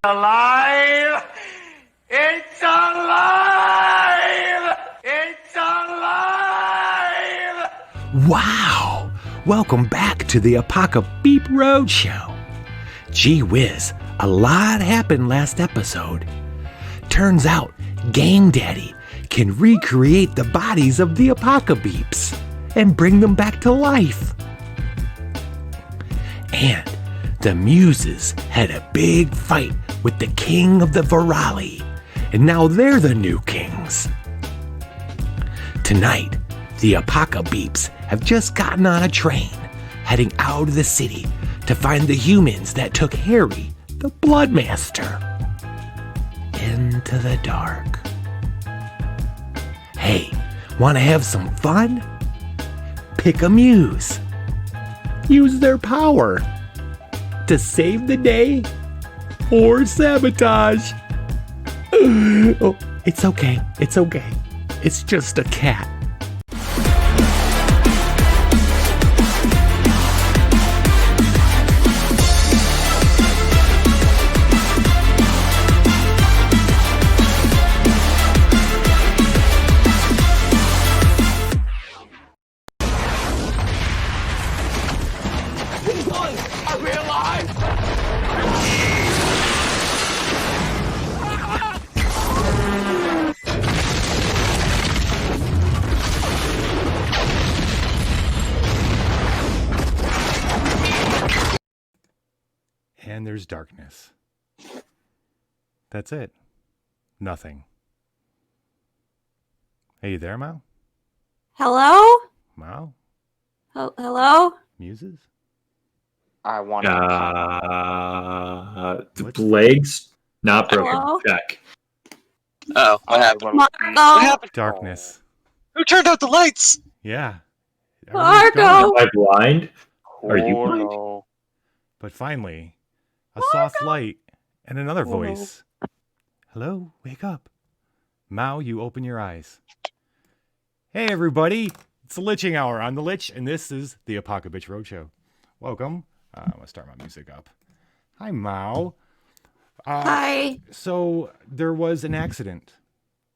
Alive! It's alive! It's alive! Wow! Welcome back to the Apocabitch Roadshow. Gee whiz, a lot happened last episode. Turns out, Game Daddy can recreate the bodies of the Apocabitch and bring them back to life. And the Muses had a big fight with the king of the Virali, and now they're the new kings. Tonight, the Apocabitch have just gotten on a train, heading out of the city to find the humans that took Harry, the Bloodmaster, into the dark. Hey, want to have some fun? Pick a muse. Use their power to save the day or sabotage. Oh, it's okay. It's okay. It's just a cat. Are we alive? And there's darkness. That's it. Nothing. Are you there, Mao? Hello? Mao? Hello? Muses? I want The What? legs not broken. Hello? Check. Oh, what happened? Margo? What happened? Darkness. Who turned out the lights? Yeah. Everything's Margo! gone. Am I blind? Are you Oh, blind? no. But finally, a soft light and another voice. Hello? Wake up. Mao, you open your eyes. Hey, everybody. It's the Liching Hour. I'm the Lich, and this is the Apocabitch Roadshow. Welcome. I'm going to start my music up. Hi, Mao. Hi. So there was an accident.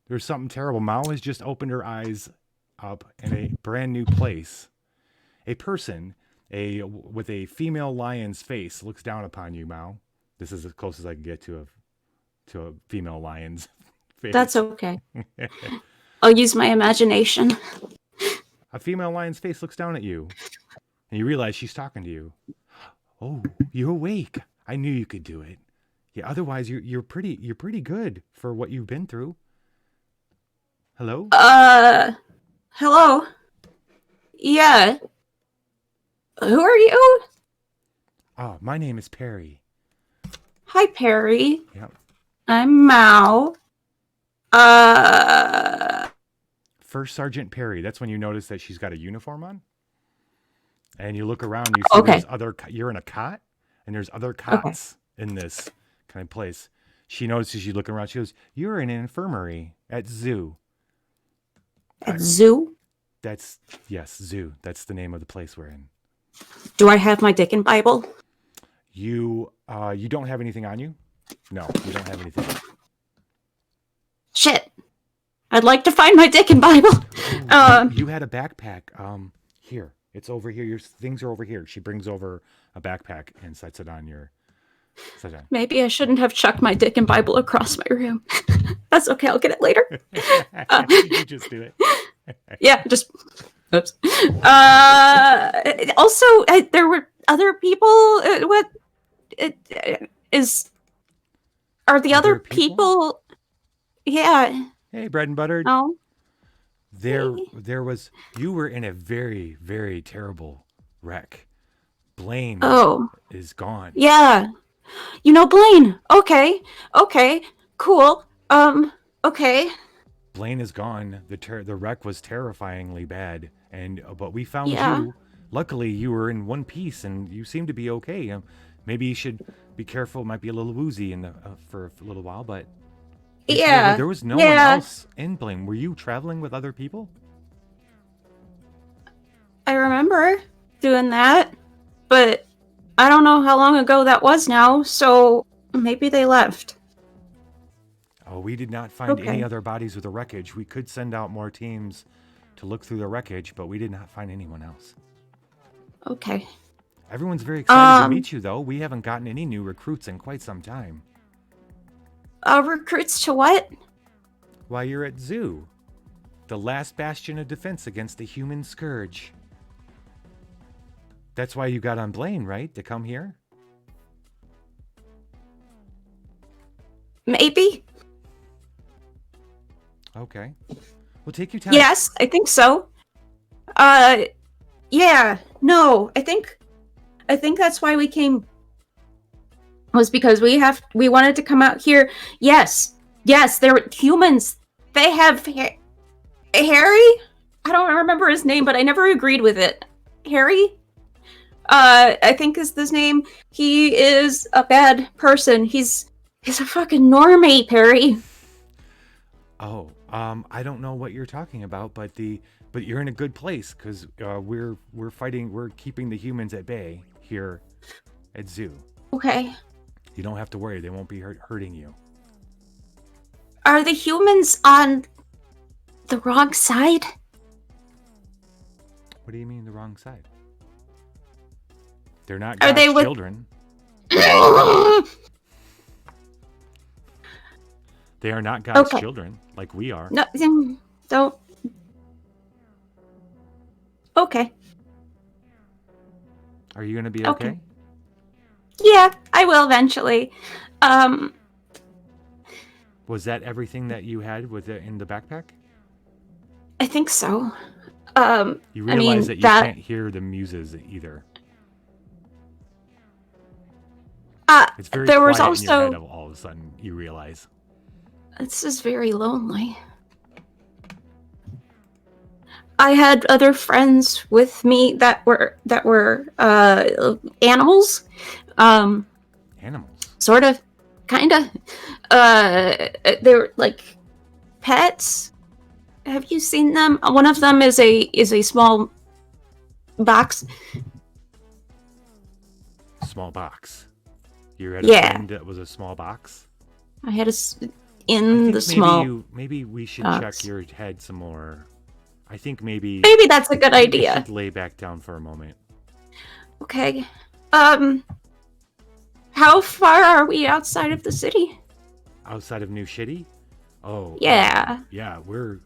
There's something terrible. Mao has just opened her eyes up in a brand new place. A person, with a female lion's face, looks down upon you, Mao. This is as close as I can get to a female lion's face. That's okay. I'll use my imagination. A female lion's face looks down at you, and you realize she's talking to you. Oh, you're awake. I knew you could do it. Yeah. Otherwise, you're pretty good for what you've been through. Hello. Hello? Yeah. Who are you? Ah, my name is Perry. Hi, Perry. Yep. I'm Mao. First Sergeant Perry. That's when you notice that she's got a uniform on. And you look around, you see Okay. you're in a cot, and there's other cots in this kind of place. She notices you looking around. She goes, "You're in an infirmary at zoo." At zoo? Yes, zoo. That's the name of the place we're in. Do I have my Dickon Bible? You don't have anything on you? No, you don't have anything. Shit. I'd like to find my Dickon Bible. You had a backpack. Here. It's over here. Your things are over here. She brings over a backpack and sets it on your. Maybe I shouldn't have chucked my Dickon Bible across my room. That's okay. I'll get it later. You just do it. Yeah, just oops. Also, there were other people. Are the other people? Yeah. Hey, bread and butter. No. There was. You were in a very, very terrible wreck. Blaine. Oh. Is gone. Yeah. You know Blaine. Okay. Cool. Okay. Blaine is gone. The wreck was terrifyingly bad, but we found Yeah. you. Luckily, you were in one piece, and you seem to be okay. Maybe you should be careful. It might be a little woozy for a little while, but Yeah. there was no one else in Blaine. Were you traveling with other people? I remember doing that, but I don't know how long ago that was now. So Maybe they left. Oh, we did not find any Okay. other bodies with the wreckage. We could send out more teams to look through the wreckage, but we did not find anyone else. Okay. Everyone's very excited to Um, meet you, though. We haven't gotten any new recruits in quite some time. Recruits to what? While you're at Zoo, the last bastion of defense against the human scourge. That's why you got on Blaine, right? To come here? Maybe? Okay. Well, take your time. Yes, I think so. Yeah, no, I think that's why we came. Was because we wanted to come out here. Yes, they're humans. They have Harry? I don't remember his name, but I never agreed with it. Harry? I think is his name. He is a bad person. He's a fucking normie, Perry. Oh, I don't know what you're talking about, but you're in a good place because we're keeping the humans at bay here at Zoo. Okay. You don't have to worry; they won't be hurting you. Are the humans on the wrong side? What do you mean the wrong side? They're not Are God's they with- children. They are not God's Okay. children like we are. No, don't. Okay. Are you gonna be Okay. okay? Yeah, I will eventually. Was that everything that you had in the backpack? I think so. You I realize mean, that you that- can't hear the Muses either. It's very there was quiet in your head also. all of a sudden. You realize. This is very lonely. I had other friends with me that were animals. Animals. Sort of, kinda. They were like pets. Have you seen them? One of them is a small box. Small box. You had a Yeah. friend that was a small box. I had I in think the small. maybe we should box. check your head some more. I think maybe Maybe that's a good you idea. should lay back down for a moment. Okay. How far are we outside of the city? Outside of New Shitty? Oh. Yeah. Yeah, we're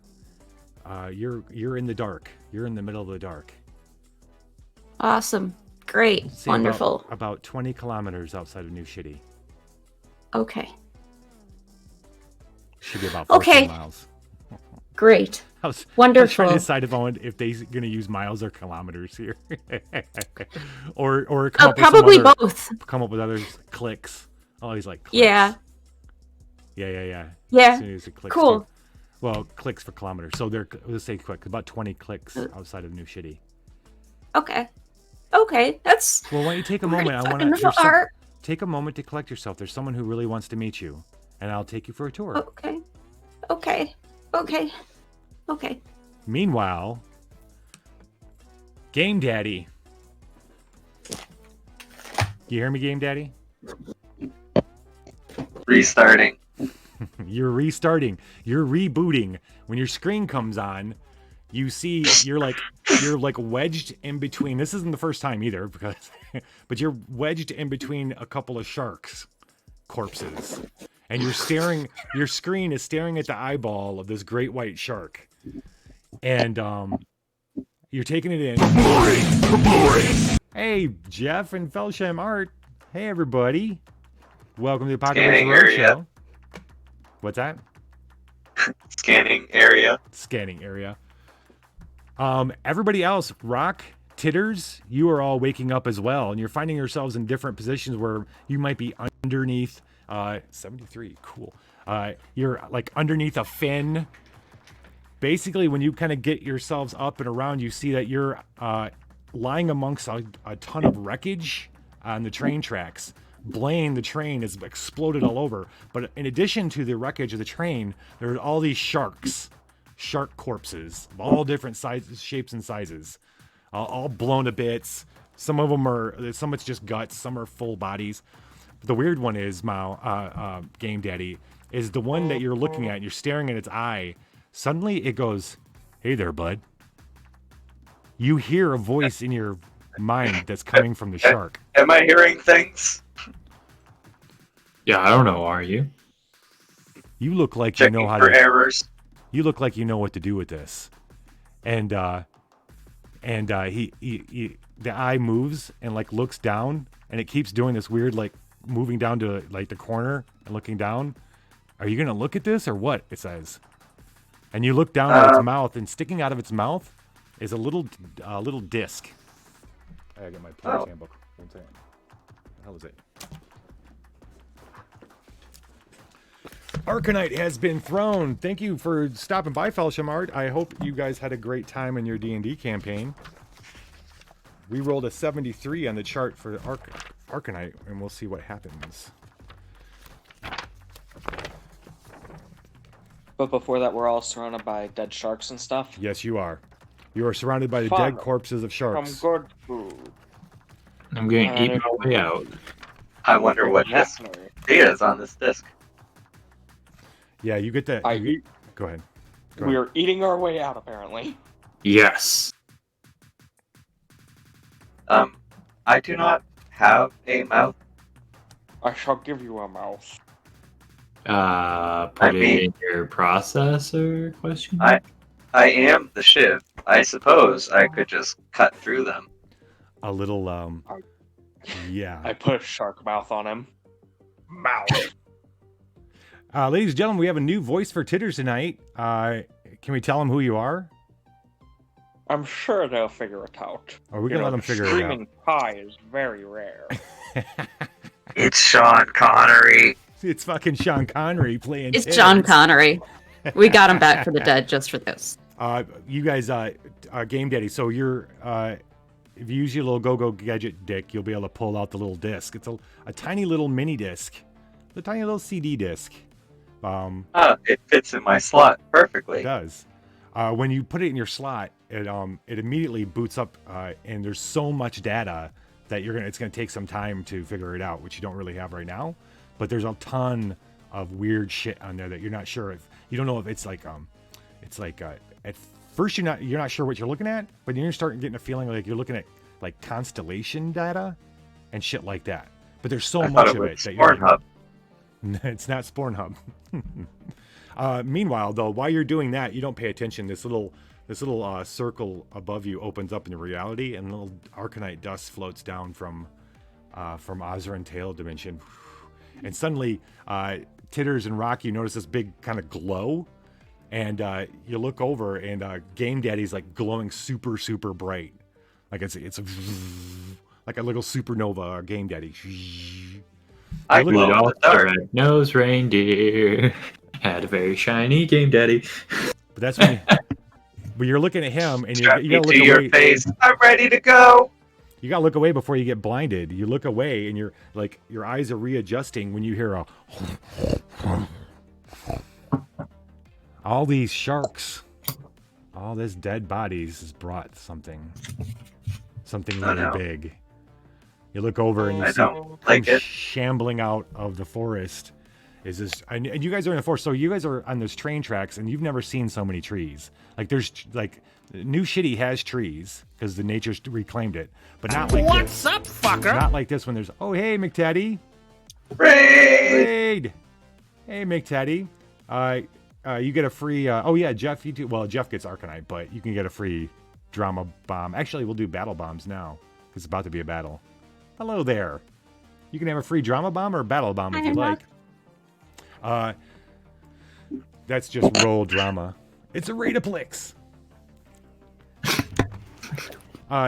you're in the dark. You're in the middle of the dark. Awesome. Great. Say Wonderful. About 20 kilometers outside of New Shitty. Okay. Should be about 14 Okay. miles. Great. I was Wonderful. trying to decide if they're going to use miles or kilometers here, or come up with some Probably other, both. come up with other clicks. Oh, he's like clicks. Yeah. Yeah. Yeah. As soon as it clicks Cool. too. Well, clicks for kilometers. So let's say quick, about 20 clicks outside of New Shitty. Okay. Okay. That's. Well, why don't you take a We're moment? I want talking to about- take a moment to collect yourself. There's someone who really wants to meet you, and I'll take you for a tour. Okay. Okay. Okay. Okay. Meanwhile, Game Daddy. You hear me, Game Daddy? Restarting. You're restarting. You're rebooting. When your screen comes on, you see you're like wedged in between. This isn't the first time either, but you're wedged in between a couple of sharks corpses, and you're staring. Your screen is staring at the eyeball of this great white shark, and you're taking it in. Hey, Jeff and Felsham Art. Hey, everybody. Welcome to the Apocabitch Scanning area. Roadshow. What's that? Scanning area. Scanning area. Everybody else, Rock, Titters, you are all waking up as well, and you're finding yourselves in different positions where you might be underneath 73, cool. You're like underneath a fin. Basically, when you kind of get yourselves up and around, you see that you're lying amongst a ton of wreckage on the train tracks. Blaine, the train, has exploded all over. But in addition to the wreckage of the train, there are all these shark corpses of all different sizes, shapes, and sizes, all blown to bits. Some it's just guts, some are full bodies. The weird one is, Game Daddy, is the one that you're looking at, and you're staring at its eye. Suddenly it goes, "Hey there, bud." You hear a voice in your mind that's coming from the shark. Am I hearing things? Yeah, I don't know. Are you? You look like Checking you know how for to. errors. You look like you know what to do with this. And he the eye moves and like looks down, and it keeps doing this weird like moving down to like the corner and looking down. Are you gonna look at this or what? It says. And you look down at its mouth, and sticking out of its mouth is a little disc. I gotta get my player's handbook. One second. What the hell is it? Arcanite has been thrown. Thank you for stopping by, Felshamart. I hope you guys had a great time in your D&D campaign. We rolled a 73 on the chart for Arcanite, and we'll see what happens. But before that, we're all surrounded by dead sharks and stuff. Yes, you are. You are surrounded by the Fun. dead corpses of From sharks. good food. I'm going to eat my way out. I wonder what this Definitely. data is on this disc. Yeah, you get that. Go ahead. Go We ahead. are eating our way out, apparently. Yes. I do not have a mouth. I shall give you a mouse. Put it in your processor? Question. I am the shiv. I suppose I could just cut through them. A little, yeah. I put a shark mouth on him. Mouth. Ladies and gentlemen, we have a new voice for Titters tonight. Can we tell them who you are? I'm sure they'll figure it out. Or we can let them figure it out. Streaming pie is very rare. It's Sean Connery. It's fucking Sean Connery playing It's Titters. John Connery. We got him back for the dead just for this. You guys, Game Daddy, so you're, if you use your little go-go gadget dick, you'll be able to pull out the little disc. It's a tiny little mini disc. The tiny little CD disc. It fits in my slot perfectly. It does. When you put it in your slot, it immediately boots up, and there's so much data that it's gonna take some time to figure it out, which you don't really have right now. But there's a ton of weird shit on there that you're not sure if you don't know if it's like at first you're not sure what you're looking at, but then you're starting getting a feeling like you're looking at like constellation data and shit like that. But there's so much of it that you're Pornhub. it's not Spornhub. Meanwhile, though, while you're doing that, you don't pay attention. This little circle above you opens up in reality, and little Arcanite dust floats down from Ozra and Tail dimension. And suddenly, Titters and Rocky notice this big kind of glow, and you look over, and Game Daddy's like glowing super, super bright, like it's like a little supernova. Game Daddy. I Look glow at in the dark. Red-nosed reindeer had a very shiny Game Daddy. But that's when but you're looking at him, and Strap you me gotta to look your away. face. I'm ready to go. You gotta look away before you get blinded. You look away, and you're like your eyes are readjusting when you hear a. All these sharks, all this dead bodies has brought something really big. You look over and you I see don't like it. shambling out of the forest. Is this? And you guys are in the forest, so you guys are on those train tracks, and you've never seen so many trees. Like there's like New Shitty has trees because the nature's reclaimed it, but not like What's this. up, fucker? Not like this when there's hey McTeddy. Raid! Hey McTeddy. You get a free Jeff, you do well, Jeff gets Arcanite, but you can get a free drama bomb. Actually, we'll do battle bombs now. It's about to be a battle. Hello there. You can have a free drama bomb or a battle bomb if you like. That's just roll drama. It's a Raidaplex.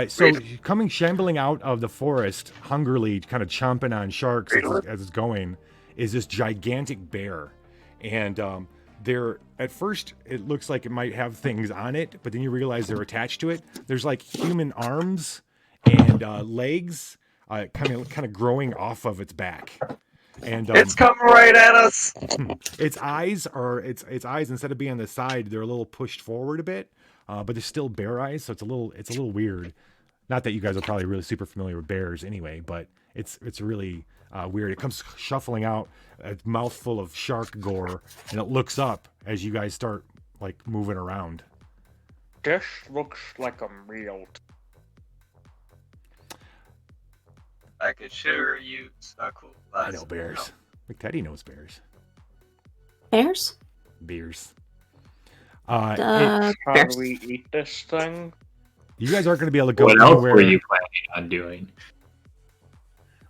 So coming shambling out of the forest, hungrily, kind of chomping on sharks as it's going, is this gigantic bear. And there, at first, it looks like it might have things on it, but then you realize they're attached to it. There's like human arms and legs, kind of growing off of its back. And It's coming right at us. its eyes instead of being on the side, they're a little pushed forward a bit, but they're still bear eyes, so it's a little weird. Not that you guys are probably really super familiar with bears anyway, but it's really weird. It comes shuffling out, a mouthful of shark gore, and it looks up as you guys start like moving around. This looks like a meal. I could sure use a cool glass. I know bears. McTeddy knows bears. Bears? Beers. How Bears. do we eat this thing? You guys aren't going to be able to go What else anywhere. were you planning on doing?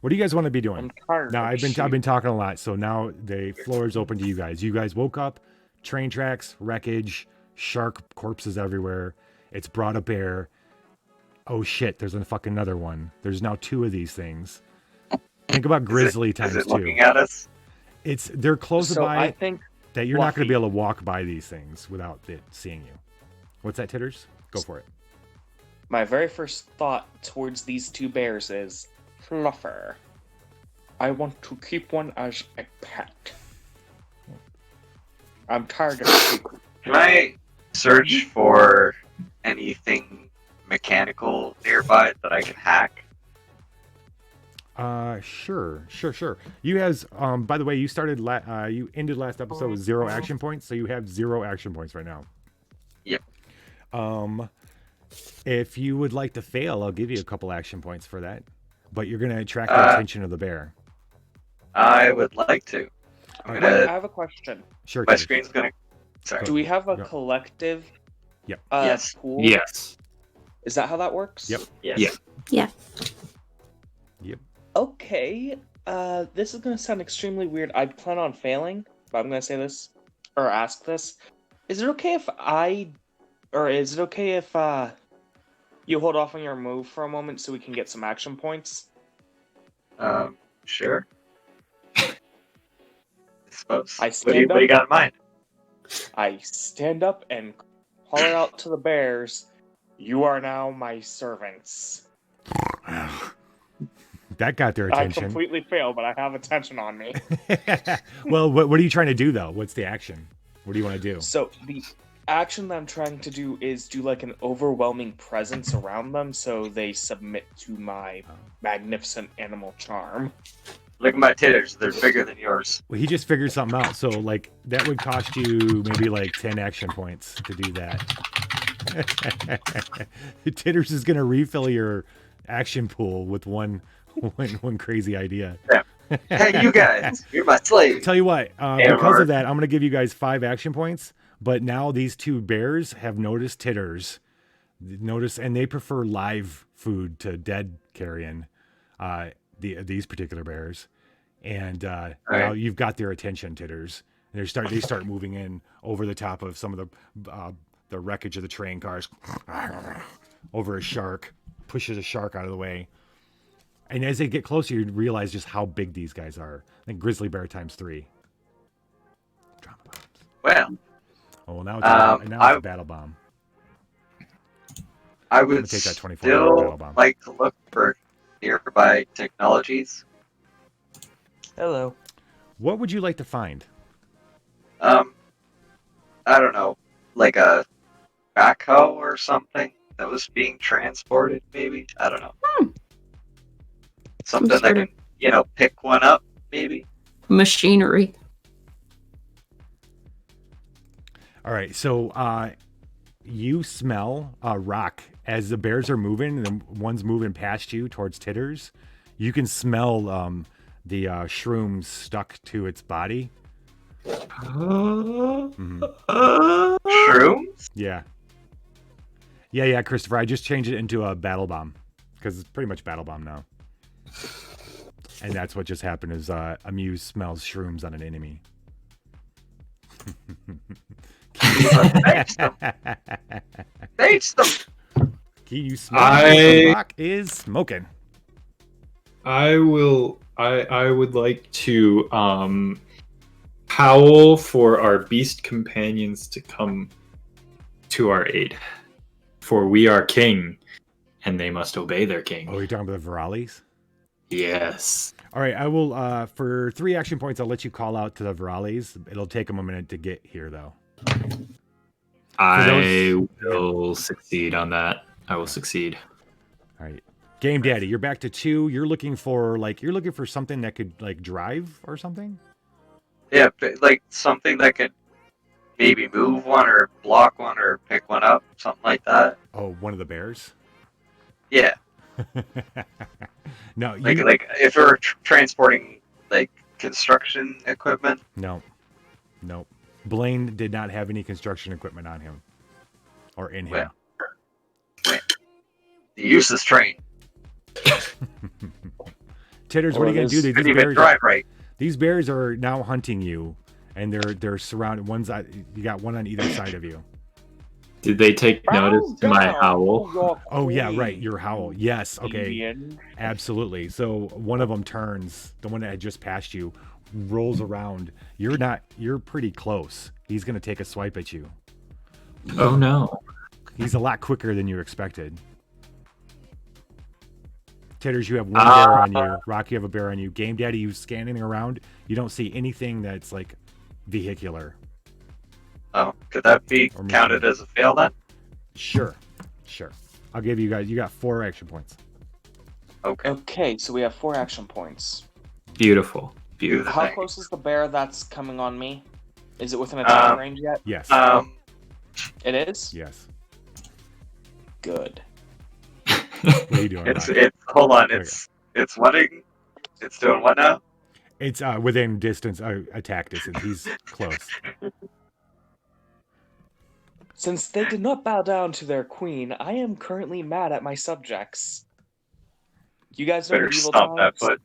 What do you guys want to be doing? I'm tired. Now of I've been talking a lot, so now the floor is open to you guys. You guys woke up, train tracks, wreckage, shark corpses everywhere. It's brought a bear. Oh shit! There's a fucking another one. There's now 2 of these things. Think about grizzly times Is it 2. looking at us? They're close So by I think that you're not going to Fluffy. be able to walk by these things without it seeing you. What's that, Titters? Go for it. my very first thought towards these 2 bears is Fluffer. I want to keep one as a pet. I'm tired of people. Can I search for anything mechanical nearby that I can hack? Sure. You guys, by the way, you started, you ended last episode with 0 action points, so you have 0 action points right now. Yep. If you would like to fail, I'll give you a couple action points for that, but you're going to attract the attention of the bear. I would like to. I'm Wait, gonna. I have a question. Sure. My Titters. screen's gonna. Sorry. Do we have a Yeah. collective Yep. Yes. pool? Yes. Is that how that works? Yep. Yes. Yeah. Yep. Okay. This is gonna sound extremely weird. I plan on failing, but I'm gonna say this or ask this. Is it okay if you hold off on your move for a moment so we can get some action points? Sure. I suppose. I What do you stand up. got in mind? I stand up and holler out to the bears, "You are now my servants." That got their I attention. completely fail, but I have attention on me. Well, what are you trying to do, though? What's the action? What do you want to do? So the action that I'm trying to do is do like an overwhelming presence around them so they submit to my magnificent animal charm. Look at my titters. They're bigger than yours. Well, he just figured something out. So, like, that would cost you maybe like 10 action points to do that. Titters is going to refill your action pool with one crazy idea. Hey, you guys. You're my slave. Tell you what, Damn because hard. of that, I'm going to give you guys 5 action points. But now these 2 bears have noticed Titters. And they prefer live food to dead carrion. These particular bears, and now right. you've got their attention, Titters. And they start moving in over the top of some of the wreckage of the train cars, over a shark, pushes a shark out of the way. And as they get closer, you realize just how big these guys are. I think grizzly bear times 3. Drama bombs. Well, Oh, well, now it's a battle bomb. I gonna would take that 24 battle still bomb. like to look for nearby technologies. Hello. What would you like to find? I don't know, like a backhoe or something that was being transported, maybe? I don't know. Something that sort of- can, pick one up, maybe? Machinery. All right, so you smell rock as the bears are moving, and one's moving past you towards Titters. You can smell the shrooms stuck to its body. Mhm. Shrooms? Yeah, Christopher. I just changed it into a battle bomb because it's pretty much battle bomb now. And that's what just happened is Amuse smells shrooms on an enemy. Thanks them. Thanks them. Can you smell the rock is smoking? I would like to howl for our beast companions to come to our aid. For we are king, and they must obey their king. Oh, you're talking about the Viralis? Yes. All right, I will, for 3 action points, I'll let you call out to the Viralis. It'll take them a minute to get here, though. I will succeed on that. I will succeed. All right. Game Daddy, you're back to 2. You're looking for something that could like drive or something? Yeah, but, like something that could maybe move one or block one or pick one up, something like that. Oh, one of the bears? Yeah, No, like if we're transporting like construction equipment. No. Blaine did not have any construction equipment on him. Or in him. Well, the use is train. Titters, what are you gonna do? Couldn't even drive right. These bears are now hunting you, and they're surrounded. You got one on either side of you. Did they take notice to my howl? Oh yeah, right. Your howl. Yes. Okay. Ian. Absolutely. So one of them turns. The one that had just passed you rolls around. You're pretty close. He's gonna take a swipe at you. Oh no. He's a lot quicker than you expected. Titters, you have one bear on you. Rock, you have a bear on you. Game Daddy, you scanning around. You don't see anything that's like vehicular. Oh, could that be counted as a fail then? Sure. I'll give you guys. You got 4 action points. Okay, so we have 4 action points. Beautiful. How close is the bear that's coming on me? Is it within attack range yet? Yes. It is? Yes. Good. What are you doing? It's hold on. It's running. It's doing what now? It's within distance, attack distance. He's close. Since they did not bow down to their queen, I am currently mad at my subjects. You guys know Better evil stop that times? foot.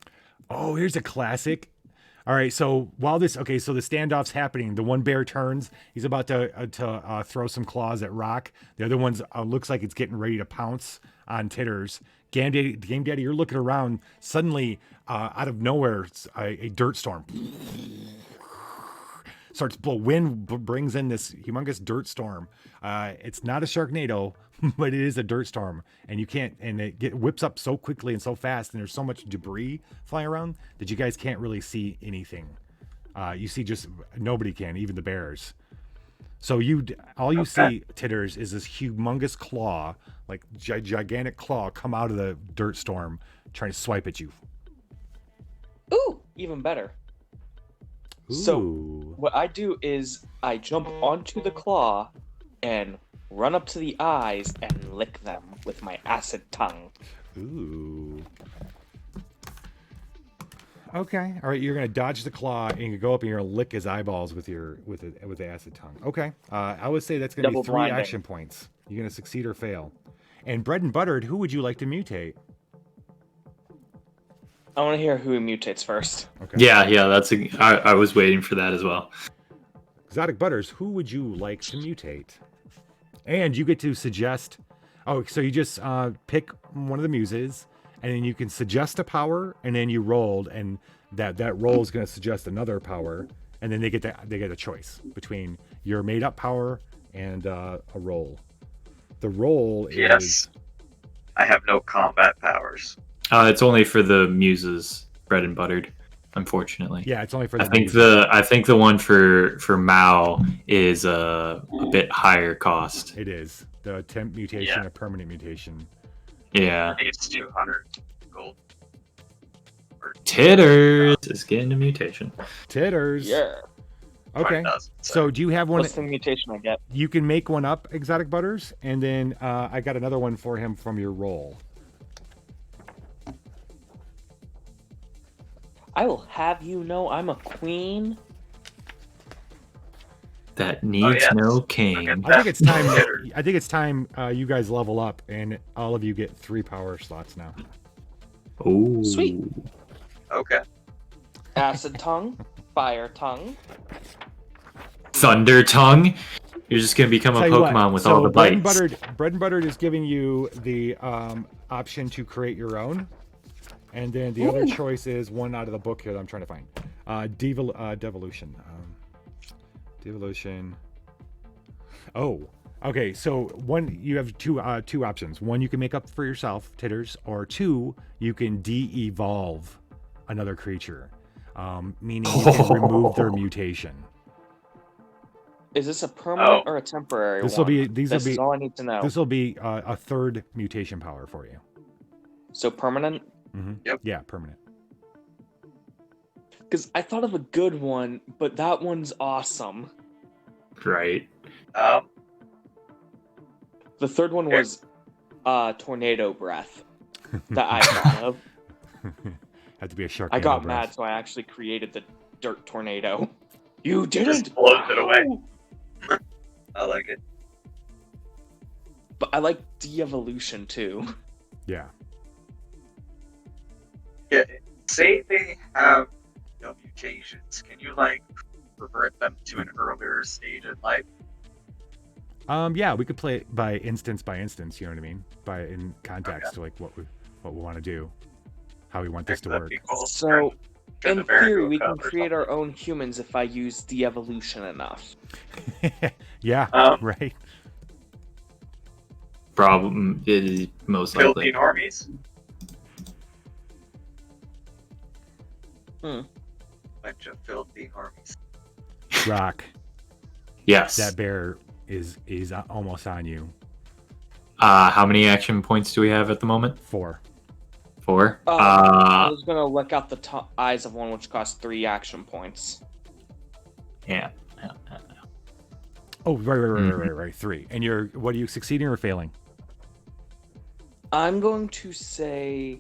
Oh, here's a classic. All right, so so the standoff's happening. The one bear turns. He's about to throw some claws at Rock. The other one's looks like it's getting ready to pounce on Titters. Game Daddy, you're looking around. Suddenly, out of nowhere, a dirt storm starts blow. Wind brings in this humongous dirt storm. It's not a sharknado, but it is a dirt storm, and it whips up so quickly and so fast, and there's so much debris flying around that you guys can't really see anything. You see just nobody can, even the bears. So all you see, Titters, is this humongous claw, like gigantic claw, come out of the dirt storm, trying to swipe at you. Ooh, even better. Ooh. So what I do is I jump onto the claw and run up to the eyes and lick them with my acid tongue. Ooh. Okay. All right. You're gonna dodge the claw and you go up and you're gonna lick his eyeballs with the acid tongue. Okay. I would say that's gonna be 3 blinding. action points. You're gonna succeed or fail. And Bread and Buttered, who would you like to mutate? I want to hear who mutates first. Okay. Yeah, I was waiting for that as well. Exotic Butters, who would you like to mutate? And you get to suggest. Oh, so you just pick one of the muses, and then you can suggest a power, and then you rolled, and that roll is going to suggest another power, and then they get a choice between your made up power and a roll. The roll is. I have no combat powers. It's only for the muses, Bread and Buttered, unfortunately. Yeah, it's only for the I think the one for Mao is a bit higher cost. It is the temp mutation, a permanent mutation. Yeah. I think it's 200 gold. Titters is getting a mutation. Titters. Yeah. Okay. So do you have one? What's the mutation I get? You can make one up, Exotic Butters, and then I got another one for him from your roll. I will have you know I'm a queen. That needs no king. I think it's time you guys level up, and all of you get 3 power slots now. Oh, Sweet. Okay. Acid tongue, fire tongue, Thunder tongue. You're just gonna become a Tell you what, Pokemon with so all the bites. Bread and Buttered is giving you the option to create your own, and then the other choice is one out of the book here that I'm trying to find. Devolution. Devolution. Oh, okay. So one, you have two options. One, you can make up for yourself, Titters, or 2, you can de-evolve another creature, meaning you can remove their mutation. Is this a permanent or a temporary This one? will be. These This will be. is all I need to know. This will be a 3rd mutation power for you. So permanent? Mm-hmm. Yep. Yeah, permanent. Because I thought of a good one, but that one's awesome. Right. The third one was tornado breath that I thought of. Had to be a sharknado I got breath. mad, so I actually created the dirt tornado. You didn't! Just blows it away. Ow! I like it. But I like de-evolution too. Yeah. Yeah. Say they have mutations. Can you like revert them to an earlier stage in life? Yeah, we could play it by instance, you know what I mean? By in context to like what we want to do, how we want this to That'd work. be cool. So, Turn the in bear into theory, a we cub can or create something. our own humans if I use de-evolution enough. Yeah, Um, right. Problem is most Filthy likely. normies. Bunch of filthy normies. Rock. Yes. That bear is almost on you. How many action points do we have at the moment? 4. 4. I was gonna lick out the eyes of one, which costs 3 action points. Yeah. Oh, right. 3. And what are you succeeding or failing? I'm going to say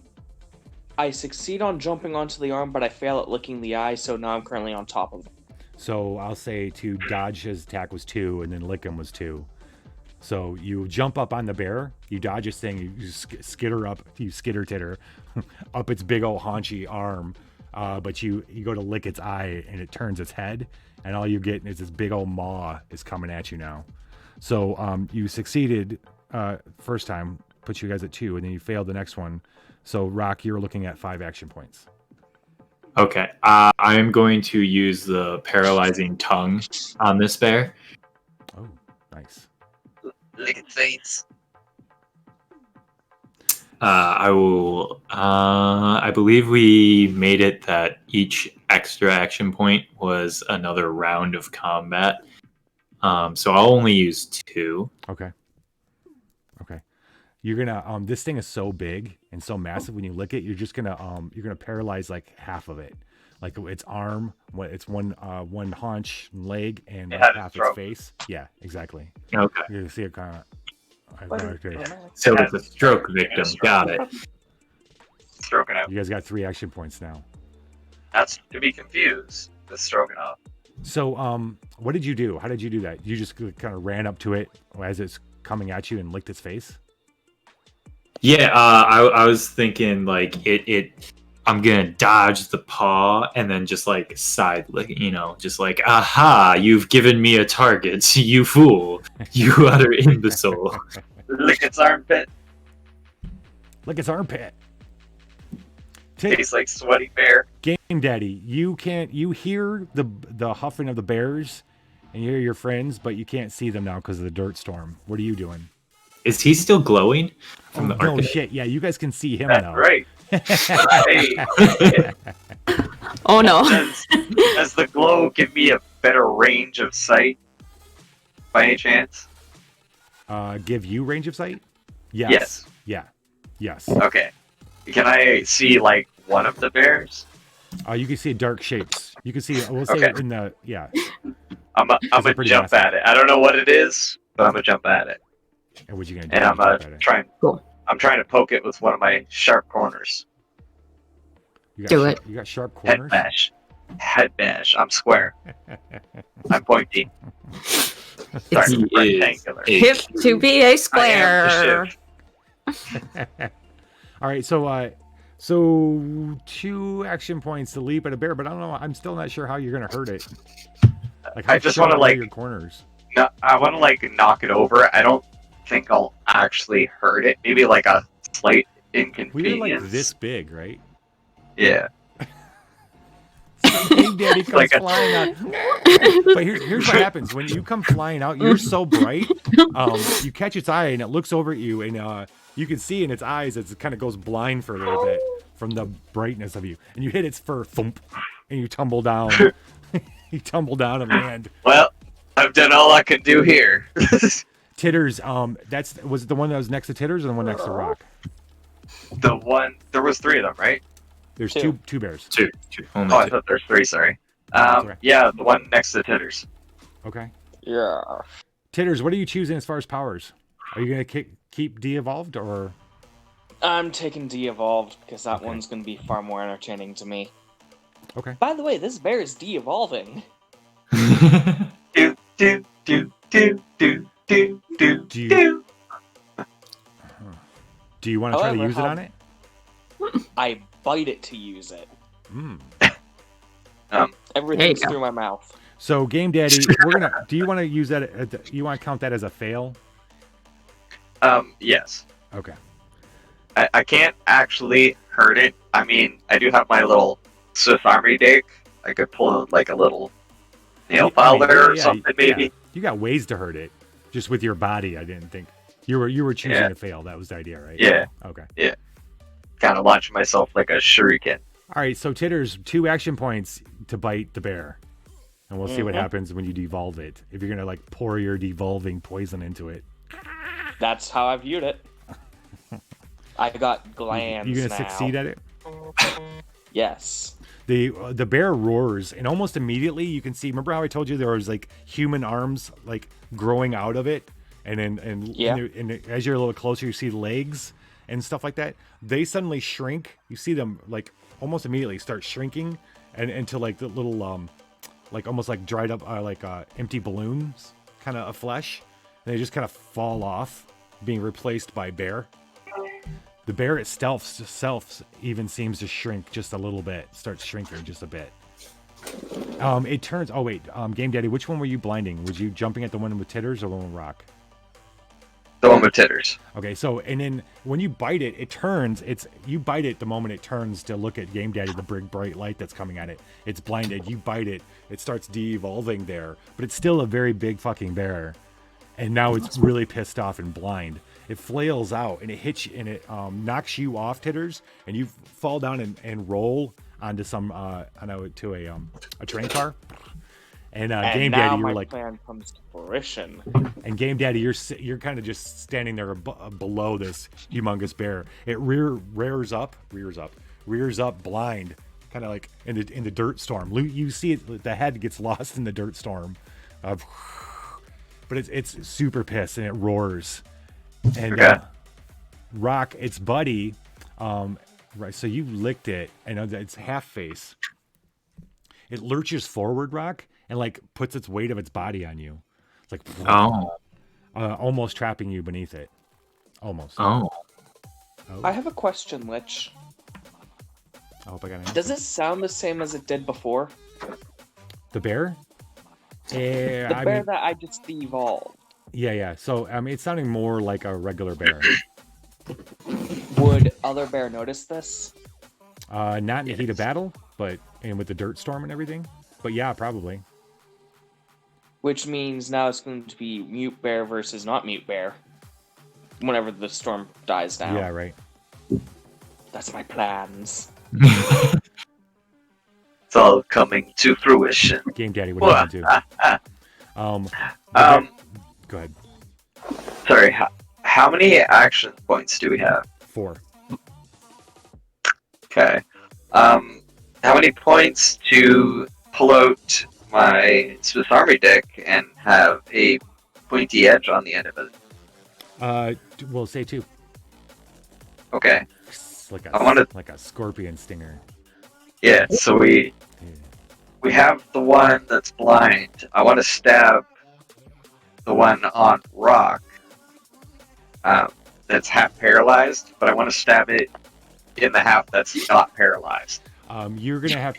I succeed on jumping onto the arm, but I fail at licking the eye, so now I'm currently on top of it. So I'll say to dodge his attack was 2, and then lick him was 2. So you jump up on the bear, you dodge his thing, you skitter up, you skitter titter up its big old haunchy arm, but you go to lick its eye, and it turns its head, and all you get is this big old maw is coming at you now. So you succeeded first time, put you guys at 2, and then you failed the next one. So Rock, you're looking at 5 action points. Okay. I am going to use the paralyzing tongue on this bear. Oh, nice. Lick its face. I will. I believe we made it that each extra action point was another round of combat. So I'll only use 2. Okay. You're gonna this thing is so big and so massive. When you lick it, you're just gonna paralyze like half of it, like its arm, it's one haunch, leg, and like Yeah, half its stroke. face. Yeah, exactly. Okay. You can see it kind of. So it's a stroke victim. Got it. Stroking out. You guys got 3 action points now. That's to be confused with stroking out. So what did you do? How did you do that? You just kind of ran up to it as it's coming at you and licked its face. Yeah, I was thinking like I'm gonna dodge the paw and then just like side lick, just like, aha, you've given me a target, you fool, you utter imbecile. Lick its armpit. Lick its armpit. Tastes like sweaty bear. Game Daddy, you hear the huffing of the bears and you hear your friends, but you can't see them now because of the dirt storm. What are you doing? Is he still glowing from the No armpit? shit. Yeah, you guys can see him That's now. right. Hey, Oh no. does the glow give me a better range of sight? By any chance? Give you range of sight? Yes. Yeah. Yes. Okay. Can I see like one of the bears? You can see dark shapes. You can see. We'll say Okay. in the yeah. I'm they're gonna pretty jump massive. at it. I don't know what it is, but I'm gonna jump at it. And what you gonna do? And I'm Jump at it. trying. Cool. I'm trying to poke it with one of my sharp corners. You got Do sharp, it. You got sharp Head corners. bash. Head bash. I'm square. I'm pointy. Sorry, He is rectangular. a- Hip to be a I am square. the shiv. All right. So 2 action points to leap at a bear, but I don't know. I'm still not sure how you're gonna hurt it. Like how I just sharp wanna, are like- your corners. No, I want to like knock it over. I don't think I'll actually hurt it. Maybe like a slight We're inconvenience. like this big, right? Yeah. So Big Daddy comes Like a- flying out. But here's what happens when you come flying out. You're so bright. You catch its eye and it looks over at you, and you can see in its eyes as it kind of goes blind for a little bit from the brightness of you. And you hit its fur, thump, and you tumble down. You tumble down and land. Well, I've done all I can do here. Titters, was it the one that was next to Titters or the one next to Rock? The one there was 3 of them, right? There's Two. two bears. Two. Only Oh, I two. thought there's 3. Sorry. okay. Yeah, the one next to Titters. Okay. Yeah. Titters, what are you choosing as far as powers? Are you gonna keep de-evolved or? I'm taking de-evolved because that Okay. one's going to be far more entertaining to me. Okay. By the way, this bear is de-evolving. Do do do do do do do Do you- do. Do you want to try to However, use it how- on it? I bite it to use it. Mm. Everything's go. through my mouth. So, Game Daddy, we're gonna. Do you want to use that? You want to count that as a fail? Yes. Okay. I can't actually hurt it. I mean, I do have my little Swiss Army dick. I could pull like a little nail file there or something, maybe. yeah. You got ways to hurt it, just with your body. I didn't think you were choosing Yeah. to fail. That was the idea, right? Yeah. Okay. Kind of launching myself like a shuriken. All right. So, Titters, 2 action points to bite the bear, and we'll see what Mhm. happens when you devolve it. If you're gonna like pour your devolving poison into it, That's how I viewed it. I got glands you gonna now. succeed at it. Yes. The bear roars, and almost immediately you can see. Remember how I told you there was like human arms like growing out of it, and Yeah. and as you're a little closer, you see legs and stuff like that. They suddenly shrink. You see them like almost immediately start shrinking, and into like the little like almost like dried up empty balloons kind of flesh, and they just kind of fall off, being replaced by bear. The bear itself even seems to shrink just a little bit. Starts shrinking just a bit. It turns. Oh wait, Game Daddy, which one were you blinding? Was you jumping at the one with Titters or the one with Rock? The one with Titters. Okay, so and then when you bite it, it turns. You bite it the moment it turns to look at Game Daddy, the big bright light that's coming at it. It's blinded. You bite it, it starts de-evolving there, but it's still a very big fucking bear, and now it's really pissed off and blind. It flails out and it hits you, and it knocks you off, Titters, and you fall down and roll onto a train car. And And Game now Daddy, my you're like, plan comes to fruition. and Game Daddy, you're kind of just standing there below this humongous bear. It rears up, blind, kind of like in the dirt storm. You see it, the head gets lost in the dirt storm, but it's super pissed and it roars. And Okay. Rock, its buddy, right? So you licked it, and it's half face. It lurches forward, Rock, and like puts its weight of its body on you. It's like almost trapping you beneath it. Almost. Oh. I have a question, Lich. I hope I got an answer. Does it sound the same as it did before? The bear? The bear that I just de-evolved. Yeah. So it's sounding more like a regular bear. Would other bear notice this? Not in the heat of battle, and with the dirt storm and everything. But yeah, probably. Which means now it's going to be mute bear versus not mute bear. Whenever the storm dies down. Yeah, right. That's my plans. It's all coming to fruition. Game Daddy, what do you want to do? Go ahead. Sorry, how many action points do we have? 4. Okay. How many points to pull out my Swiss Army dick and have a pointy edge on the end of it? We'll say 2. Okay. It's like I wanna- like a scorpion stinger. Yeah, so we have the one that's blind. I want to stab the one on Rock that's half paralyzed, but I want to stab it in the half that's not paralyzed. You're gonna have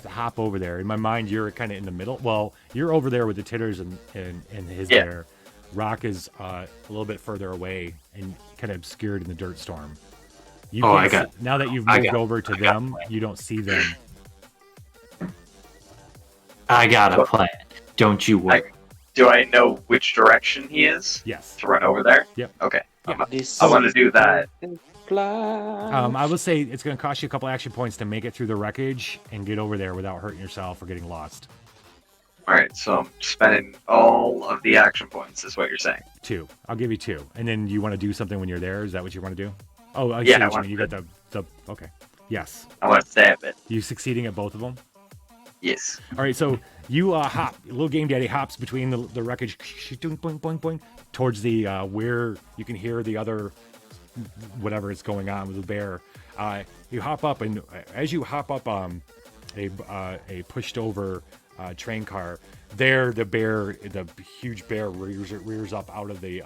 to hop over there. In my mind, you're kind of in the middle. Well, you're over there with the Titters and his Yeah. bear. Rock is a little bit further away and kind of obscured in the dirt storm. You can't now that you've moved over to them, you don't see them. I got a plan. Don't you worry. Do I know which direction he is Yes. to run over there? Yep. Okay. Yeah. I want to do that. I will say it's going to cost you a couple action points to make it through the wreckage and get over there without hurting yourself or getting lost. Alright, so I'm spending all of the action points, is what you're saying. 2. I'll give you 2. And then you want to do something when you're there? Is that what you want to do? Oh, I Yeah, see I what you want mean. You got the okay. Yes. I want to stab it. You succeeding at both of them? Yes. All right, so you hop. Little Game Daddy hops between the wreckage, boing, boing, boing, boing, towards the where you can hear the other whatever is going on with the bear. You hop up, and as you hop up a pushed over train car, there the huge bear rears up out of the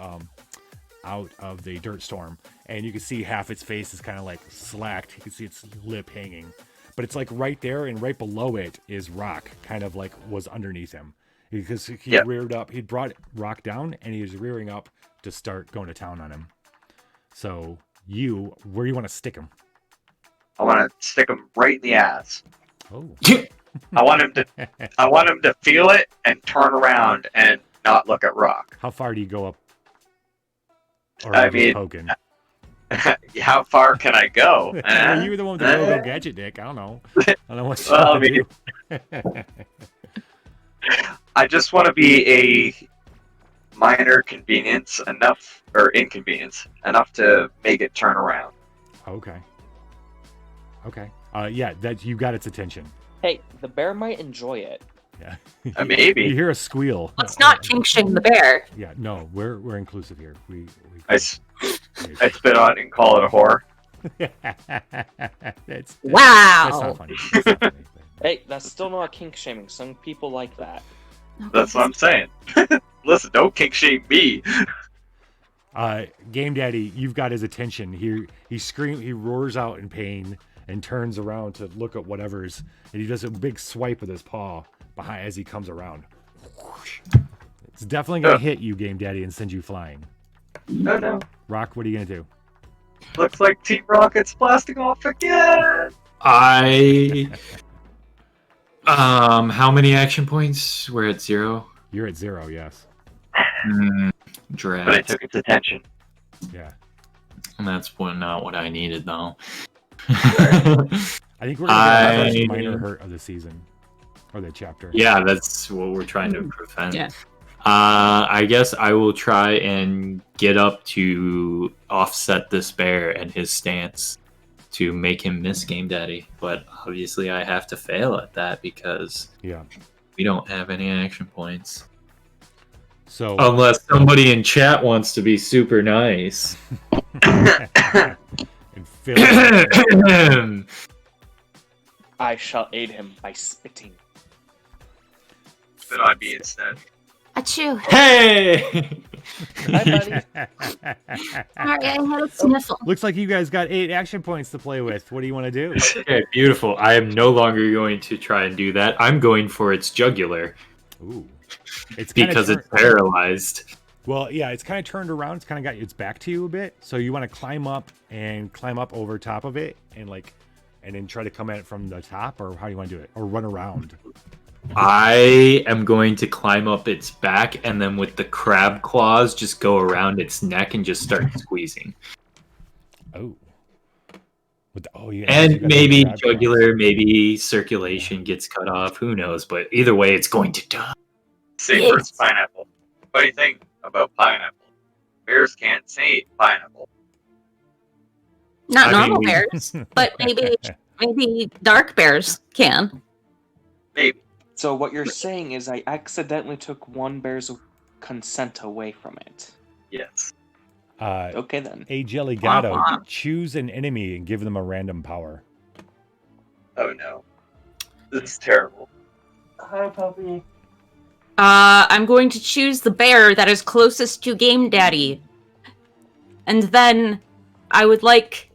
dirt storm, and you can see half its face is kind of like slacked. You can see its lip hanging. But it's like right there, and right below it is Rock, kind of like was underneath him. Because he reared up, he brought Rock down, and he was rearing up to start going to town on him. So where do you want to stick him? I want to stick him right in the ass. Oh. I want him to feel it and turn around and not look at Rock. How far do you go up? Or I are you just mean, poking? how far can I go? Well, you were the one with the go gadget, Dick. I don't know. I don't know what you Well, want to do. I just want to be a minor inconvenience enough to make it turn around. Okay. Yeah, that you got its attention. Hey, the bear might enjoy it. Yeah. Maybe. You hear a squeal. Let's not kink shame the bear. Yeah, no, we're inclusive here. I spit on it and call it a whore. That's Wow. not funny. That's not funny. Hey, that's still not kink shaming. Some people like that. That's what I'm saying. Listen, don't kink shame me. Game Daddy, you've got his attention. He roars out in pain and turns around to look at whatever's, and he does a big swipe with his paw behind as he comes around. It's definitely gonna hit you, Game Daddy, and send you flying. Oh no. Rock, what are you gonna do? Looks like Team Rocket's blasting off again. How many action points? We're at 0. You're at 0, yes. Drat. But I took its attention. Yeah. And that's not what I needed, though. I think we're gonna get the first minor hurt of the season. Or the chapter. Yeah, that's what we're trying to prevent. Yeah. I guess I will try and get up to offset this bear and his stance to make him miss Game Daddy. But obviously I have to fail at that because we don't have any action points. So unless somebody in chat wants to be super nice. and fill I shall aid him by spitting. Spit on me instead. Achoo. Hey! Hi, buddy. Sorry, I had a sniffle. Looks like you guys got 8 action points to play with. What do you want to do? Okay, beautiful. I am no longer going to try and do that. I'm going for its jugular. Ooh. It's because it's paralyzed. Well, yeah, it's kind of turned around. It's kind of got its back to you a bit. So you want to climb up over top of it and then try to come at it from the top, or how do you want to do it? Or run around? I am going to climb up its back and then with the crab claws just go around its neck and just start squeezing. Oh. And maybe jugular, maybe circulation gets cut off. Who knows? But either way, it's going to die. Say first pineapple. What do you think about pineapple? Bears can't say pineapple. Not normal bears, but maybe dark bears can. Maybe. So what you're saying is I accidentally took one bear's consent away from it. Yes. Okay then. A Jelly Gatto, choose an enemy and give them a random power. Oh no. This is terrible. Hi, puppy. I'm going to choose the bear that is closest to Game Daddy. And then I would like...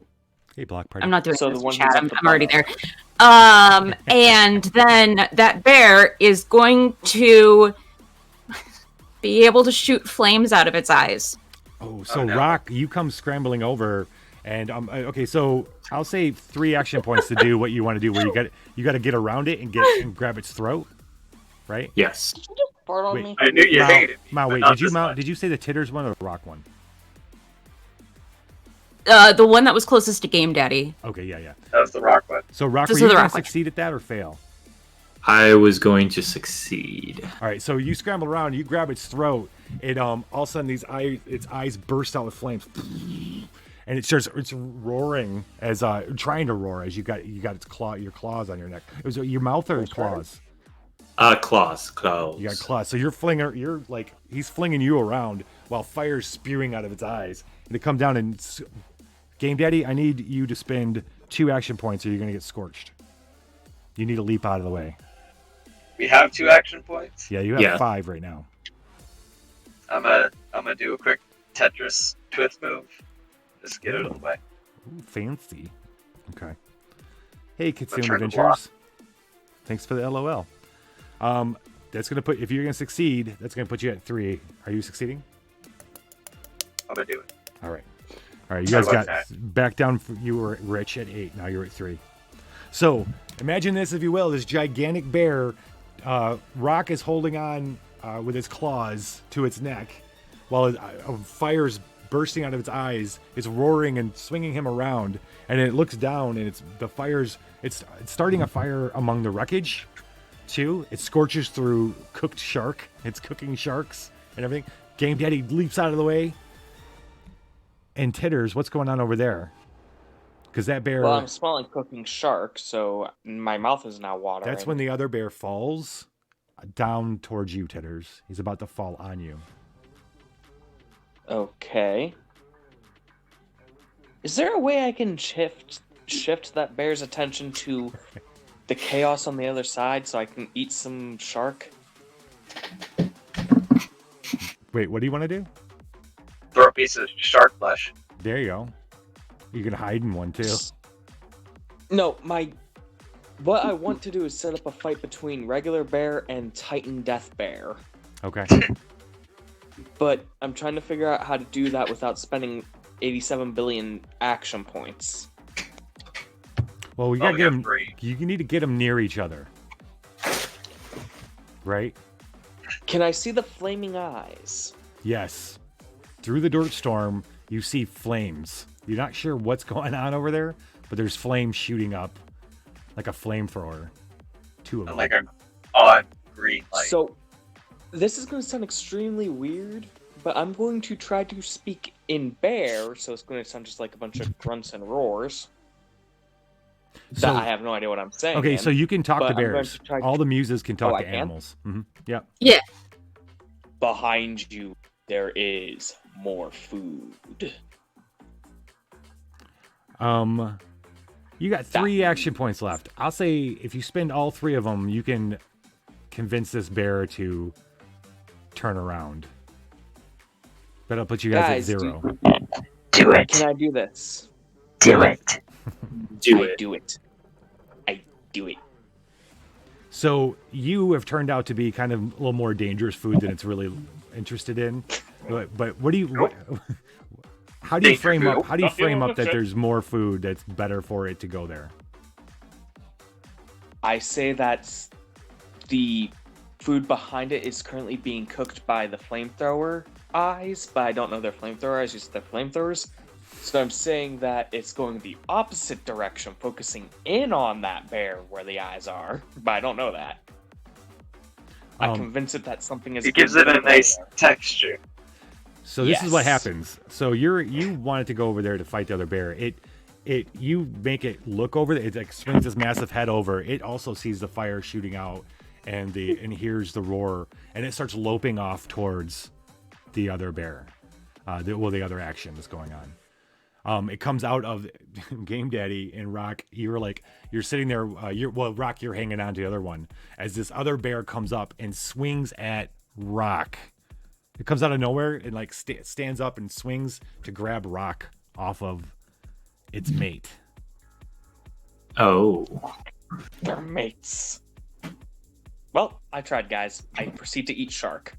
Hey, Block Party. I'm not doing So this the one in chat. who's at I'm the already bottom. there. And then that bear is going to be able to shoot flames out of its eyes. Oh, so no. Rock, you come scrambling over, and okay, so I'll say 3 action points to do what you want to do. Where you got to get around it and grab its throat, right? Yes. Did you just fart on Wait. me? I knew you hated me. Mao, but wait, not did you this much. Did you say the titters one or the Rock one? The one that was closest to Game Daddy. Okay, yeah. That was the rock one. So Rock, This were is you the going Rock to one. succeed at that or fail? I was going to succeed. All right, so you scramble around, you grab its throat, it all of a sudden its eyes burst out with flames, and it's roaring as trying to roar as you got your claws on your neck. It was your mouth or claws? Claws. You got claws. So you're like he's flinging you around while fire's spewing out of its eyes. And to come down and Game Daddy, I need you to spend 2 action points or you're gonna get scorched. You need to leap out of the way. We have 2 action points. Yeah, you have 5 right now. I'm gonna do a quick Tetris twist move. Just get it out of the way. Ooh, fancy. Okay. Hey, Kitsune turn to Adventures. Thanks for the LOL. That's gonna put if you're gonna succeed, that's gonna put you at 3. Are you succeeding? I'm gonna do it. All right. You guys How got about back down. You were rich at 8. Now you're at 3. So imagine this, if you will, this gigantic bear. Rock is holding on with its claws to its neck, while fire's bursting out of its eyes. It's roaring and swinging him around, and it looks down, and it's starting a fire among the wreckage, too. It scorches through cooked shark. It's cooking sharks and everything. Game Daddy leaps out of the way. And Titters, what's going on over there? Because that bear... Well, I'm smelling cooking shark, so my mouth is now watering. That's when the other bear falls down towards you, Titters. He's about to fall on you. Okay. Is there a way I can shift that bear's attention to the chaos on the other side so I can eat some shark? Wait, what do you want to do? Throw a piece of shark flesh. There you go. You can hide in one, too. No, what I want to do is set up a fight between regular bear and Titan Death Bear. Okay. But I'm trying to figure out how to do that without spending 87 billion action points. Well, we gotta get them. 3. You need to get them near each other. Right? Can I see the flaming eyes? Yes. Through the dirt storm, you see flames. You're not sure what's going on over there, but there's flames shooting up like a flamethrower. 2 of them. Like an odd green light. So, this is going to sound extremely weird, but I'm going to try to speak in bear, so it's going to sound just like a bunch of grunts and roars. So, I have no idea what I'm saying. okay, so you can talk but to I'm going bears. to try All the muses can talk Oh, I to can? animals. Mm-hmm. Yep. Yeah. Behind you, there is more food. You got 3 action points left. I'll say if you spend all 3 of them, you can convince this bear to turn around. But I'll put you guys at 0. Do it. Can I do this? Do it. Do I it. do it. I do it. So you have turned out to be kind of a little more dangerous food than it's really interested in. But what do you? How do you frame up? How do you frame up that there's more food that's better for it to go there? I say that the food behind it is currently being cooked by the flamethrower eyes, but I don't know their flamethrower eyes, just their flamethrowers. So I'm saying that it's going the opposite direction, focusing in on that bear where the eyes are, but I don't know that. I'm convinced that something is. It gives it a nice texture. So this is what Yes. happens. So you wanted to go over there to fight the other bear. You make it look over. It like swings this massive head over. It also sees the fire shooting out and hears the roar, and it starts loping off towards the other bear. The other action that's going on. It comes out of Game Daddy and Rock. You're sitting there. Rock, you're hanging on to the other one as this other bear comes up and swings at Rock. It comes out of nowhere and like stands up and swings to grab Rock off of its mate. Oh. They're mates. Well, I tried, guys. I proceed to eat shark.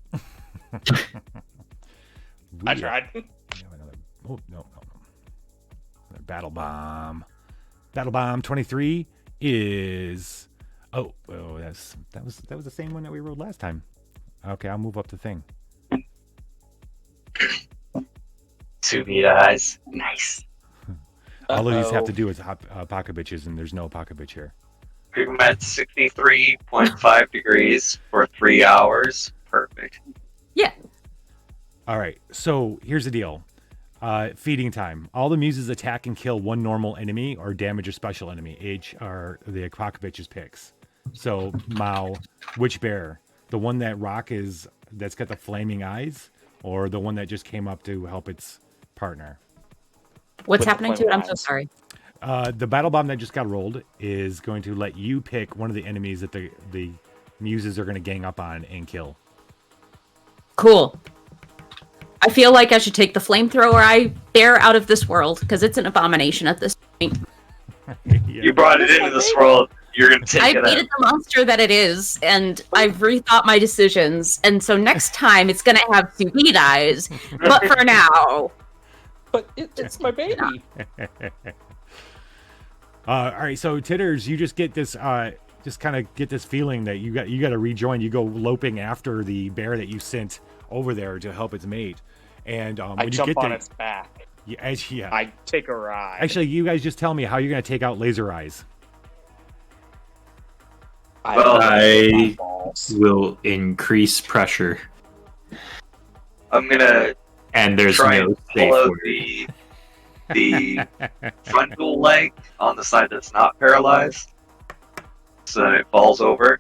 I tried. We have another. Oh no. Another battle bomb. Battle bomb 23 is. Oh, that was the same one that we rode last time. Okay, I'll move up the thing. 2 meat eyes. Nice. All of these have to do with Apocabitches, and there's no Apocabitch here. We're at 63.5 degrees for 3 hours. Perfect. Yeah. All right, so here's the deal. Feeding time. All the muses attack and kill one normal enemy or damage a special enemy. Age are the Apocabitch's picks. So Mao, which bear? The one that's got the flaming eyes, or the one that just came up to help its partner? What's With the happening to it? flaming I'm so eyes. sorry. The battle bomb that just got rolled is going to let you pick one of the enemies that the muses are going to gang up on and kill. Cool. I feel like I should take the flamethrower I bear out of this world because it's an abomination at this point. You brought it into this world. You're gonna take I it made out. it the monster that it is, and I've rethought my decisions. And so next time it's gonna have sous vide eyes. But for now, But it's my baby. All right, so Titters, you just get this, just kind of get this feeling that you got to rejoin. You go loping after the bear that you sent over there to help its mate, and when I you jump get on there, its back. yeah. I take a ride. Actually, you guys just tell me how you're gonna take out Laser Eyes. Well, I balls. will increase pressure, I'm gonna and there's try no and safe pull out word. the frontal leg on the side that's not paralyzed, so that it falls over,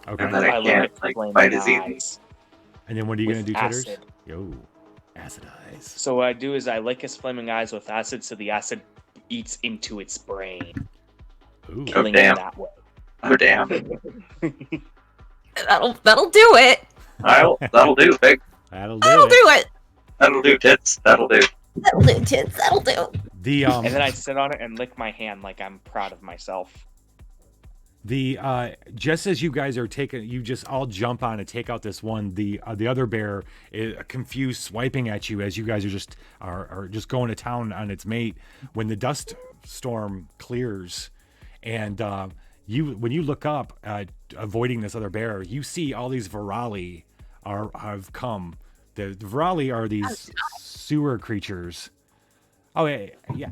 Okay. and then I I look can't at the flaming bite as easy. eyes. And then what are you gonna with do, Titters? acid. Yo, acid eyes. So what I do is I lick his flaming eyes with acid, so the acid eats into its brain, Ooh. killing damn. it that way. Oh damn! that'll do it. That'll do, Big. That'll That'll do it. do it. That'll do, tits. That'll do. That'll do, tits. That'll do. The And then I sit on it and lick my hand like I'm proud of myself. The just as you guys are taking, you just all jump on and take out this one. The other bear is confused, swiping at you as you guys are just going to town on its mate. When the dust storm clears, and when you look up, avoiding this other bear, you see all these Virali have come. The Virali are these sewer creatures. Oh yeah.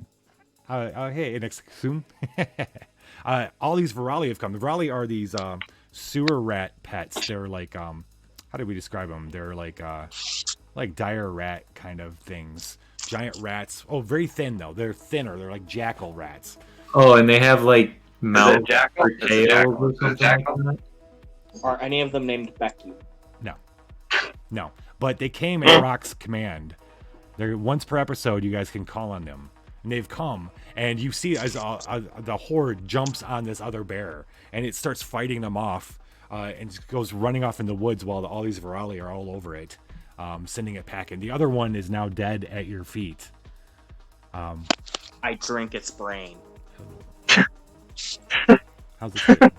Hey, next soon. All these Virali have come. The Virali are these sewer rat pets. They're like, how do we describe them? They're like dire rat kind of things. Giant rats. Oh, very thin though. They're thinner. They're like jackal rats. Oh, and they have like mouth jackal? or Is it tails jackal? or Is it something jackal? like that. Are any of them named Becky? No, but they came at Rock's command. They're once per episode. You guys can call on them, and they've come. And you see as the horde jumps on this other bear, and it starts fighting them off, and goes running off in the woods while all these Virali are all over it, sending it packing. The other one is now dead at your feet. I drink its brain.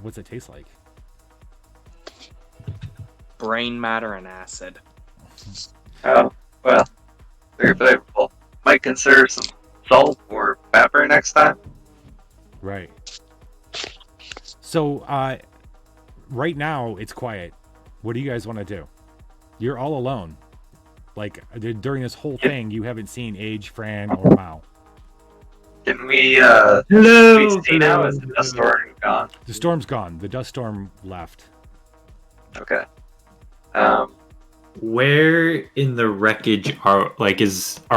What's it taste like? Brain matter and acid. Oh, well, very flavorful. Might consider some salt or pepper next time. Right. So, right now it's quiet. What do you guys want to do? You're all alone. Like during this whole thing, you haven't seen Age, Fran, or Mao. Can we Hello. see now? Is the dust storm gone? The storm's gone. The dust storm left. Okay. Where in the wreckage are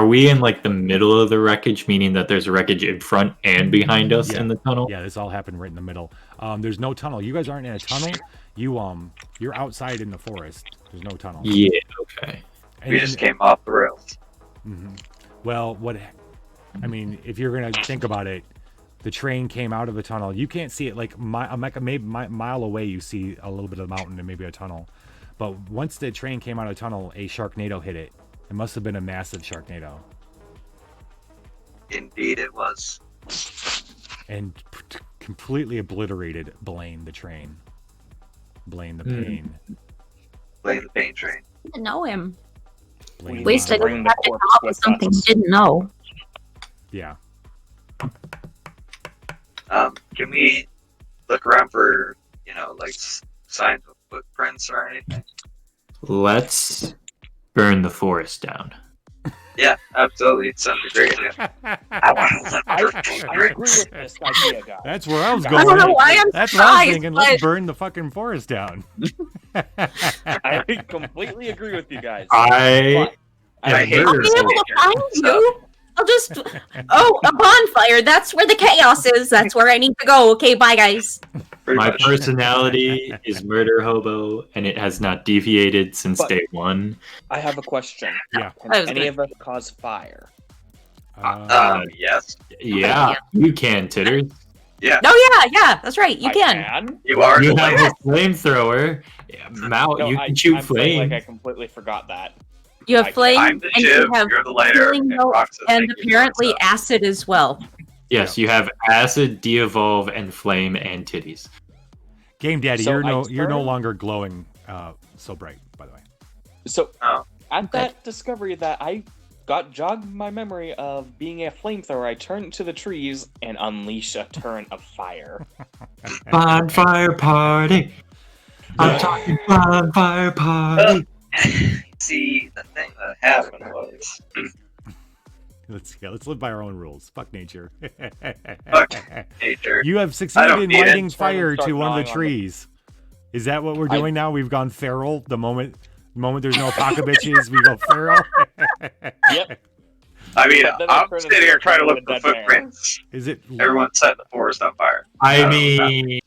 we in like the middle of the wreckage, meaning that there's wreckage in front and behind us Yeah. in the tunnel? Yeah, this all happened right in the middle. There's no tunnel. You guys aren't in a tunnel. You're outside in the forest. There's no tunnel. Yeah, okay. And- We just came off the rails. Mhm. Well, if you're gonna think about it, the train came out of the tunnel. You can't see it like maybe a mile away. You see a little bit of the mountain and maybe a tunnel. But once the train came out of the tunnel, a sharknado hit it. It must have been a massive sharknado, Indeed, it was. and completely obliterated Blaine the train. Blaine the pain. Playing the pain train. Didn't know him. Blaine At least I the- didn't have to come up with something he didn't know. Yeah. Can we look around for, like signs of footprints or anything? Let's burn the forest down. Yeah, absolutely. It sounds a great idea. I want to I look for agree footprints. with this idea, guys. That's where I was I going. don't know why I'm That's what I was surprised, thinking. but Let's burn the fucking forest down. I completely agree with you guys. I I hate I'll be this able to nature find stuff. you. I'll just. Oh, a bonfire. That's where the chaos is. That's where I need to go. Okay, bye, guys. Pretty My much. personality is murder hobo, and it has not deviated since But- day one. I have a question. Yeah. Can I was any gonna- of us cause fire? Yes. Yeah, you can, Titters. Oh yeah, that's right. You I can. You are You the have last. a flamethrower. Mao, No, you I- can shoot I'm saying, flames. like I completely forgot that. You have I'm flame, I'm the and Shiv, you have you're the lighter, healing and bolt, Roxas, and thank you for apparently what's up. acid as well. Yes, you have acid, de-evolve, and flame, and titties. Game Daddy, So you're no turn- longer glowing so bright, by the way. So Oh. at that discovery that I got jogged my memory of being a flamethrower, I turn to the trees and unleash a torrent of fire. Bonfire party. I'm talking bonfire party. See, the thing that happened was Let's live by our own rules. Fuck nature. Fuck nature. You have I succeeded don't in need it. lighting Turn fire and start to one of gnawing the on trees. Is that what we're I- doing now? We've gone feral. The moment there's no Apocabitches, we go feral. Yep. I mean, But then I I'm turn sitting here into trying to a look for dead bear. footprints. Is it? Everyone set the forest on fire. I Oh, mean,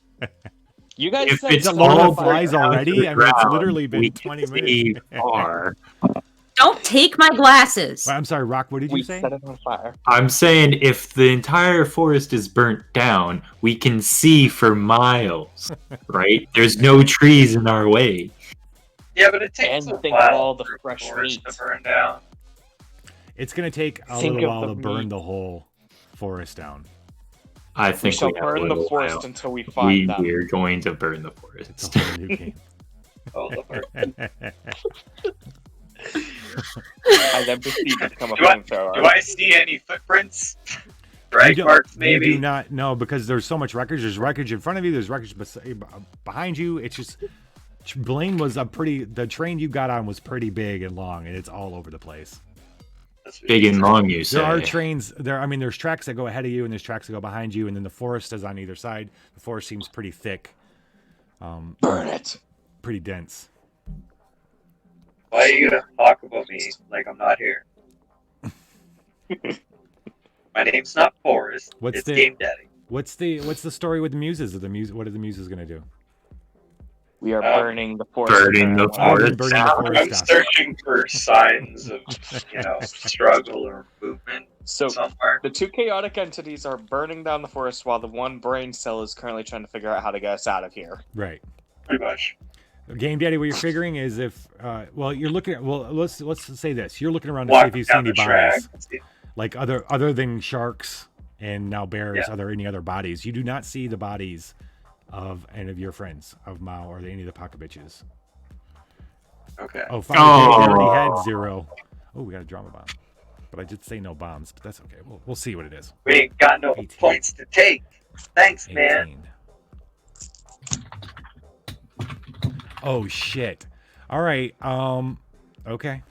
You guys if said it's Is it fire. Lord all of the Flies down to already? the I mean, it's ground, literally been we 20 can see minutes. far. Don't take my glasses. I'm sorry, Rock. What did We you say? set it on fire. I'm saying if the entire forest is burnt down, we can see for miles, right? There's no trees in our way. Yeah, but it takes And a think of while all the for fresh forest meat. to burn down. It's gonna take a Think little of while the to burn meat. the whole forest down. I We think shall we have a burn the little forest while. until we find them. We're going to burn the It's forest. a whole new game. Oh, Lord. I then proceed to become a Do I- flamethrower. Do I see any footprints? You Drag don't- marks, You maybe? do not know because there's so much wreckage. There's wreckage in front of you. There's wreckage behind you. It's just Blaine was the train you got on was pretty big and long, and it's all over the place. That's what Big you and said. long, you say. There are trains there. I mean, there's tracks that go ahead of you, and there's tracks that go behind you, and then the forest is on either side. The forest seems pretty thick, Burn it. pretty dense. Why are you gonna talk about me like I'm not here? My name's not Forrest. What's it's the- Game Daddy. What's the story with the Muses? What are the Muses gonna do? We are Uh, burning the forest. burning the currently. forest. Burning the forest I'm down. searching for signs of, struggle or movement So somewhere. the two chaotic entities are burning down the forest while the one brain cell is currently trying to figure out how to get us out of here. Right. Pretty much. Game Daddy, what you're figuring is if you're looking at let's say this. You're looking around to see if Walking you see down any the track. bodies. Like other than sharks and now bears, Yeah. are there any other bodies? You do not see the bodies of any of your friends, of Mao or any of the Apocabitches. Okay. Oh, finally, Oh. we already had 0. Oh, we got a drama bomb. But I did say no bombs, but that's okay. We'll see what it is. We ain't got no 18. points to take. Thanks, man. 18. Oh shit. All right. Okay.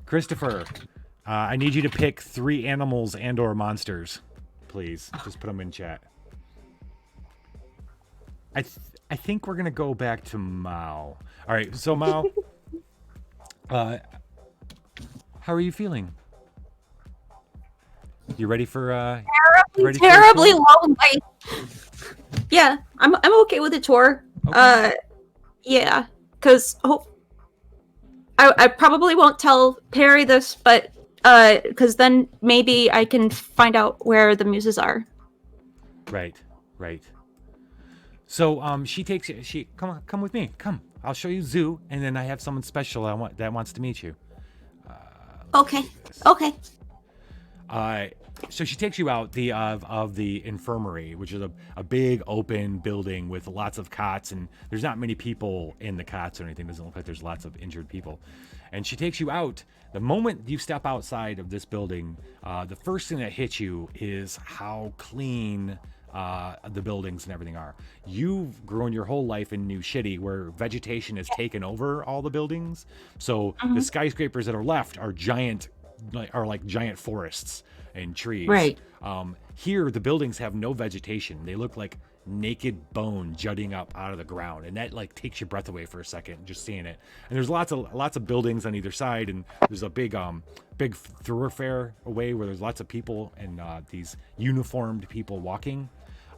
Christopher, I need you to pick 3 animals and/or monsters, please. Just put them in chat. I think we're gonna go back to Mao. All right. So Mao, how are you feeling? You ready for ready for a Terribly tour? lonely. Yeah, I'm okay with a tour. Okay. Yeah, because I probably won't tell Perry this, but because then maybe I can find out where the Muses are. Right. So she come with me. Come. I'll show you zoo, and then I have someone special that wants to meet you. Okay. So she takes you out of the infirmary, which is a big open building with lots of cots, and there's not many people in the cots or anything. It doesn't look like there's lots of injured people. And she takes you out. The moment you step outside of this building, the first thing that hits you is how clean the buildings and everything are. You've grown your whole life in New Shitty, where vegetation has taken over all the buildings. So the skyscrapers that are left are like giant forests and trees. Right. Here, the buildings have no vegetation. They look like naked bone jutting up out of the ground, and that like takes your breath away for a second just seeing it. And there's lots of buildings on either side, and there's a big thoroughfare away where there's lots of people and these uniformed people walking,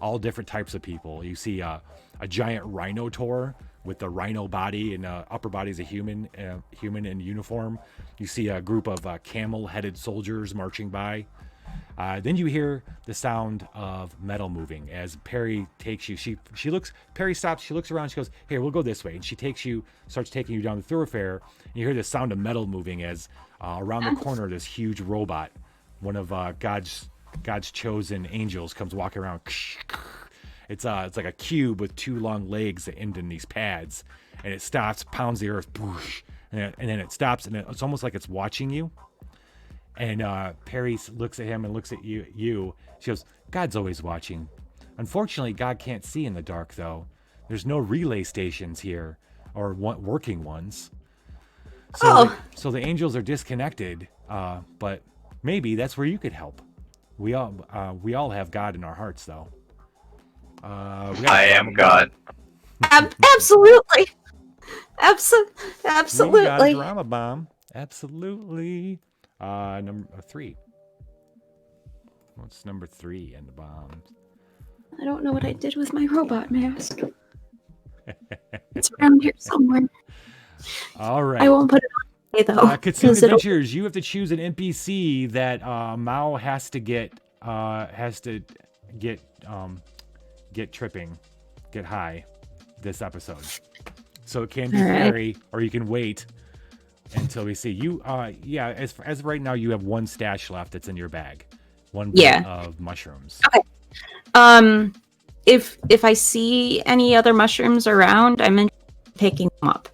all different types of people. You see a giant rhinotaur with the rhino body, and upper body is a human in uniform. You see a group of camel-headed soldiers marching by. Then you hear the sound of metal moving as Perry takes you. Perry stops, she looks around, she goes, "Here, we'll go this way." And she starts taking you down the thoroughfare. And you hear the sound of metal moving as around the corner, this huge robot, one of God's chosen angels, comes walking around. It's like a cube with two long legs that end in these pads, and it stops, pounds the earth, and then it stops, and it's almost like it's watching you. And Perry looks at him and looks at you. She goes, "God's always watching. Unfortunately, God can't see in the dark, though. There's no relay stations here, or working ones. So the angels are disconnected, but maybe that's where you could help. We all have God in our hearts, though." I am God. Absolutely. We got a Absolutely. drama bomb. Absolutely. Number 3. What's number 3 in the bombs? I don't know what I did with my robot mask. It's around here somewhere. All right. I won't put it on today, though. Kitsune 'cause it'll- Adventures, you have to choose an NPC that Mao has to get tripping, get high this episode. So it can be All right. Fairy, or you can wait until we see you. As of right now, you have one stash left that's in your bag. One bag of mushrooms. Okay. If I see any other mushrooms around, I'm in picking them up.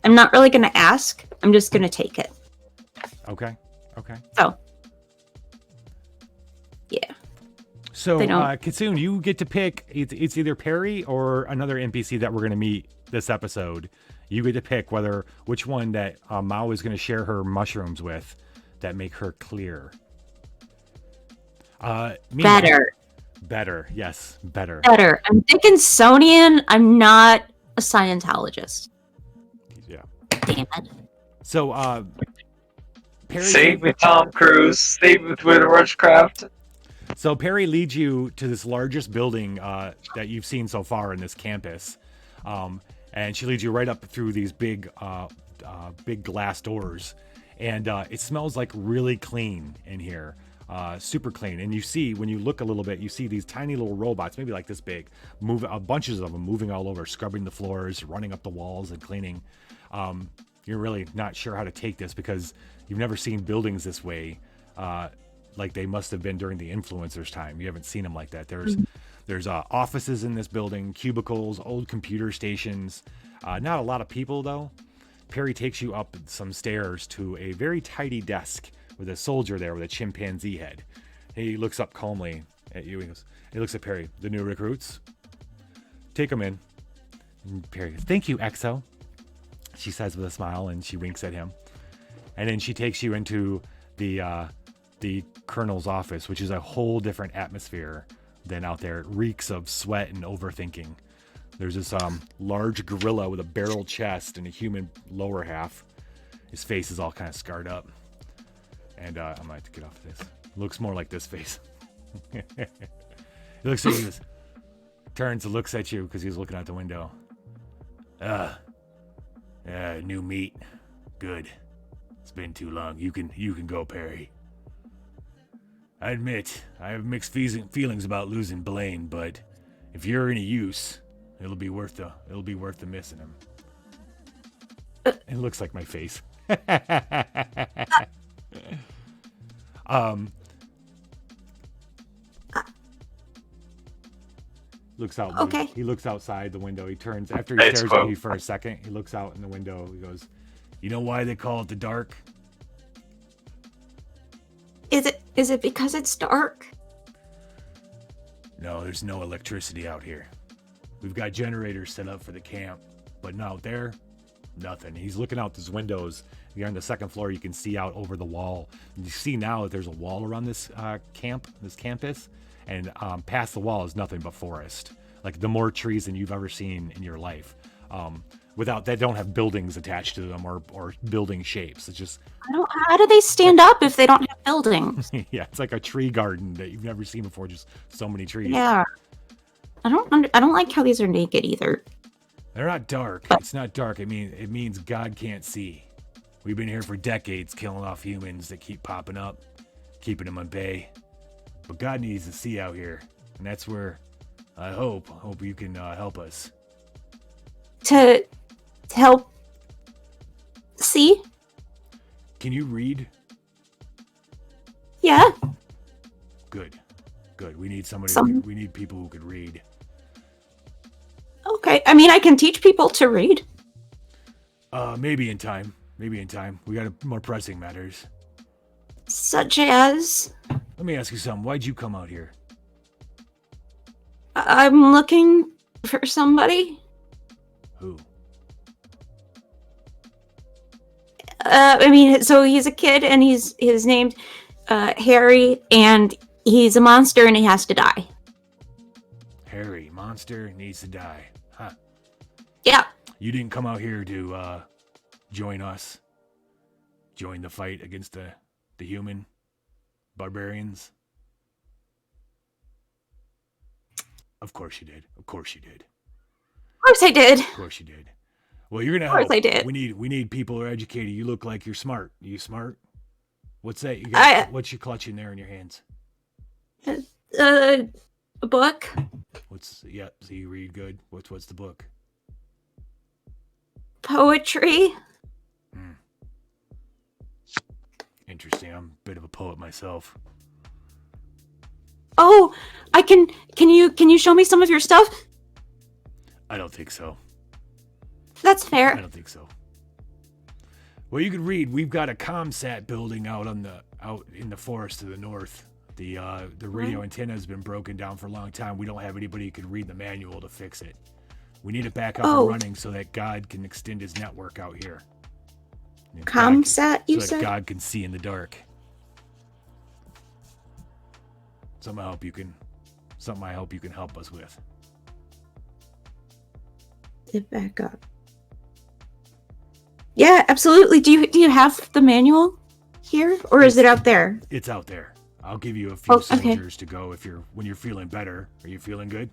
I'm not really gonna ask. I'm just gonna take it. Okay. So, yeah. So, They don't- Kitsune, you get to pick. It's either Perry or another NPC that we're going to meet this episode. You get to pick which one that Mao is going to share her mushrooms with that make her clear. Meanwhile- Better. Yes, better. Better. I'm Dickinsonian. I'm not a Scientologist. Yeah. Damn it. So, Perry. Save me, Tom Cruise. Save me with Rushcraft. So Perry leads you to this largest building that you've seen so far in this campus, and she leads you right up through these big glass doors, and it smells like really clean in here, super clean. And you see, when you look a little bit, you see these tiny little robots, maybe like this big, bunches of them moving all over, scrubbing the floors, running up the walls, and cleaning. You're really not sure how to take this because you've never seen buildings this way. Like they must have been during the influencers' time. You haven't seen them like that. There's offices in this building, cubicles, old computer stations. Not a lot of people though. Perry takes you up some stairs to a very tidy desk with a soldier there with a chimpanzee head. He looks up calmly at you. He looks at Perry. "The new recruits? Take them in." And Perry goes, "Thank you, Exo," she says with a smile, and she winks at him. And then she takes you into the colonel's office, which is a whole different atmosphere than out there. It reeks of sweat and overthinking. There's this large gorilla with a barrel chest and a human lower half. His face is all kind of scarred up. And I might have to get off of this. Looks more like this face. He looks at you, turns and looks at you because he's looking out the window. New meat. Good. It's been too long. You can go, Perry. I admit, I have mixed feelings about losing Blaine, but if you're any use, it'll be worth the missing him. It looks like my face. Looks out. Okay. He looks outside the window. He turns after he stares at you for a second. He looks out in the window. He goes, "You know why they call it the dark? Is it because it's dark? No, there's no electricity out here. We've got generators set up for the camp, but out there, nothing." He's looking out these windows. You're on the second floor. You can see out over the wall. And you see now that there's a wall around this campus, and past the wall is nothing but forest. Like the more trees than you've ever seen in your life. Without that, don't have buildings attached to them or building shapes. It's just How do they stand up if they don't have buildings? yeah, it's like a tree garden that you've never seen before. Just so many trees. Yeah. I don't like how these are naked either. They're not dark. It's not dark. I mean, it means God can't see. We've been here for decades killing off humans that keep popping up, keeping them at bay. But God needs to see out here, and that's where I hope you can help us. To help see? Can you read? Yeah. Good. We need somebody. We need people who could read. Okay. I mean, I can teach people to read. Maybe in time. We got more pressing matters. Such as? Let me ask you something. Why'd you come out here? I'm looking for somebody. Who? I mean, so he's a kid, and he's named Harry, and he's a monster, and he has to die. Harry, monster, needs to die. Huh. Yeah. You didn't come out here to join us? Join the fight against the human barbarians? Of course you did. Of course I did. Of course you did. Well, you're gonna help. Of course I did. We need people who are educated. You look like you're smart. Are you smart? What's that? You got? What's you clutching there in your hands? A book. So you read good. What's the book? Poetry. Interesting. I'm a bit of a poet myself. Oh, can you show me some of your stuff? I don't think so. That's fair. I don't think so. Well, you could read. We've got a ComSat building out in the forest to the north. The radio antenna has been broken down for a long time. We don't have anybody who could read the manual to fix it. We need it back up and running so that God can extend his network out here. ComSat, you said? So that God can see in the dark. Something I hope you can help us with. It back up. Yeah, absolutely. Do you have the manual here, or is it out there? It's out there. I'll give you a few soldiers to go when you're feeling better. Are you feeling good?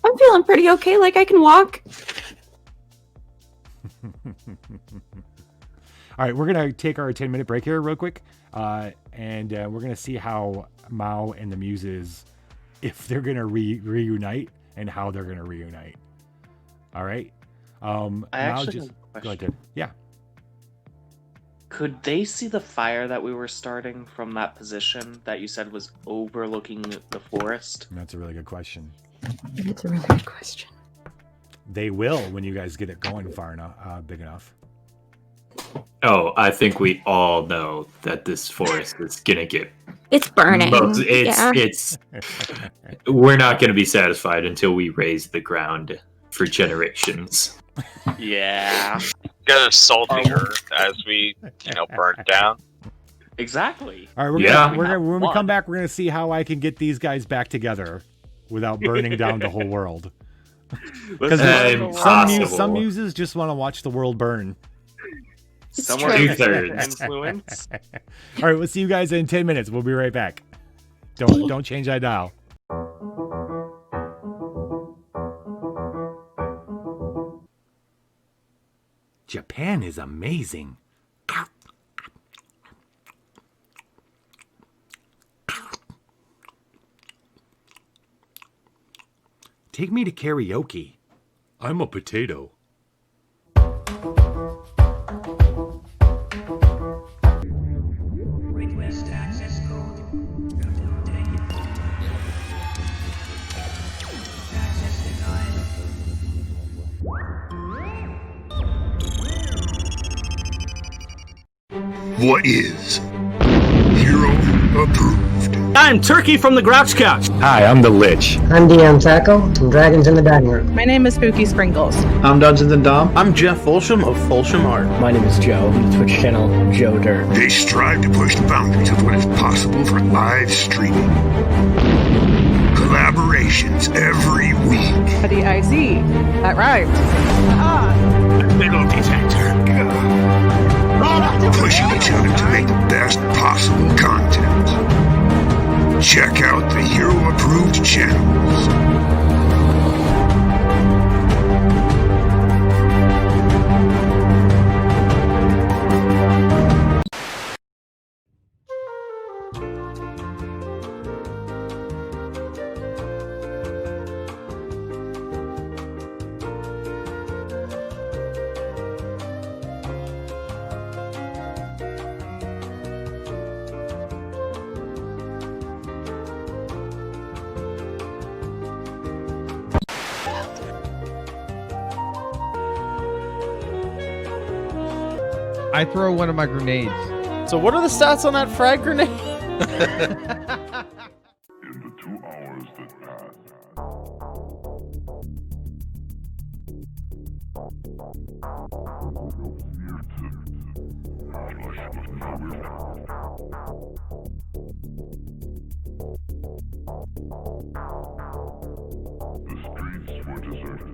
I'm feeling pretty okay. Like I can walk. All right, we're gonna take our 10-minute break here, real quick, and we're gonna see how Mao and the Muses, if they're gonna reunite, and how they're gonna reunite. All right. I actually have a question. Go ahead. Yeah. Could they see the fire that we were starting from that position that you said was overlooking the forest? That's a really good question. That's a really good question. They will when you guys get it going far enough, big enough. Oh, I think we all know that this forest is gonna get. It's burning. It's. We're not gonna be satisfied until we raise the ground for generations. Yeah. Gotta salt the earth as we, burn it down. Exactly. All right, when we come back, we're gonna see how I can get these guys back together without burning down the whole world. Because some muses just want to watch the world burn. Somewhere 2/3 influence. All right, we'll see you guys in 10 minutes. We'll be right back. Don't change that dial. Japan is amazing. Take me to karaoke. I'm a potato. Request access code. Access denied. What is Hero approved? I'm Turkey from the Grouch Couch. Hi, I'm the Lich. I'm DM Taco from Dragons in the Dining Room. My name is Spooky Sprinkles. I'm Dungeons and Dom. I'm Jeff Folsham of Folsham Art. My name is Joe from the Twitch channel Joe Dirt. They strive to push the boundaries of what is possible for live streaming. collaborations every week. D-I-C. That rhymes. Metal detector. Pushing each other to make the best possible content. Check out the hero-approved channels. I throw one of my grenades. So what are the stats on that frag grenade? In the 2 hours that the streets were deserted.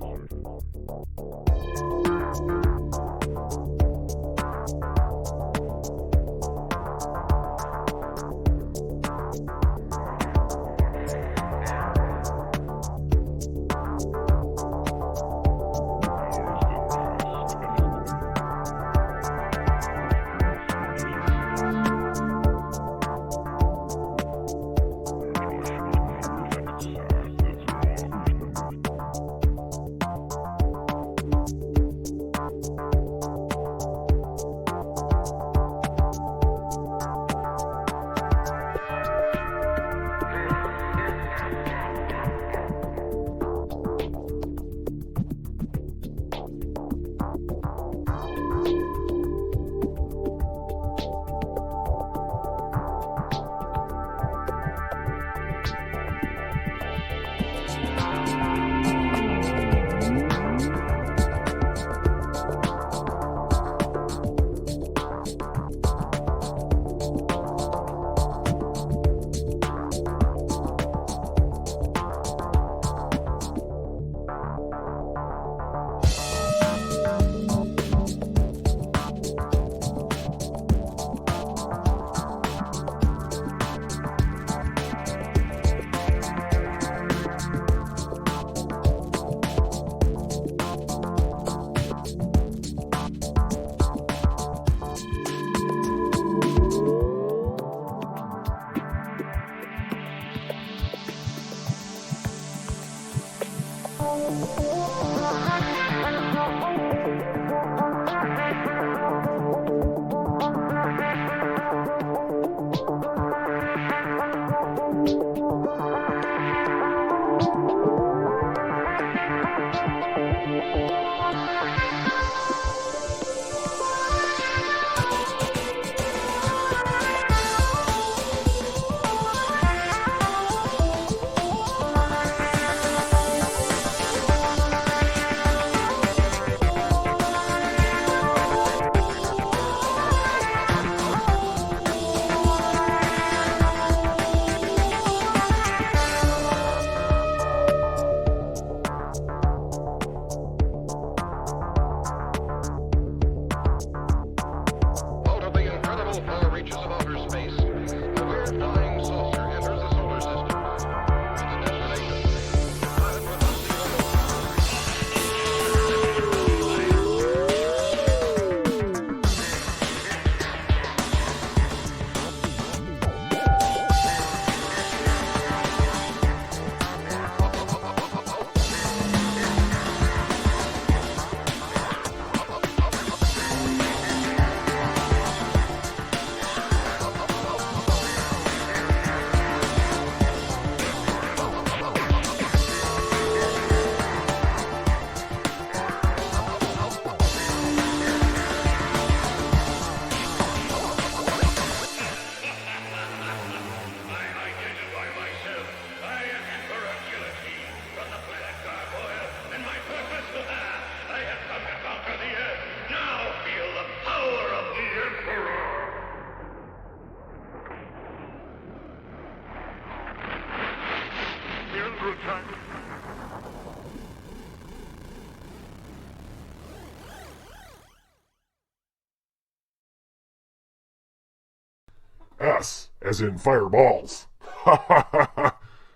Yes, as in fireballs.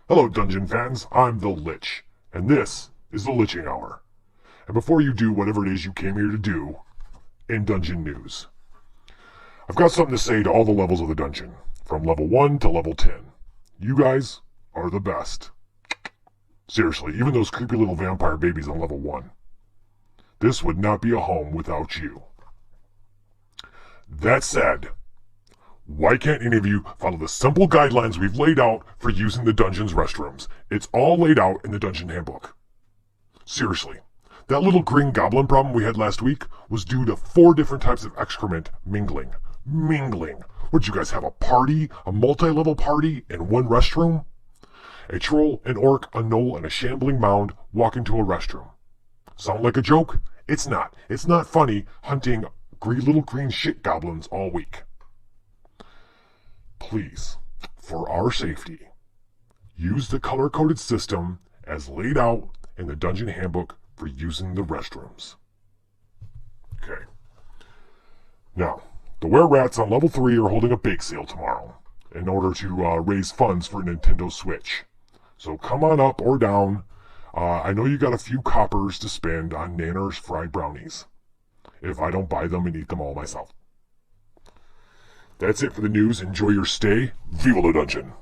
Hello, Dungeon fans. I'm the Lich, and this is the Liching Hour. And before you do whatever it is you came here to do, in Dungeon News, I've got something to say to all the levels of the dungeon, from level 1 to level 10. You guys are the best. Seriously, even those creepy little vampire babies on level 1. This would not be a home without you. That said, why can't any of you follow the simple guidelines we've laid out for using the dungeon's restrooms? It's all laid out in the dungeon handbook. Seriously, that little green goblin problem we had last week was due to 4 different types of excrement mingling. Mingling. Would you guys have a party, a multi-level party, in one restroom? A troll, an orc, a gnoll, and a shambling mound walk into a restroom. Sound like a joke? It's not. It's not funny hunting little green shit goblins all week. Please, for our safety, use the color-coded system as laid out in the dungeon handbook for using the restrooms. Okay. Now, the Were-Rats on level 3 are holding a bake sale tomorrow in order to raise funds for Nintendo Switch. So come on up or down. I know you got a few coppers to spend on Nanner's fried brownies, if I don't buy them and eat them all myself. That's it for the news. Enjoy your stay. Viva la Dungeon.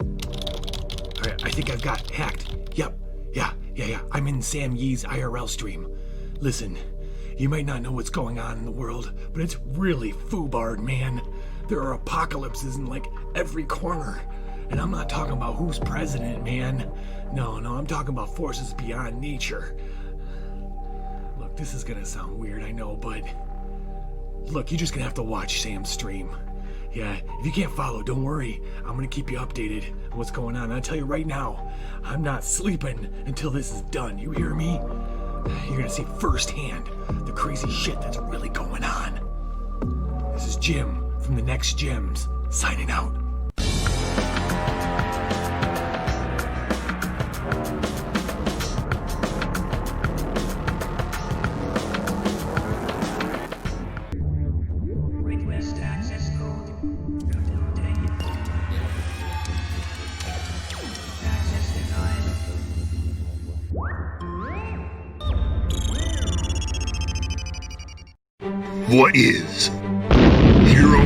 Alright, I think I've got hacked. Yep. Yeah. I'm in Sam Yee's IRL stream. Listen, you might not know what's going on in the world, but it's really foobarred, man. There are apocalypses in like every corner. And I'm not talking about who's president, man. No, I'm talking about forces beyond nature. Look, this is gonna sound weird, I know, but look, you're just gonna have to watch Sam's stream. Yeah, if you can't follow, don't worry. I'm gonna keep you updated on what's going on. I'll tell you right now, I'm not sleeping until this is done. You hear me? You're gonna see firsthand the crazy shit that's really going on. This is Jim from the Next Gems, signing out. Request access code. Access denied. What is Hero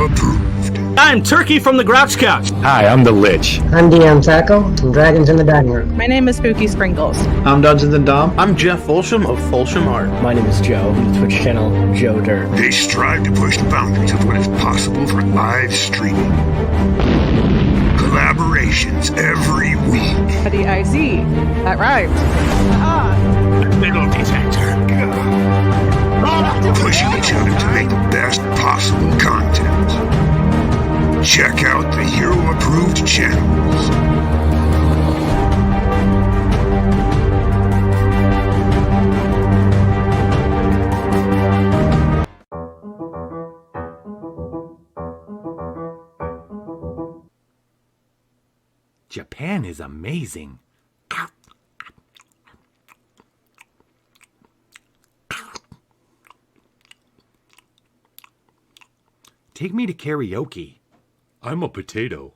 Approved? I'm Turkey from the Grouch Couch. Hi, I'm the Lich. I'm DM Taco from Dragons in the Dining Room. My name is Spooky Sprinkles. I'm Dungeons and Dom. I'm Jeff Folsham of Folsham Art. My name is Joe, Twitch channel Joe Dirt. They strive to push the boundaries of what is possible for live streaming. Collaborations every week. The IC. That rhymes. Middle detector. Pushing each other to make the best possible content. Check out the Hero Approved channels. Japan is amazing. Take me to karaoke. I'm a potato.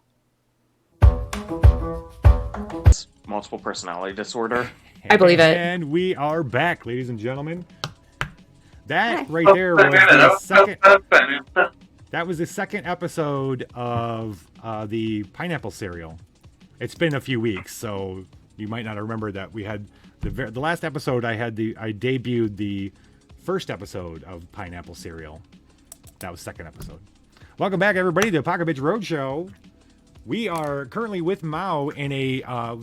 Multiple personality disorder. I believe it. And we are back, ladies and gentlemen. That right there was the second. That was the second episode of the pineapple cereal. It's been a few weeks, so you might not remember that we had the last episode. I debuted the first episode of pineapple cereal. That was second episode. Welcome back, everybody, to the Apocabitch Roadshow. We are currently with Mao in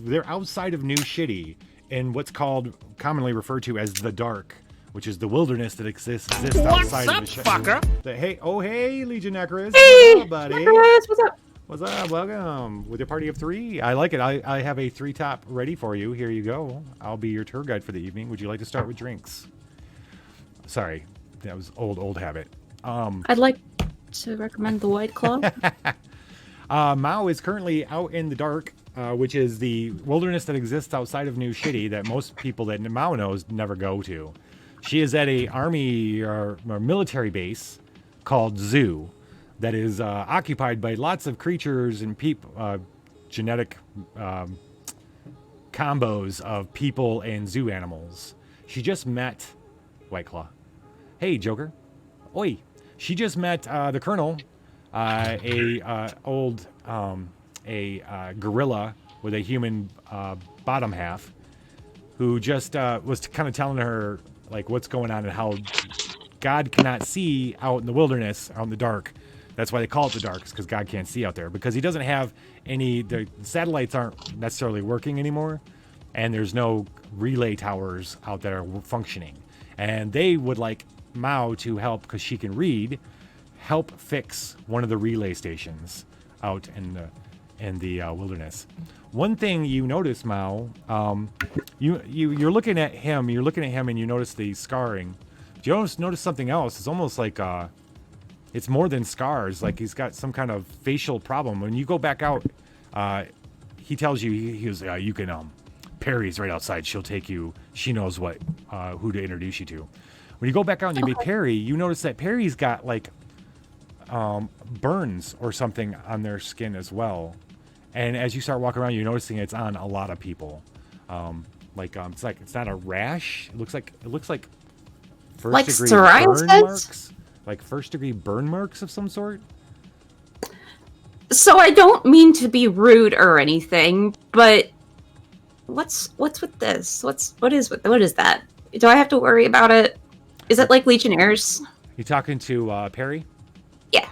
they're outside of New Shitty in what's called, commonly referred to as the Dark, which is the wilderness that exists outside of the shit. Fucker? Hey, Legion Necros. Hey, what's up, buddy? Necros, what's up? What's up? Welcome. With a party of 3. I like it. I have a 3-top ready for you. Here you go. I'll be your tour guide for the evening. Would you like to start with drinks? Sorry, that was old habit. I'd like to recommend the White Claw. Mao is currently out in the Dark, which is the wilderness that exists outside of New Shitty that most people that Mao knows never go to. She is at a army or military base called Zoo, that is occupied by lots of creatures and genetic combos of people and zoo animals. She just met White Claw. Hey, Joker. Oi. She just met the Colonel, a gorilla with a human bottom half, who just was kind of telling her like what's going on and how God cannot see out in the wilderness, out in the dark. That's why they call it the dark, because God can't see out there, because he doesn't have any. The satellites aren't necessarily working anymore, and there's no relay towers out there functioning. And they would like Mao to help, because she can read, help fix one of the relay stations out in the wilderness. One thing you notice, Mao, you're looking at him. You're looking at him, and you notice the scarring. You also notice something else. It's almost like it's more than scars. Like he's got some kind of facial problem. When you go back out, he tells you he was you can Perry's right outside. She'll take you. She knows who to introduce you to. When you go back out and you meet Perry, you notice that Perry's got like burns or something on their skin as well. And as you start walking around, you're noticing it's on a lot of people. It's not a rash. It looks like first degree burn marks. Like first degree burn marks of some sort. So I don't mean to be rude or anything, but what's with this? What is that? Do I have to worry about it? Is it like Legionnaires? You talking to Perry? Yeah.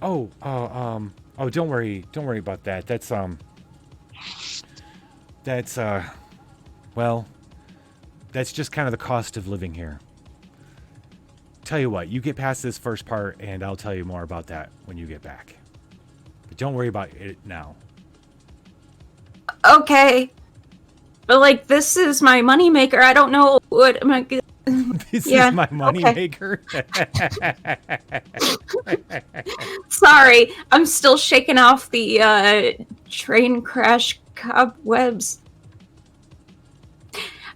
Oh, don't worry about that. That's just kind of the cost of living here. Tell you what, you get past this first part and I'll tell you more about that when you get back. But don't worry about it now. Okay. But like, this is my moneymaker. I don't know what am I gonna... This is my moneymaker. Sorry, I'm still shaking off the train crash cobwebs.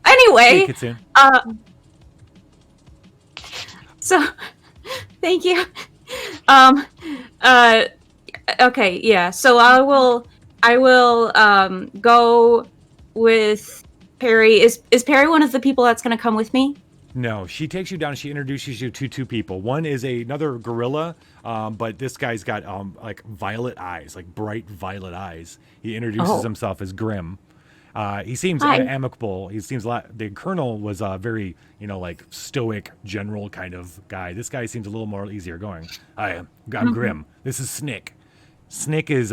Anyway, so thank you. Okay, yeah. So I will go with Perry. Is Perry one of the people that's going to come with me? No, she takes you down. She introduces you to two people. One is another gorilla, but this guy's got like violet eyes, like bright violet eyes. He introduces himself as Grim. He seems amicable. He seems a lot. The Colonel was a very, like stoic general kind of guy. This guy seems a little more easier going. I'm Grim. This is Snick. Snick is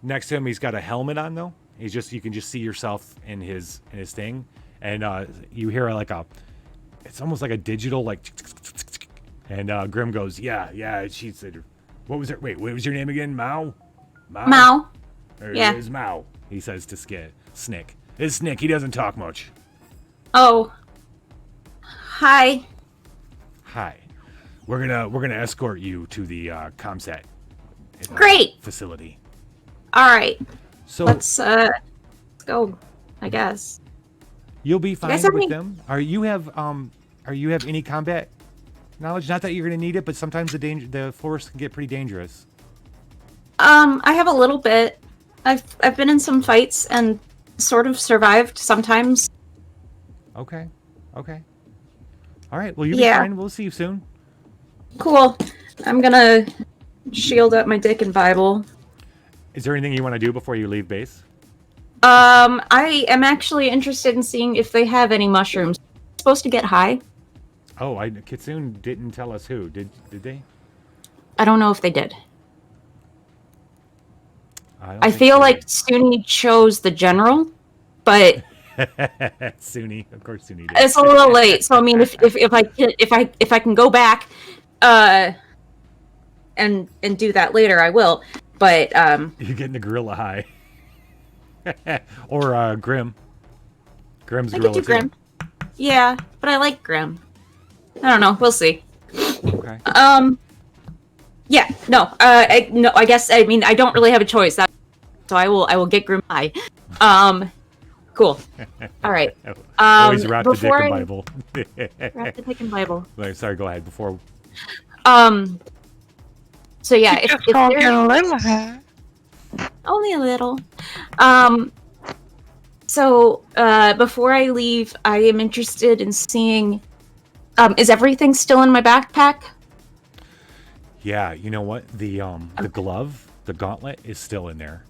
next to him. He's got a helmet on though. You can just see yourself in his thing, and you hear it's almost like a digital and Grim goes, yeah. She said, what was her? Wait, what was your name again? Mao. Yeah. It is Mao. He says to Snick. It's Snick. He doesn't talk much. Oh. Hi. We're gonna escort you to the ComSat. Great. Facility. All right. So let's go. I guess. You'll be fine with them. Are you have any combat knowledge? Not that you're gonna need it, but sometimes the forest can get pretty dangerous. I have a little bit. I've been in some fights and sort of survived sometimes. Okay. All right. Well, you'll be fine. We'll see you soon. Cool. I'm gonna shield up my dick and Bible. Is there anything you want to do before you leave base? I am actually interested in seeing if they have any mushrooms. Supposed to get high. Oh, Kitsune didn't tell us who. Did they? I don't know if they did. I feel like Suni chose the general, but Suni, of course, Suni did. It's a little late. So I mean, if I can go back, and do that later, I will. But you're getting the gorilla high, or Grim. Grim's gorilla too. Grim. Yeah, but I like Grim. I don't know. We'll see. Okay. Yeah. No. I guess. I mean, I don't really have a choice. So I will get Grim high. Cool. All right. Always wrap the dick in Bible. Wrap the dick in Bible. Sorry. Go ahead. Before. So yeah, if gonna there's get a little high. only a little. So before I leave, I am interested in seeing. Is everything still in my backpack? Yeah, you know what? The glove, the gauntlet is still in there.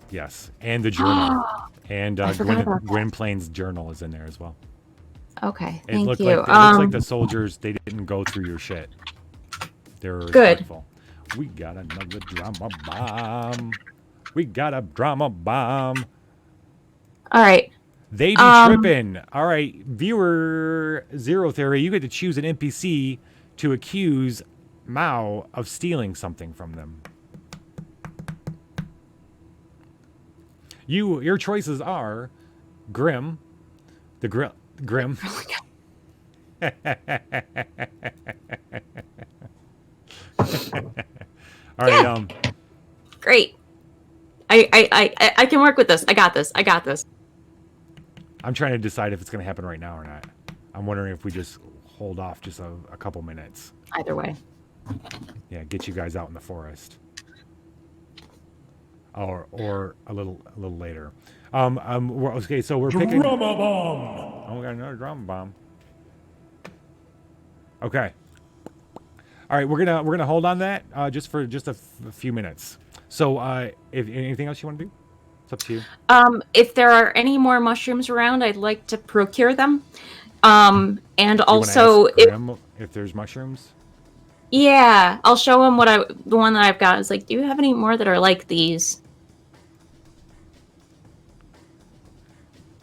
Yes, and the journal, and I forgot about that. Gwynplaine's journal is in there as well. Okay, It thank looked you. like it looks like the soldiers, they didn't go through your shit. They were Good. respectful. We got another drama bomb. We got a drama bomb. All right. They be tripping. All right, viewer Zero Theory, you get to choose an NPC to accuse Mao of stealing something from them. Your choices are Grim, Grim. All right. Great. I can work with this. I got this. I'm trying to decide if it's going to happen right now or not. I'm wondering if we just hold off just a couple minutes. Either way. Yeah, get you guys out in the forest. Or a little later. Okay, so we're picking Drama bomb. Oh, we got another drama bomb. Okay. All right, we're gonna hold on that just for a few minutes. So, if anything else you want to do, it's up to you. If there are any more mushrooms around, I'd like to procure them. And also, if there's mushrooms. Yeah, I'll show him the one that I've got. Is like, do you have any more that are like these?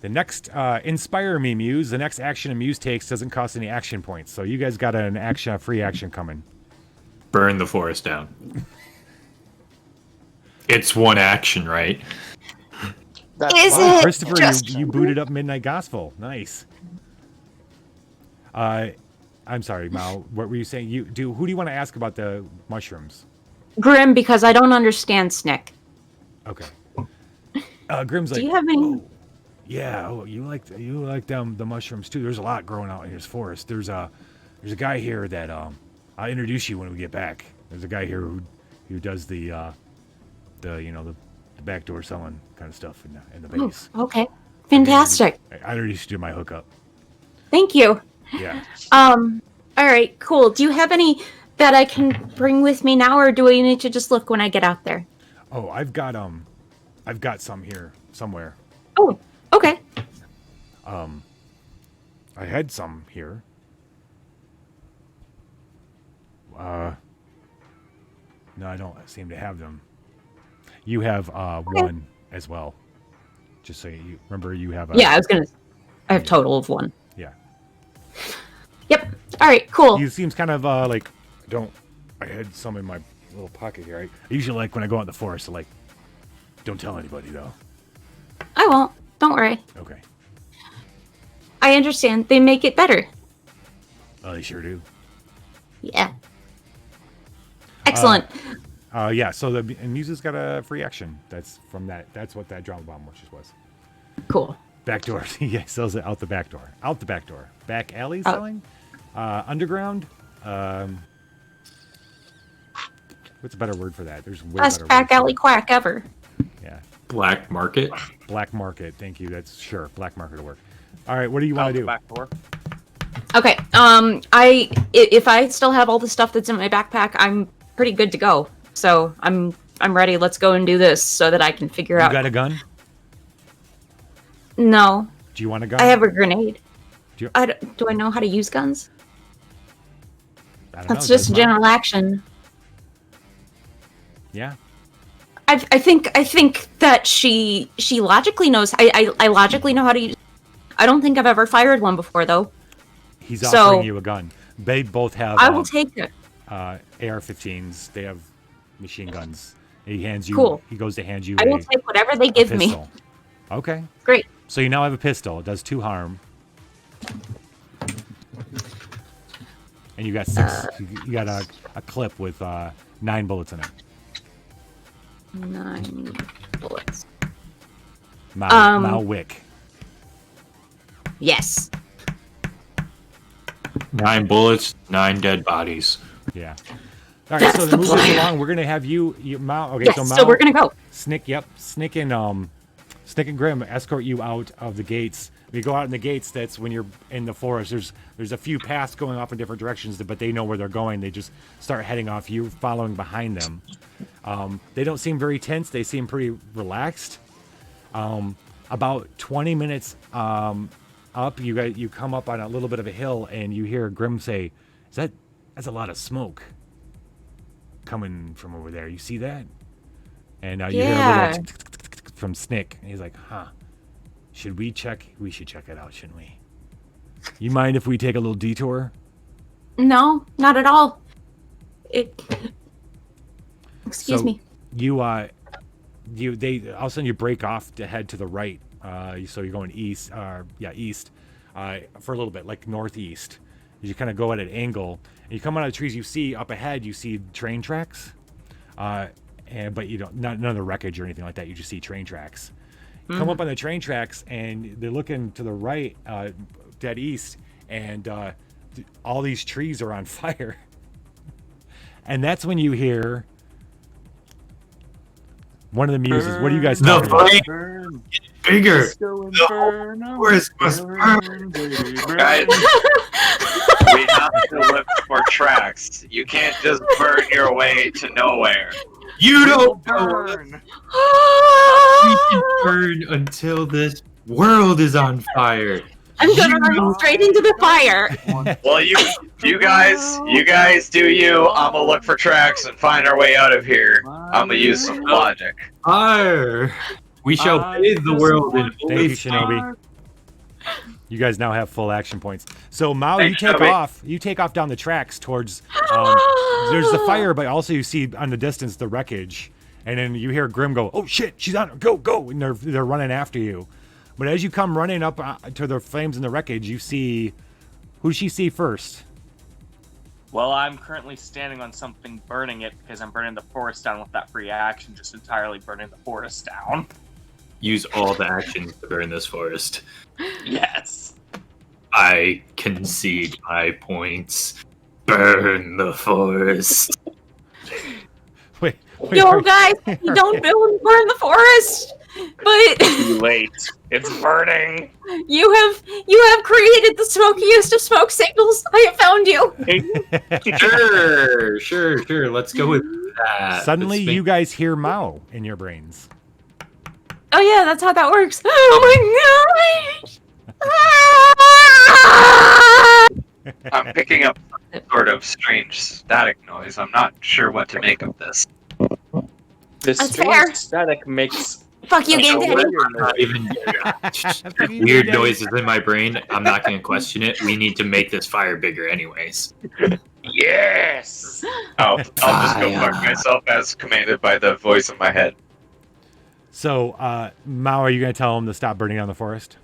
The next, inspire me, Muse. The next action a Muse takes doesn't cost any action points. So you guys got a free action coming. Burn the forest down. It's one action, right? Wow, Christopher, you booted up Midnight Gospel. Nice. I'm sorry, Mao. What were you saying? Who do you want to ask about the mushrooms? Grim, because I don't understand Snick. Okay. Grim's like, do you have any? Oh, yeah. You like the mushrooms too. There's a lot growing out in this forest. There's a guy here that I'll introduce you when we get back. There's a guy here who does the backdoor selling kind of stuff in the base. Oh, okay. Fantastic. I introduced you to my hookup. Thank you. Yeah. All right, cool. Do you have any that I can bring with me now, or do I need to just look when I get out there? Oh, I've got some here somewhere. Oh, okay. I had some here. No, I don't seem to have them. You have one as well. Just so you remember, you have. I have a total of one. Yeah. Yep. All right. Cool. He seems kind of like, I had some in my little pocket here. I usually like when I go out in the forest to don't tell anybody though. I won't. Don't worry. Okay. I understand. They make it better. Oh, they sure do. Yeah. Excellent. Yeah. So the Muses got a free action. That's from that. That's what that drama bomb was. Cool. Back door. Yeah, sells it out the back door. Out the back door. Back alley selling. Underground. What's a better word for that? There's way Best better back alley quack ever. Yeah. Black market. Black market. Thank you. That's sure. Black market will work. All right. What do you want to do? Back door. Okay. If I still have all the stuff that's in my backpack, I'm pretty good to go. So I'm ready. Let's go and do this so that I can figure out. You got a gun? No. Do you want a gun? I have a grenade. Do I know how to use guns? I don't That's know. just general action. Yeah. I think that she logically knows. I logically know how to use. I don't think I've ever fired one before though. He's offering you a gun. They both have. I will take it. AR-15s. They have machine guns. He hands you. Cool. He goes to hand you. I will take whatever they give me. Okay. Great. So you now have a pistol. It does 2 harm. And you got 6. You got a clip with 9 bullets in it. 9 bullets. Mao Wick. Yes. 9 bullets, 9 dead bodies. Yeah. All right, That's so the to move this plan. along, we're gonna have you Mal. Okay, Yes, so Mal. so we're gonna go. Snick and Grim escort you out of the gates. When you go out in the gates, that's when you're in the forest. There's a few paths going off in different directions, but they know where they're going. They just start heading off. You following behind them. They don't seem very tense. They seem pretty relaxed. About 20 minutes up, you come up on a little bit of a hill, and you hear Grim say, "That's a lot of smoke coming from over there. You see that?" And you hear a little from Snick, and he's like, "Huh? Should we check? We should check it out, shouldn't we? You mind if we take a little detour?" No, not at all. Excuse So me. You all of a sudden you break off to head to the right. So you're going east, east, for a little bit, like northeast. You kind of go at an angle, and you come out of the trees. You see up ahead, you see train tracks, but you don't none of the wreckage or anything like that. You just see train tracks. You come up on the train tracks, and they're looking to the right, dead east, and all these trees are on fire. And that's when you hear one of the muses. What are you guys talking about? Bigger. Where's burn, guys? We have to look for tracks. You can't just burn your way to nowhere. You don't burn. We can burn until this world is on fire. I'm gonna run straight into the fire. Well, you guys do you. I'm gonna look for tracks and find our way out of here. I'm gonna use some logic. Fire. We shall bathe the world in Thank you, holy Shinobi. You guys now have full action points. So Mao, Thanks, you take Shinobi. off. You take off down the tracks towards. There's the fire, but also you see on the distance the wreckage, and then you hear Grim go, "Oh shit, she's on! Go, go!" And they're running after you. But as you come running up to the flames and the wreckage, you see who does she see first? Well, I'm currently standing on something burning it because I'm burning the forest down with that free action, just entirely burning the forest down. Use all the actions to burn this forest. Yes. I concede my points. Burn the forest. Wait, Yo, guys, you don't burn the forest. But Too late. It's burning. you have created the smokiest of smoke signals. I have found you. Sure. Let's go with that. Suddenly, you guys hear Mao in your brains. Oh yeah, that's how that works. Oh my gosh! I'm picking up some sort of strange static noise. I'm not sure what to make of this. This That's strange fair. static makes Fuck you, Game Daddy. Not even weird noises in my brain. I'm not going to question it. We need to make this fire bigger, anyways. Yes. I'll just go fuck myself as commanded by the voice in my head. So, Mao, are you going to tell them to stop burning down the forest?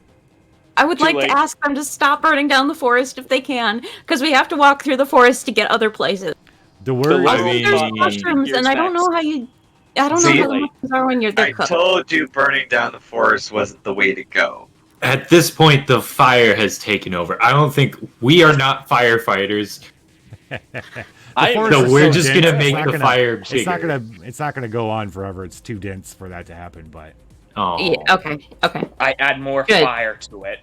I would like to ask them to stop burning down the forest if they can, because we have to walk through the forest to get other places. The word. There's mushrooms, and I don't know how you. I don't know how the mushrooms are when they're I cooked. told you burning down the forest wasn't the way to go. At this point, the fire has taken over. I don't think we are not firefighters. So we're just going to make the fire bigger. It's not gonna go on forever. It's too dense for that to happen. But Yeah, okay. I add more Good. fire to it.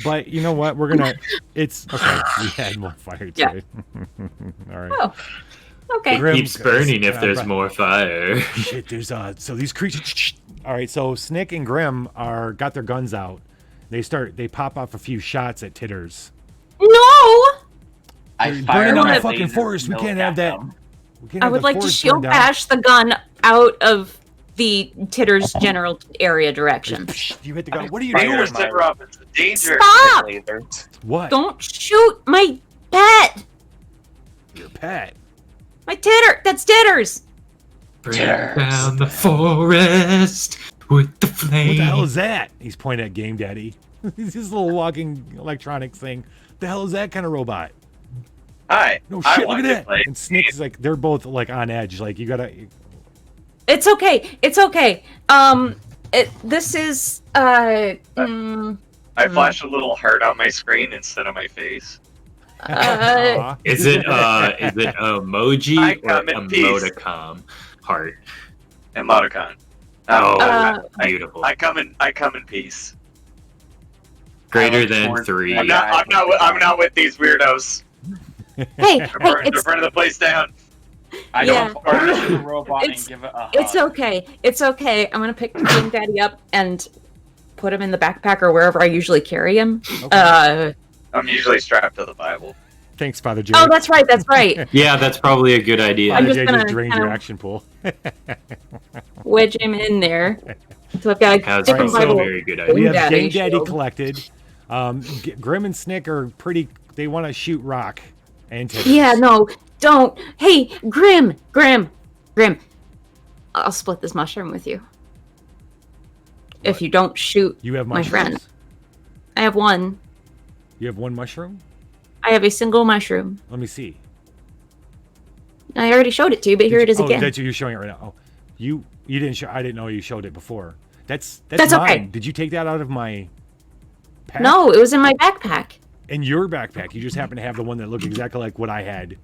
but you know what? It's okay. We add more fire to it. All right. Oh, okay. It keeps burning if there's more fire. Shit, there's so these creatures. All right, so Snick and Grim got their guns out. They pop off a few shots at Titters. No! They're burning down the fucking forest. We can't have that. I would like to shield bash the gun out of the Titter's general area direction. You hit the gun. What are you Fire doing? center up. It's a danger. Stop! What? Don't shoot my pet! Your pet. My Titter! That's Titters! Burn down the forest with the flame. What the hell is that? He's pointing at Game Daddy. He's this little walking electronics thing. The hell is that kind of robot? Hi. No I shit, look at wanted to that. play. And Snick's like, they're both like on edge. Like, you gotta. It's okay. It's okay. This is, I flashed a little heart on my screen instead of my face. Is it emoji or emoticon heart? Emoticon. Beautiful. I come in peace. Greater than 3. I'm not with these weirdos. Hey, They're burning the place down. I Yeah. don't burn the robot and give it a hug. It's okay. It's okay. I'm gonna pick King Daddy up and put him in the backpack or wherever I usually carry him. I'm usually strapped to the Bible. Thanks, Father Jay. Oh, that's right. Yeah, that's probably a good idea. Father just Jay gonna just drained your kinda- action pool. Wedge him in there. So I've got a That's different also a Bible. very good We idea. have Game Daddy Daddy shield. collected. Grim and Snick are pretty. They want to shoot rock. And Tibbers. Yeah, no, don't. Hey, Grim. I'll split this mushroom with you. If you don't shoot You have my mushrooms. friend. I have one. You have one mushroom. I have a single mushroom. Let me see. I already showed it to you, but here it is Oh, again. that's you're showing it right now. Oh, you didn't show. I didn't know you showed it before. That's That's mine. okay. Did you take that out of my pack? No, it was in my backpack. In your backpack, you just happen to have the one that looked exactly like what I had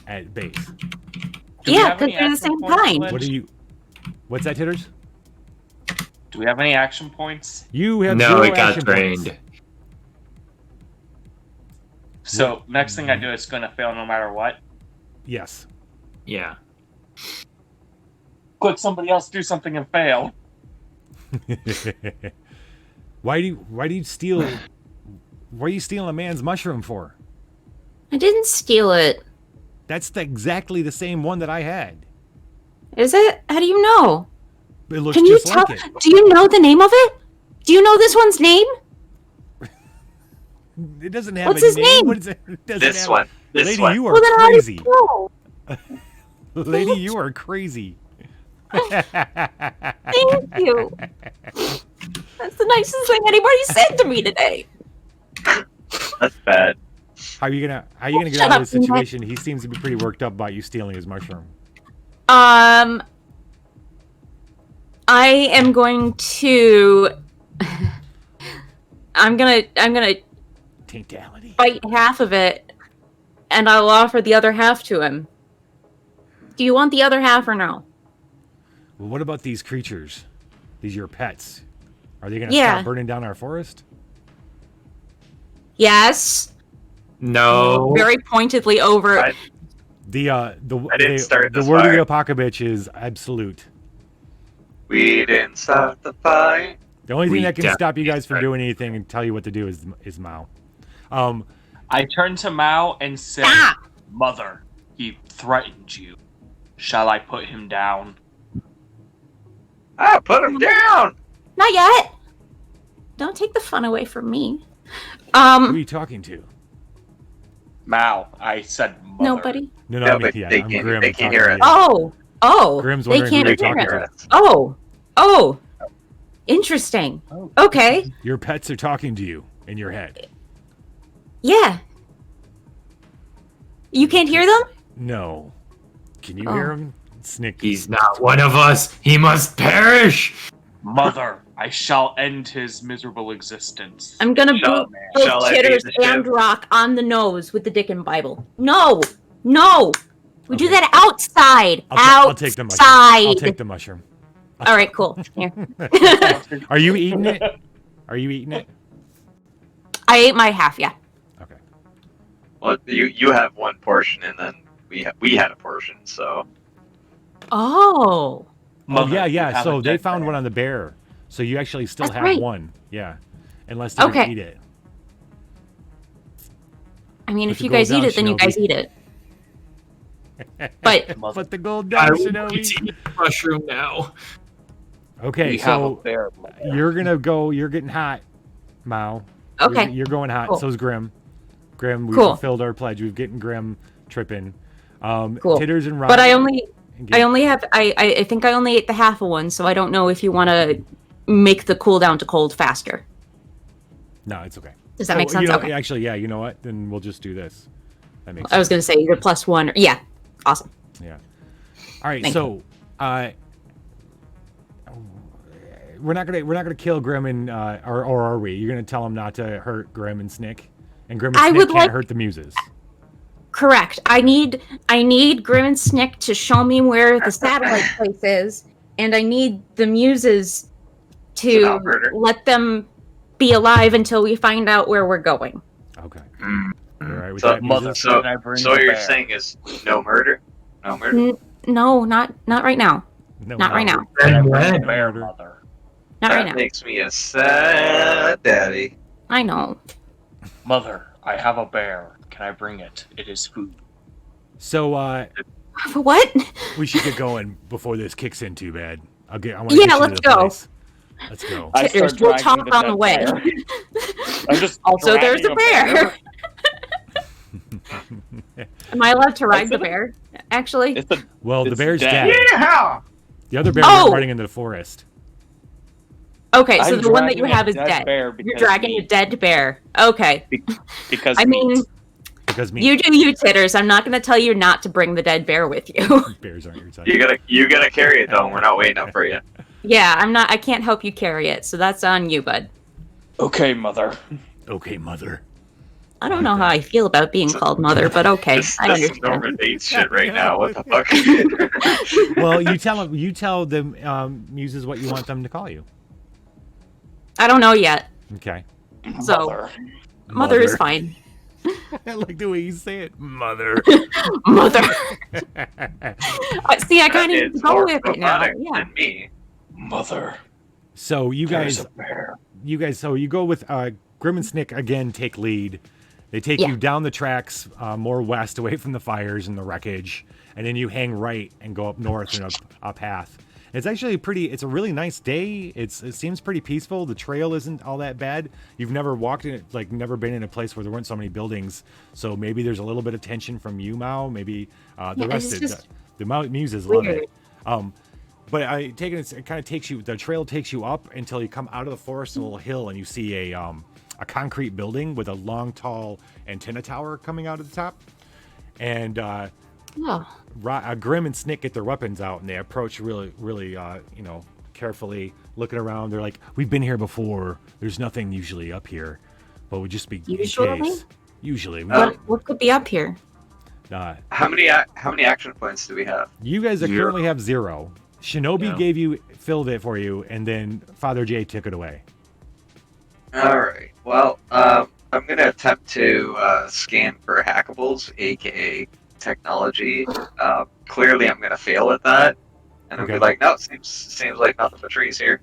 at base. Do we Yeah, have because any they're the action same points, kind. Lynch? What are you? What's that, Titters? Do we have any action points? You have No, zero it got action drained. points. So next thing I do, it's going to fail no matter what. Yes. Yeah. Click somebody else do something and fail. Why do you steal? What are you stealing a man's mushroom for? I didn't steal it. That's exactly the same one that I had. Is it? How do you know? It looks Can you just tell? like it. Do you know the name of it? Do you know this one's name? It doesn't have What's a his name. name? What is it? It doesn't This have one. This Lady, one. you are Well, then how do crazy. you know? Lady, you are crazy. Thank you. That's the nicest thing anybody said to me today. That's bad. How are you gonna get Shut out of this up, Matt. situation? He seems to be pretty worked up about you stealing his mushroom. I am going to. I'm gonna Taintality. bite half of it, and I'll offer the other half to him. Do you want the other half or no? Well, what about these creatures? These your pets? Are they gonna Yeah. stop burning down our forest? Yes. No. Very pointedly over. I didn't start the this word fire. of the Apocabitch is absolute. We didn't start the fight. The only thing We that can stop you guys from definitely doing anything and tell you what to do is Mao. I turn to Mao and say, Stop! Mother, he threatened you. Shall I put him down? Put him down. Not yet. Don't take the fun away from me. Who are you talking to? Mao, I said mother. Nobody. No, No, I mean, but yeah, they I'm can't- Grim. they I'm can't talking hear to us. you. Oh, Grim's they wondering who can't you're hear talking us. to. Oh, interesting. Okay, Your pets are talking to you in your head. yeah. You can't hear them? No. Can you Oh. hear him? Snick. He's not one of us. He must perish. Mother, I shall end his miserable existence. I'm gonna Shall- boot both shall I Chitters beat the and ship? Rock on the nose with the Dickon Bible. No. We do Okay. that outside. I'll take the mushroom. Outside. I'll take the mushroom. All right, cool. Here. Are you eating it? Are you eating it? I ate my half. Yeah. Okay. Well, you have one portion, and then we had a portion. So Oh. Mother, Oh, we yeah. have So a they dead found man. one on the bear. So you actually still That's have right. one. Yeah. Unless they Okay. eat it. I mean, Put if the you guys gold eat down, it, then you Shinobi. guys eat it. But Put the gold I down, will Shinobi. eat the mushroom now. Okay, We have a so bear. you're gonna go. You're getting hot, Mao. Okay. You're going hot. Cool. So's Grim. Grim, we Cool. fulfilled our pledge. We've getting Grim tripping. Cool. Titters and Rock. but I only have I think I only ate the half of one, so I don't know if you want to make the cooldown to cold faster. No, it's okay. Does that make You sense? know, Okay. Actually, yeah. You know what? Then we'll just do this. That makes I was sense. gonna say either +1 or yeah. Awesome. Yeah. All right. Thank So, we're not gonna kill Grim and or are we? You're gonna tell him not to hurt Grim and Snick And Grim I and would Snick can't like- hurt the muses. Correct. I need Grim and Snick to show me where the satellite place is, and I need the muses to not murder. let them be alive until we find out where we're going. Okay. All right with So, that, muses? so, Can I bring so what the you're bear? saying is no murder? No murder? No, not right now. No, Not right now. Can I bring the When? bear, mother? Not that right now. makes me a sad daddy. I know. Mother, I have a bear. Can I bring it? It is food. So, What? we should get going before this kicks in too bad. I want to Yeah, get you to let's the go. place. Let's go. I Titters, start we'll dragging talk on the dead way. bear. I'm just Also, there's dragging a bear. Am I allowed to ride the bear? Actually, Well, the it's bear's dead. dead. Yeah! The other bear Oh! went running into the forest. okay. So I'm the one that you dragging a have is dead dead. bear You're because dragging meat. a dead bear. Okay. Because I mean, meat. Because me. you do you, Titters. I'm not going to tell you not to bring the dead bear with you. Bears aren't your type. You gotta carry it though. We're not waiting up for you. Yeah, I'm not. I can't help you carry it, so that's on you, bud. Okay, mother. Okay, mother. I don't know how I feel about being called mother, but okay, This I is understand. Norman Bates shit right now. What the fuck? Well, you tell the muses what you want them to call you. I don't know yet, Okay. so Mother. mother is fine. I like the way you say it, mother. Mother. See, I kind of It's go more with it now. robotic Yeah. than me. Mother. So you There's guys, a bear. so you go with Grim and Snick again. Take lead. They take Yeah. you down the tracks, more west, away from the fires and the wreckage, and then you hang right and go up north in a path. It's actually it's a really nice day. It seems pretty peaceful. The trail isn't all that bad. You've never walked in it, like never been in a place where there weren't so many buildings. So maybe there's a little bit of tension from you, Mao. Maybe the Yeah, rest it's of just the muses love weird. it. But it kind of takes you. The trail takes you up until you come out of the forest, a little hill, and you see a concrete building with a long, tall antenna tower coming out of the top. And Grim and Snick get their weapons out, and they approach really, really, carefully, looking around. They're like, "We've been here before. There's nothing usually up here, but would just be Usually? in case." Usually, What could be up here? How many action points do we have? you guys Zero. currently have 0. Shinobi filled it for you, and then Father J took it away. All right. Well, I'm gonna attempt to scan for hackables, aka technology. Clearly, I'm gonna fail at that, and I'm Okay. gonna be like, no, seems like nothing but trees here.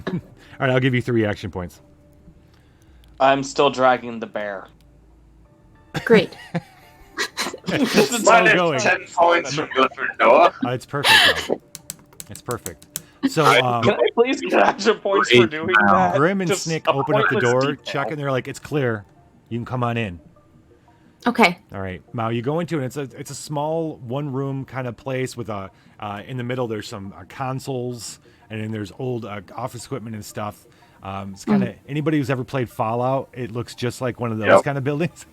All right, I'll give you 3 action points. I'm still dragging the bear. Great. This is all Minus going. 10 points from Gryffindor. It's perfect. Though. It's perfect. So, Can I please get action points for doing that? Grim and Just Snick a open up the pointless door, detail. check, and they're like, "It's clear. You can come on in." Okay. All right, Mao, you go into it. It's a small one-room kind of place with in the middle there's some consoles, and then there's old office equipment and stuff. It's kind of anybody who's ever played Fallout, it looks just like one of those kind of buildings.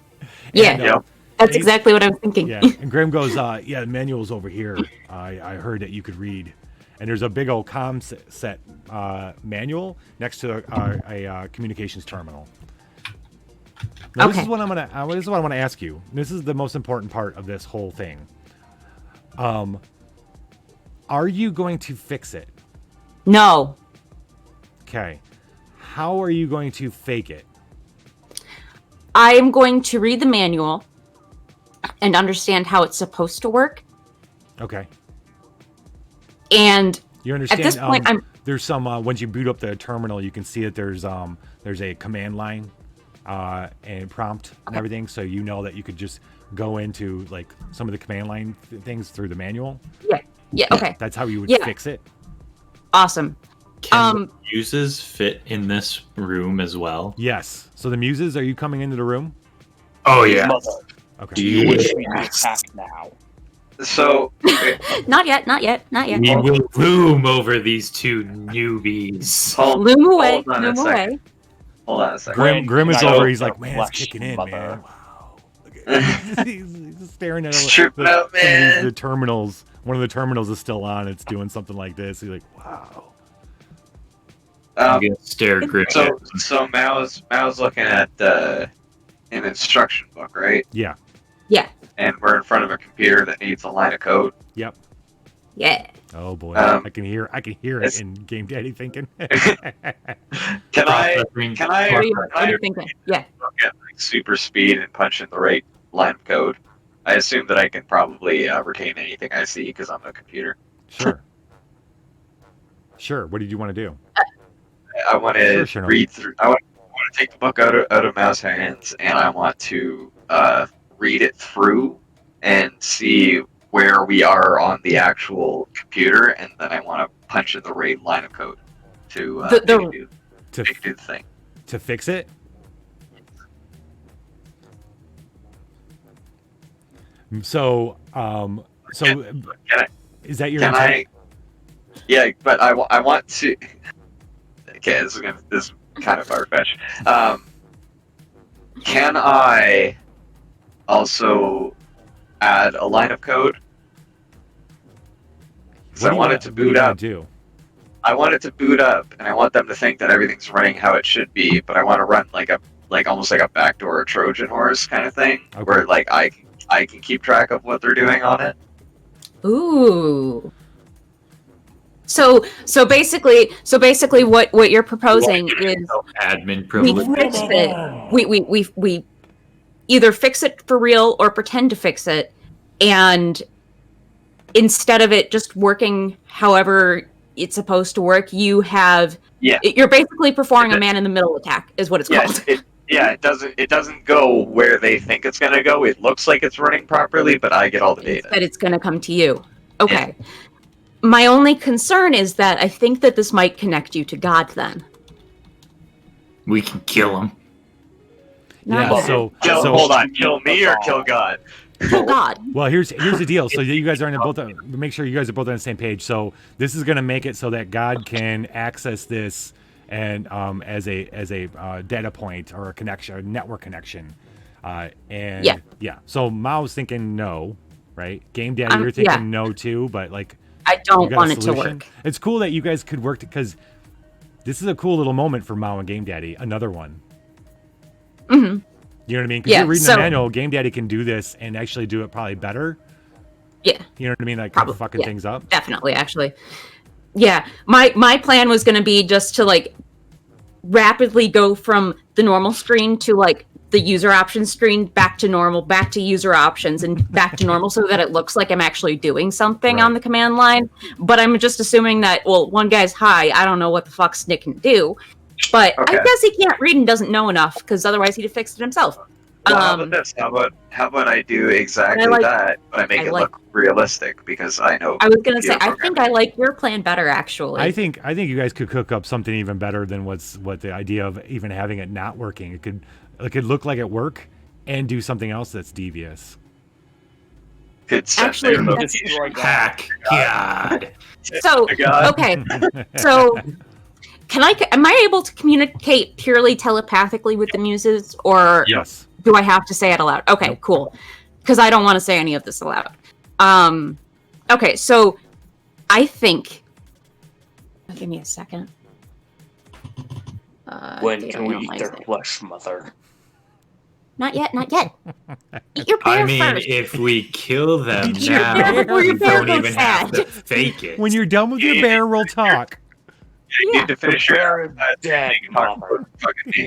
Yeah. And, That's exactly what I was thinking. Yeah, and Grim goes, "Yeah, the manual's over here. I heard that you could read." And there's a big old comm set manual next to a communications terminal. Now, this is what I'm gonna. This is what I want to ask you. This is the most important part of this whole thing. Are you going to fix it? No. Okay. How are you going to fake it? I am going to read the manual and understand how it's supposed to work. Okay. And You understand? at this point, there's some once you boot up the terminal, you can see that there's a command line and prompt and everything, so you know that you could just go into like some of the command line things through the manual. Yeah. Okay. That's how you would fix it. Awesome. Can the muses fit in this room as well? Yes. So the muses, are you coming into the room? Oh yeah. Okay. Do you wish We attack now. So, Not yet. we will loom over these two newbies? Loom away. Hold on a Loom second. away. Hold on a second. Grim is Can I over. go He's like, for man, it's flesh, kicking in, mother?" man. Wow. Look at he's staring at Tripping out, man. the terminals. One of the terminals is still on. It's doing something like this. He's like, wow. I'm gonna stare Grim. So Mao's looking at an instruction book, right? Yeah. Yeah. And we're in front of a computer that needs a line of code. Yep. Yeah. Oh boy, Um, I can hear it in Game Daddy thinking. Can I What are you thinking? Yeah. get like super speed and punch in the right line of code? I assume that I can probably retain anything I see because I'm a computer. Sure. Sure. What did you want to do? I want to Sure, read through. I want to take the book out of Mao's hands, and I want to read it through and see where we are on the actual computer, and then I want to punch in the right line of code to do the thing. To fix it? So, is that your intent? Yeah, but I want to. Okay, this is kind of far-fetched. Can I also add a line of code? So I want it to boot up. I want it to boot up, and I want them to think that everything's running how it should be. But I want to run almost like a backdoor Trojan horse kind of thing, where like I can keep track of what they're doing on it. Ooh. So basically what you're proposing is admin we privilege. fix it. We either fix it for real or pretend to fix it, and instead of it just working however it's supposed to work, you're basically performing a man-in-the-middle attack, is what it's called. It doesn't go where they think it's going to go. It looks like it's running properly, but I get all the data. That it's going to come to you. Okay. Yeah. My only concern is that I think that this might connect you to God then. We can kill him. Hold on. Kill me or kill God? Kill God. Well, here's the deal. So you guys are make sure you guys are both on the same page. So this is going to make it so that God can access this and as a data point or a connection, a network connection. So Mao's thinking no, right? Game Daddy, you're thinking no too, but like I don't want it to work. It's cool that you guys could work because this is a cool little moment for Mao and Game Daddy. Another one. Mm-hmm. You know what I mean? Because you're reading the manual, Game Daddy can do this and actually do it probably better. Yeah. You know what I mean? Like fucking things up. Definitely, actually. Yeah. My plan was going to be just to like rapidly go from the normal screen to like the user options screen back to normal, back to user options, and back to normal so that it looks like I'm actually doing something on the command line. But I'm just assuming that, well, one guy's high. I don't know what the fuck Snick can do. But I guess he can't read and doesn't know enough, because otherwise he'd have fixed it himself. Well, how about this? How about I do exactly that, but I make it look realistic, because I know. I was going to say, I think I like your plan better, actually. I think you guys could cook up something even better than what the idea of even having it not working. It could look like it work and do something else that's devious. Actually, hack God. So okay, so am I able to communicate purely telepathically with the Muses, or yes? Do I have to say it aloud? Okay, cool. Because I don't want to say any of this aloud. Okay, so I think. Give me a second. When can we eat their flesh, mother? Not yet, not yet. Eat your bear first. If we kill them Eat your now, bear before your we bear don't goes even have to sad. fake it. When you're done with your bear, we'll talk. You need to finish your dead, mother.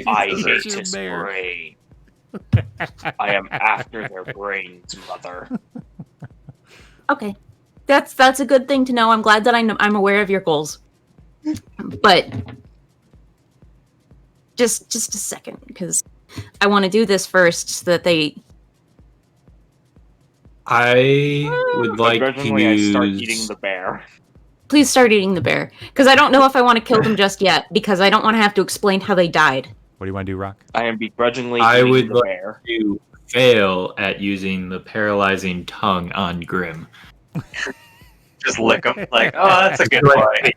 I hate his brain. I am after their brains, mother. Okay, that's a good thing to know. I'm glad that I'm aware of your goals. But just a second, because I want to do this first so that they. I would like to use. Start eating the bear. Please start eating the bear, because I don't know if I want to kill them just yet, because I don't want to have to explain how they died. What do you want to do, Rock? I am begrudgingly eating the bear. To fail at using the paralyzing tongue on Grim. Just lick him like, oh, that's a good play.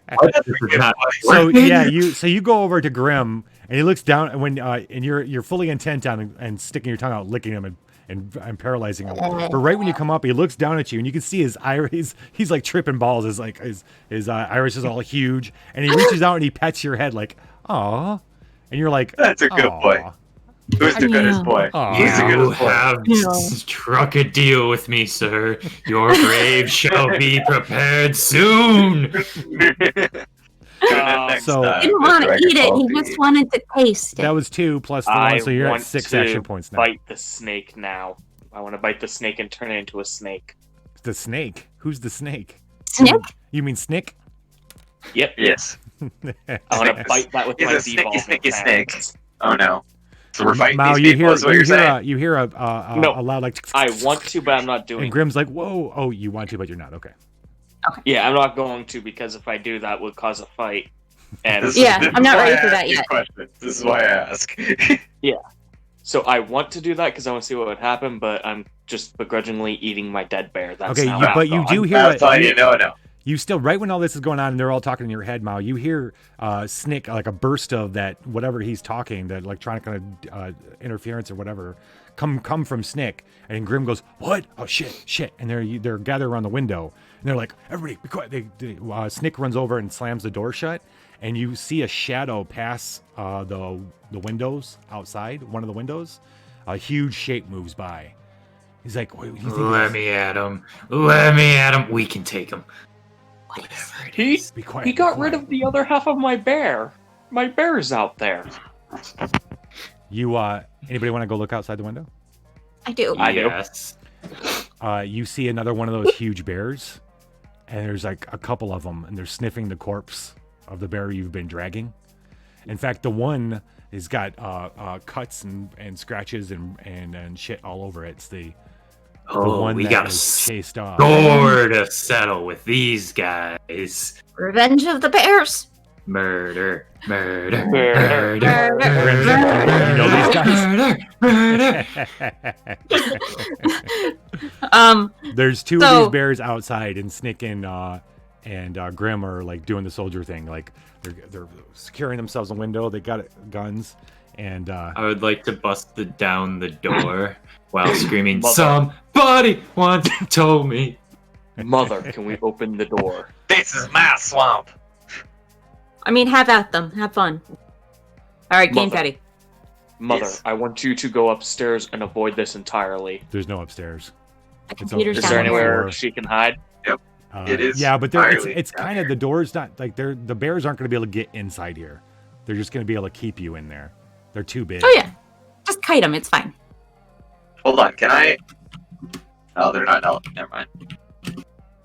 So yeah, you go over to Grim and he looks down and you're fully intent on and sticking your tongue out, licking him and paralyzing him. But right when you come up, he looks down at you and you can see his iris. He's like tripping balls. His iris is all huge, and he reaches out and he pets your head like, "Aw," and you're like, "That's a good boy." Who's the goodest boy? Who's the You goodest boy? have struck a deal with me, sir. Your grave shall be prepared soon. So He didn't want to eat it. He just wanted to taste it. that was 2 plus the I 1, so you're want at 6 to action points now. bite the snake now. I want to bite the snake and turn it into a snake. The snake? Who's the snake? Snick? You mean Snick? Yep. Yes. I want to bite that with He's my a snicky, devolving snicky snake. hands. Oh no. So we're fighting Mao, these you people, hear is what you're saying? you hear a No. loud like. I want to, but I'm not doing And it. Grimm's like, whoa! Oh, you want to, but you're not. Okay. Yeah, I'm not going to because if I do, that would cause a fight. And I'm not ready for that This is yet. why I ask these questions. This is why I ask. Yeah. So I want to do that because I want to see what would happen, but I'm just begrudgingly eating my dead bear. That's Okay, how but you do hear That's fine. You know, no. You still, right when all this is going on and they're all talking in your head, Mao, you hear Snick, like a burst of that, whatever he's talking, that electronic kind of interference or whatever, come from Snick. And Grimm goes, what? Oh, shit. And they're gathered around the window. And they're like, everybody, be quiet. Snick runs over and slams the door shut. And you see a shadow pass the windows outside, one of the windows. A huge shape moves by. He's like, what do you think? Let me at him. Let me at him. We can take him. Be quiet. He got rid of the other half of my bear. My bear's out there. You, anybody want to go look outside the window? I do. Yes. You see another one of those huge bears, and there's like a couple of them, and they're sniffing the corpse of the bear you've been dragging. In fact, the one has got cuts and scratches and shit all over it. It's the one we that got a was chased off. score to settle with these guys. Revenge of the Bears. Murder. You know these guys? There's 2 of these bears outside, and Snick and Grimm are like doing the soldier thing. Like they're securing themselves in a window. They got guns, and I would like to bust down the door while screaming, "Somebody once told me." Mother, can we open the door? This is my swamp. I mean, have at them. Have fun. All right, Game Mother. Daddy. Mother, Yes. I want you to go upstairs and avoid this entirely. there's no upstairs. Computer's Is down there there. anywhere she can hide? Yep. It is Yeah, but entirely it's down kind of here. the door's not like the bears aren't going to be able to get inside here. They're just going to be able to keep you in there. They're too big. Oh yeah, just kite them. It's fine. Hold on, can I? Oh, they're not. No, never mind.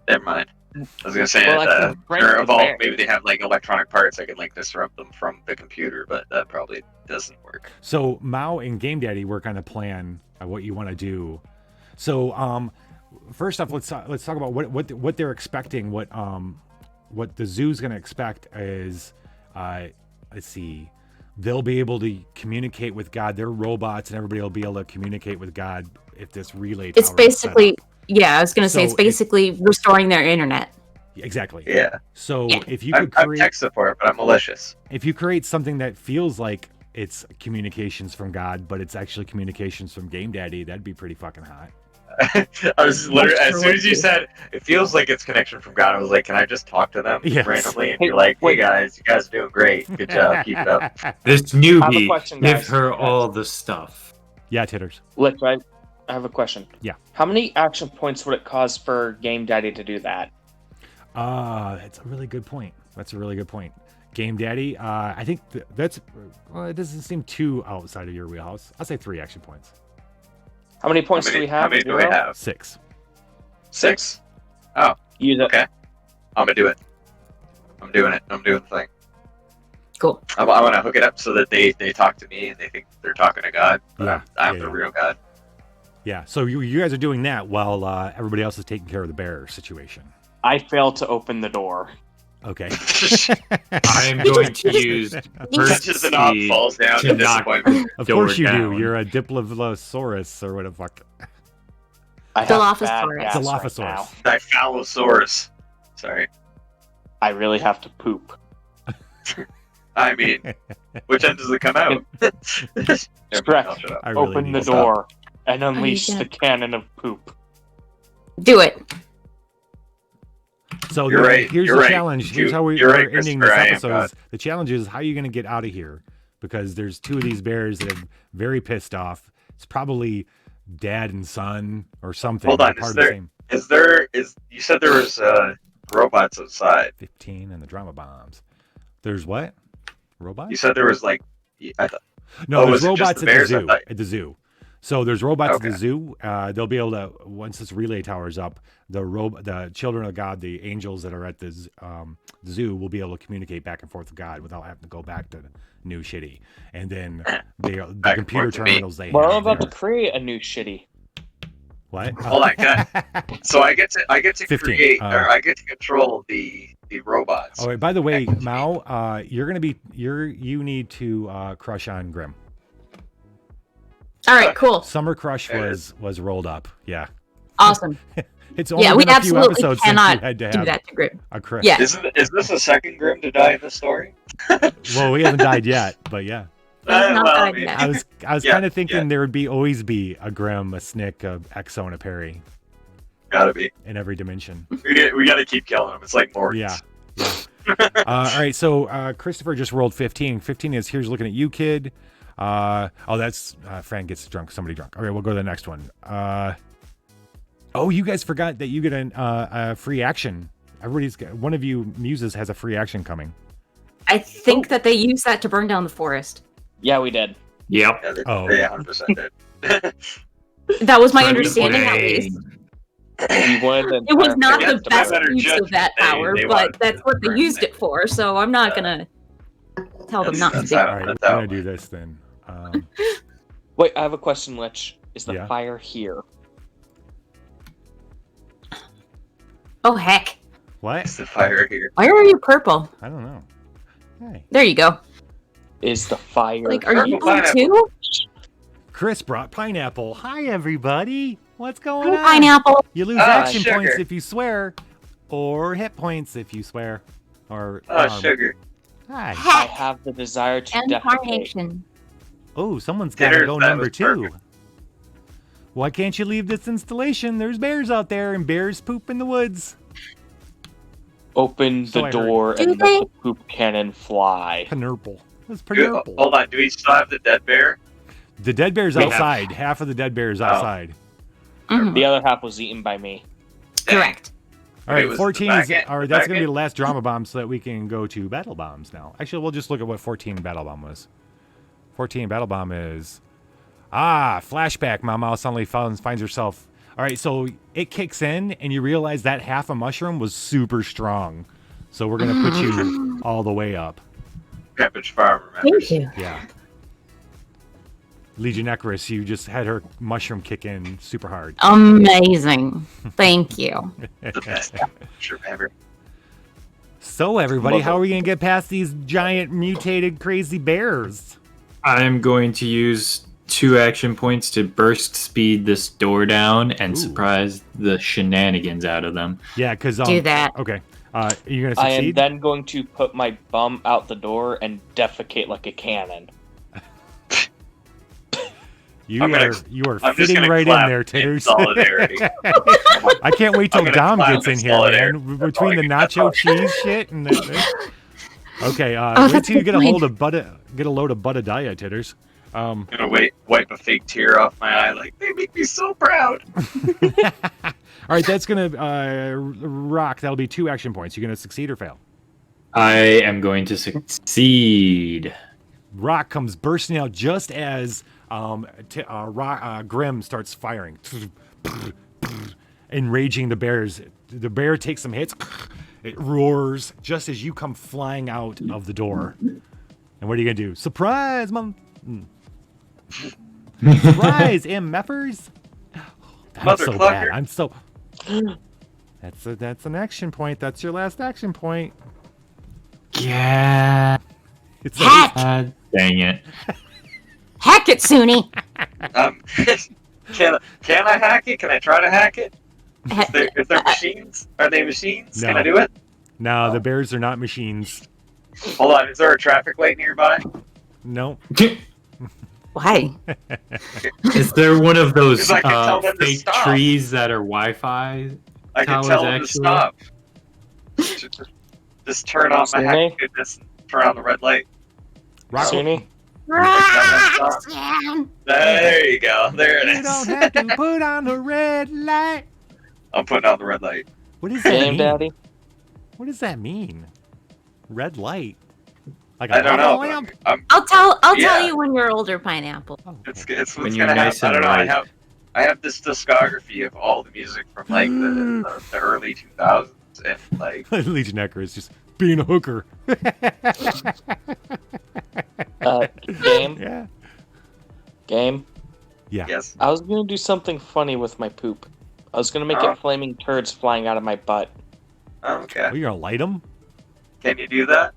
Never mind. I was gonna say Well, I can break they're the evolved. bear. Maybe they have like electronic parts. I can like disrupt them from the computer, but that probably doesn't work. So Mao and Game Daddy work on a plan of what you want to do. So first off, let's talk about what they're expecting. What the zoo's going to expect is, let's see, they'll be able to communicate with God. They're robots, and everybody will be able to communicate with God if this relay. It's tower is set basically, up. yeah. I was gonna say it's So basically restoring their internet. Exactly. Yeah. So if you I'm could create tech support, but I'm malicious. if you create something that feels like it's communications from God, but it's actually communications from Game Daddy, that'd be pretty fucking hot. I was literally, as soon as you said it feels like it's connection from God, I was like, can I just talk to them Yes. randomly and be like, hey guys, you guys are doing great. Good job. Keep it up. This I have a newbie, question, give guys. her all the stuff. Yeah, titters. Lich, I have a question. Yeah. How many action points would it cost for Game Daddy to do that? That's a really good point. Game Daddy, I think that's it doesn't seem too outside of your wheelhouse. I'll say 3 action points. How many points How many- do we have? how many do we 0? have? 6. 6? Oh, Use it. okay. I'm gonna do it. I'm doing it. I'm doing the thing. Cool. I want to hook it up so that they talk to me and they think they're talking to God. But Yeah, I'm yeah, the yeah. real God. Yeah, so you guys are doing that while everybody else is taking care of the bear situation. I failed to open the door. Okay. I'm going to use Touches the knob, falls down to in knock disappointment. Of door course you do. down. You're a Diplodocus or whatever the fuck. I have bad Dilophosaurus. gas right Dilophosaurus. now. Dilophosaurus. Sorry. I really have to poop. I mean, which end does it come out? Stretch, Shut up. I really open need the to stop. door and unleash gonna- the cannon of poop. Do it. So You're right, here's you're the right. challenge. Here's how You're we're right, ending Christopher, this I am episode. God. The challenge is how are you going to get out of here because there's two of these bears that are very pissed off. It's probably dad and son or something. Hold on, They're part of the same. you said there was robots outside. 15 and the drama bombs. There's what? Robots? You said there was like, No, there's was it just robots the at the bears? zoo. At the zoo. So there's robots at Okay. the zoo. They'll be able to, once this relay tower is up, the children of God, the angels that are at the zoo, will be able to communicate back and forth with God without having to go back to New Shitty. And then the computer forth to me. terminals they Well, I'm have about to there. create a new shitty. What? Hold on, so I get to 15, create, or I get to control the robots. Oh, wait, by the way, Mao, you need to crush on Grim. All right, cool. Summer Crush was rolled up. Yeah. Awesome. It's only Yeah, we been a few absolutely episodes cannot since you had to do have that to Grim. a crush. Yeah. Is this a second Grim to die in this story? Well, we haven't died yet, but yeah. I was kind of thinking there would always be a Grim, a Snick, a Exo, and a Perry. Gotta be. In every dimension. We gotta keep killing them. It's like more. Yeah. All right, so Christopher just rolled 15. 15 is here's looking at you, kid. That's Fran gets drunk. Somebody drunk. Okay, we'll go to the next one. You guys forgot that you get a free action. One of you Muses has a free action coming. I think that they used that to burn down the forest. Yeah, we did. Yep. Yeah, they 100% did. That was my understanding, at least. It was not the best use of that power, but that's what they used it for, so I'm not gonna tell them not to do it. All right, we're gonna do this then. Wait, I have a question, Lich. Is the Yeah. fire here? Oh, heck. What? Is the fire here? Why are you purple? I don't know. Hey. There you go. Is the fire... Like, are you blue too? Chris brought pineapple. Hi, everybody. What's going on? Pineapple. You lose Ah, action sugar. points if you swear, or hit points if you swear. Or Sugar. Hi. I have the desire to defecate. Incarnation. Oh, someone's got to Dinner, go that number was 2. perfect. Why can't you leave this installation? There's bears out there, and bears poop in the woods. Open So the I door heard. and Do let the poop cannon fly. Panurple. It's Good. Panurple. Hold on. Do we still have the dead bear? The dead bear's We have- outside. Half of the dead bear is outside. Mhm. The other half was eaten by me. Correct. All right, was the 14 back is. end- All right, the that's back going to be end? the last drama bomb so that we can go to battle bombs now. Actually, we'll just look at what 14 battle bomb was. 14 battle bomb is. Flashback. Mama suddenly finds herself. All right, so it kicks in, and you realize that half a mushroom was super strong. So we're going to put you all the way up. Cabbage Farm, remember? Thank you. Yeah. Legionecris, you just had her mushroom kick in super hard. Amazing. Thank you. The best mushroom ever. So, everybody, how are we going to get past these giant, mutated, crazy bears? I'm going to use 2 action points to burst speed this door down and surprise the shenanigans out of them. Yeah, because... Do that. Okay. Are you going to I am succeed? then going to put my bum out the door and defecate like a cannon. You I'm are just fitting gonna right in clap there, in Titters. solidarity. I can't wait till I'm gonna Dom clap gets in in here, man. solidarity. Between the That's all I nacho can- cheese shit and the... Okay, that's wait till you a get good a point. load of Buttadaya, Titters. I'm gonna wipe a fake tear off my eye. Like, they make me so proud. All right, that's gonna rock. That'll be 2 action points. You gonna succeed or fail? I am going to succeed. Rock comes bursting out just as Grim starts firing, enraging the bears. The bear takes some hits. It roars just as you come flying out of the door. And what are you gonna do? Surprise, mom! Surprise, MFers! I'm so bad. I'm so. That's an action point. That's your last action point. Yeah. It's Heck! Dang it. Hack it, Suni. Can I hack it? Can I try to hack it? Is there machines? Are they machines? No. Can I do it? No, the bears are not machines. Hold on. Is there a traffic light nearby? No. Why? Is there one of those 'Cause I can tell them to fake stop. trees that are Wi-Fi I can towers tell them to actually? stop. Just turn on my Sunny? hack goodness and turn on the red light. Rock, Sunny? There you go. There it is. You don't have to put on the red light. I'm putting on the red light. What does that Game mean? Daddy. What does that mean? Red light. Like I don't know. lamp? I'll tell Yeah. you when you're older, Pineapple. It's When what's you're gonna nice happen. I and don't know. right. I have this discography of all the music from like the early 2000s and like Legion Necker is just being a hooker. Game. Yeah. Game. Yeah. yes. I was gonna do something funny with my poop. I was gonna make it flaming turds flying out of my butt. Okay. Are you gonna light them? Can you do that?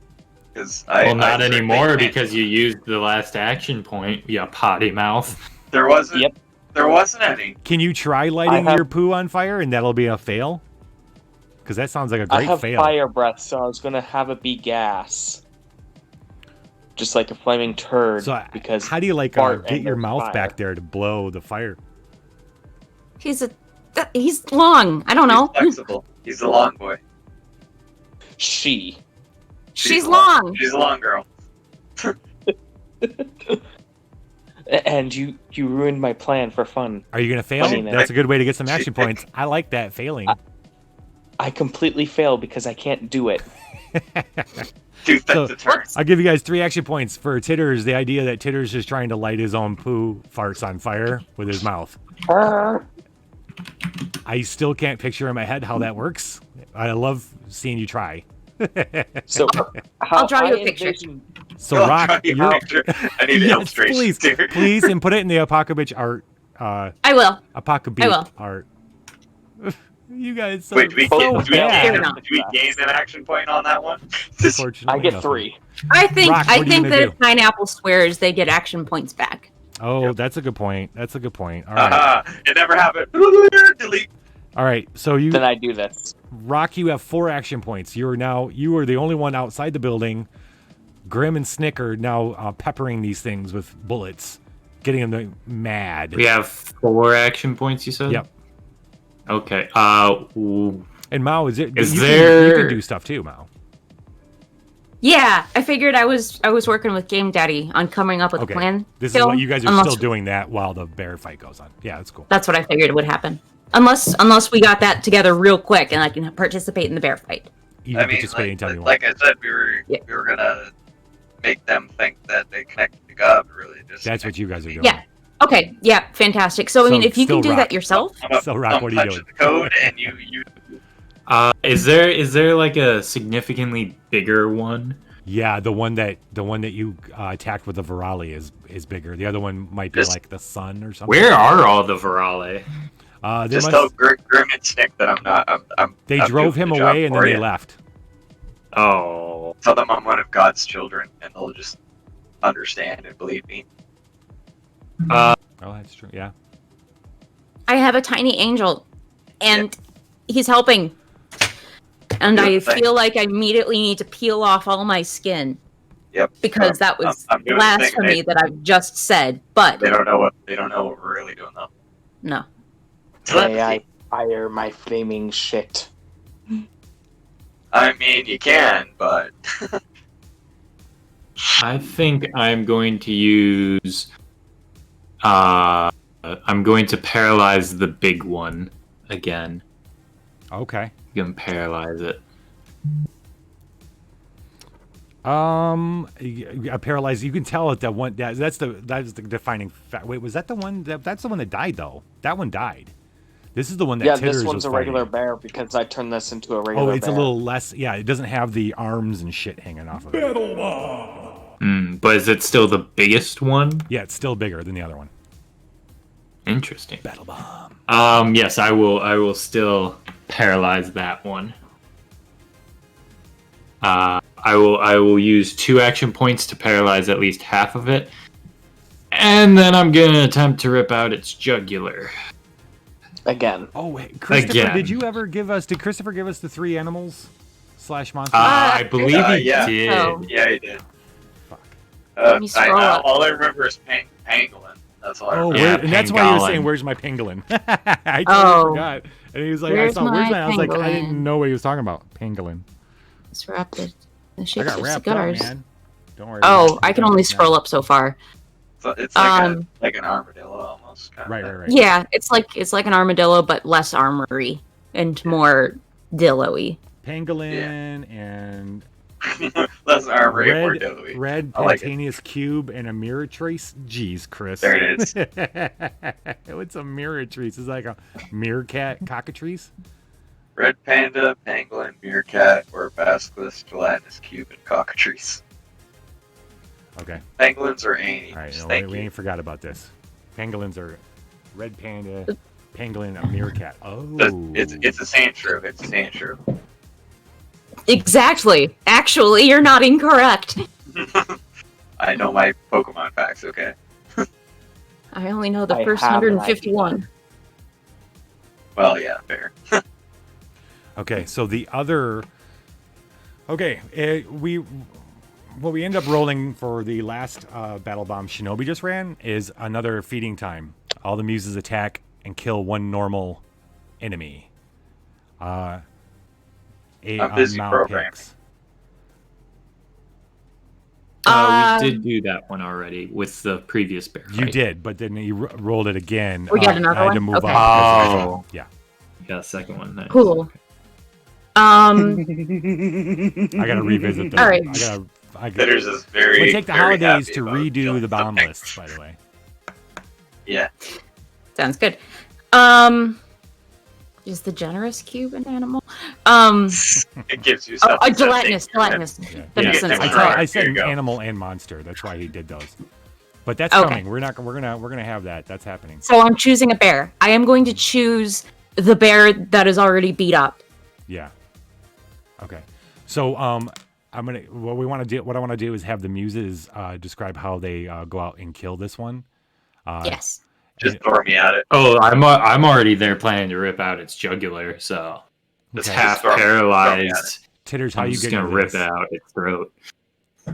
Because Well, not certainly anymore can't. because you used the last action point. You potty mouth. There wasn't. Yep. There wasn't any. Can you try lighting have- your poo on fire and that'll be a fail? Because that sounds like a I great have fail. fire breath, so I was gonna have it be gas. Just like a flaming turd. So because how do you like fart get and your there's mouth fire. back there to blow the fire? He's long. I don't know. He's flexible. He's the long boy. She's She's long. She's a long girl. And you ruined my plan for fun. Are you gonna fail? Funniness. That's a good way to get some action points. I like that failing. I completely failed because I can't do it. That's a turn. I'll give you guys 3 action points for Titters. The idea that Titters just trying to light his own poo farts on fire with his mouth. I still can't picture in my head how that works. I love seeing you try. So I'll draw you a picture. So Rock, draw you a you're picture. I need illustrations, please, dude. please, and put it in the Apocabitch art. I will. Apocabitch I will. art. You guys, Wait, do we so bad. gain an action point on that one? Unfortunately, I get nothing. 3. I think Rock, what are you that gonna if Pineapple swears, they get action points back. Oh, that's a good point. That's a good point. All right. It never happened. Delete. All right. So you, Then I do this. Rock, you have 4 action points. You are the only one outside the building. Grim and Snicker now peppering these things with bullets, getting them mad. We have 4 action points, you said? Yep. Okay. And Mao, you can do stuff too, Mao. Yeah, I figured I was working with Game Daddy on coming up with a plan. This still, is what you guys are unless- still doing that while the bear fight goes on. Yeah, that's cool. That's what I figured would happen. Unless we got that together real quick and I can participate in the bear fight. You I can mean, participate anytime you want. like I said, we were gonna make them think that they connected to God, but really just. That's what you guys are doing. Yeah. Okay. Yeah. Fantastic. So I mean, if you can still do Rock. that yourself, So Rock, what are you doing? The code and you. Is there like a significantly bigger one? Yeah, the one that you attacked with the Virali is bigger. The other one might be like the sun or something. Where are all the Virale? Just tell Grim and Snick that I'm not. They I'm drove doing him the job away and for then they you. left. Oh. Tell them I'm one of God's children, and they'll just understand and believe me. Oh, that's true. Yeah. I have a tiny angel, and he's helping. And I feel like I immediately need to peel off all my skin. Yep. Because that was I'm doing the thing blasphemy that I've just said. But they don't know what we're really doing though. no. May I fire my flaming shit? I mean, you can, but I think I'm going to use. I'm going to paralyze the big one again. Okay. You can paralyze it. A paralyzed. You can tell at that one. That's the defining fact. Wait, was that the one? That's the one that died though. That one died. This is the one that Yeah, Titters this one's was a regular fighting. bear because I turned this into a regular bear. Oh, it's a little less. Yeah, it doesn't have the arms and shit hanging off of it. But is it still the biggest one? Yeah, it's still bigger than the other one. Interesting. Battle bomb. Yes, I will still paralyze that one. I will use 2 action points to paralyze at least half of it. And then I'm gonna attempt to rip out its jugular. Again. Oh wait, Christopher, Again. did Christopher give us the 3 animals / monsters? I believe he yeah. did. Oh. yeah, he did. Fuck. Let me scroll up. All I remember is pangolin. That's all I remember. Yeah, and that's why he was pangolin. saying, "Where's my pangolin?" I totally forgot. And he was like, Where's "Where's my my?" I was like, I pangolin? didn't know what he was talking about. Pangolin. It's wrapped in the I shape got of wrapped cigars. up, man. Don't worry. Oh, I can only scroll up so far. So it's like an armadillo almost. Right. Yeah, it's like an armadillo, but less armory and more dillo-y. Pangolin and less armory, more dillo-y. red I like it. Pantanius cube and a Miratrace. Jeez, Chris. There it is. What's a Miratrace? It's like a meerkat cockatrice. Red panda, pangolin, meerkat, or basilisk, gelatinous cube, and cockatrice. Okay. Pangolins are Annie. All right, no, Thank we you. ain't forgot about this. Pangolins are red panda, pangolin, a meerkat. Oh. It's a sand shrew. It's a sand shrew. Exactly. Actually, you're not incorrect. I know my Pokemon facts, okay? I only know the I first have an 151. Well, yeah, fair. Okay, so the other. Okay, what we end up rolling for the last battle bomb Shinobi just ran is another feeding time. All the Muses attack and kill one normal enemy. I'm busy programming. Picks. We did do that one already with the previous bear fight. You did, but then you rolled it again. We got another I had to one? move Okay. on. Oh. Yeah. Yeah, second one. Nice. Cool. I gotta revisit that. All right. Bitters is very. We take the very holidays happy to about redo killing the bomb something. lists, by the way. Yeah. Sounds good. Is the generous cube an animal? It gives you something. Gelatinous. Yeah. That makes sense. I said Here you go. animal and monster. That's why he did those. But that's Okay. coming. We're gonna have that. That's happening. So I'm choosing a bear. I am going to choose the bear that is already beat up. Yeah. Okay. So I'm gonna what I want to do is have the Muses describe how they go out and kill this one. Yes. Just throw me at it. Oh, I'm already there planning to rip out its jugular, so it's Okay. half Throw me at paralyzed. Titters, how I'm you just getting gonna into rip this? out its throat.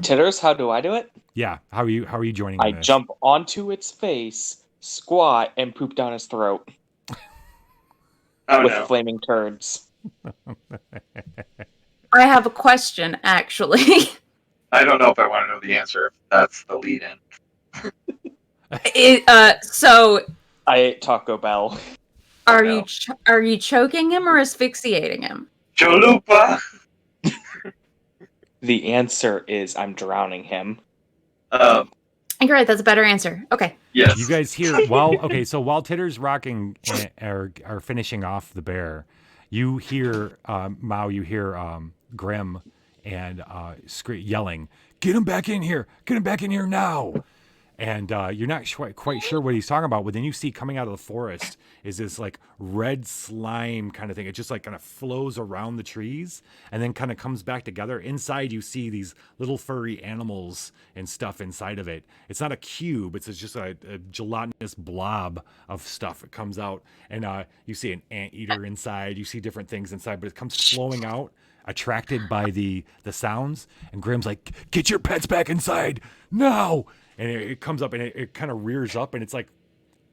Titters, how do I do it? Yeah. How are you joining? I in this? jump onto its face, squat, and poop down its throat Oh with no. flaming turds. I have a question, actually. I don't know if I want to know the answer. If that's the lead-in. So I ate Taco Bell. are no. you choking him or asphyxiating him? Chalupa. The answer is I'm drowning him. You're right. That's a better answer. Okay. Yes. You guys hear so while Titter's rocking are finishing off the bear, you hear Mao, you hear Grim and yelling, "Get him back in here! Get him back in here now!" And you're not quite sure what he's talking about, but then you see coming out of the forest is this like red slime kind of thing. It just like kind of flows around the trees and then kind of comes back together. Inside you see these little furry animals and stuff inside of it. It's not a cube, it's just a gelatinous blob of stuff. It comes out and you see an anteater inside. You see different things inside, but it comes flowing out, attracted by the sounds. And Graham's like, "Get your pets back inside now!" And it comes up and it kind of rears up and it's like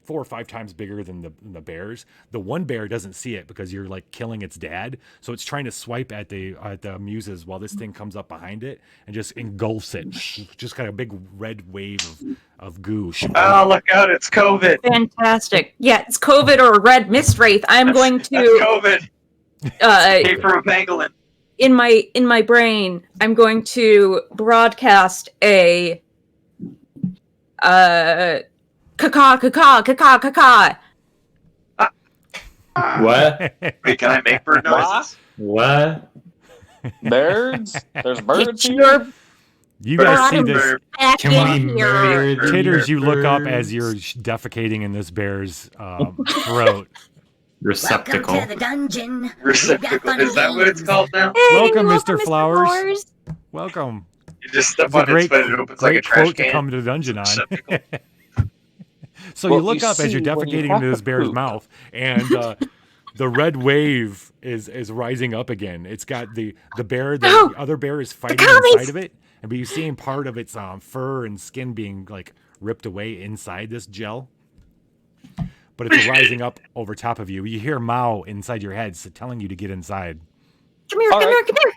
4 or 5 times bigger than the bears. The one bear doesn't see it because you're like killing its dad, so it's trying to swipe at the Muses while this thing comes up behind it and just engulfs it. Just kind of a big red wave of goo. Oh, look out! It's COVID. Fantastic. Yeah, it's COVID or red mist wraith. I'm going That's to COVID. Came from a pangolin. in my brain. I'm going to broadcast a caca. What? Wait, can I make bird noises? What? Birds? There's birds Get here? your You guys see bottoms this. back Can in we here. murder Titters, you look up birds? as you're defecating in this bear's throat. Receptacle. Welcome to the dungeon. Receptacle. Is that what it's called now? Welcome, Mr. Flowers. Welcome. You just step It's a on great, its foot and it opens great like a trash quote to can. come to the dungeon on. Receptacle. So Well, you look you up as you're see, when you defecating have into this to bear's poop. mouth, and the red wave is rising up again. It's got the bear, the other bear is fighting inside of it, but you're seeing part of its fur and skin being like ripped away inside this gel. But it's rising up over top of you. You hear Mao inside your head telling you to get inside. Come here, All come right. here, come here.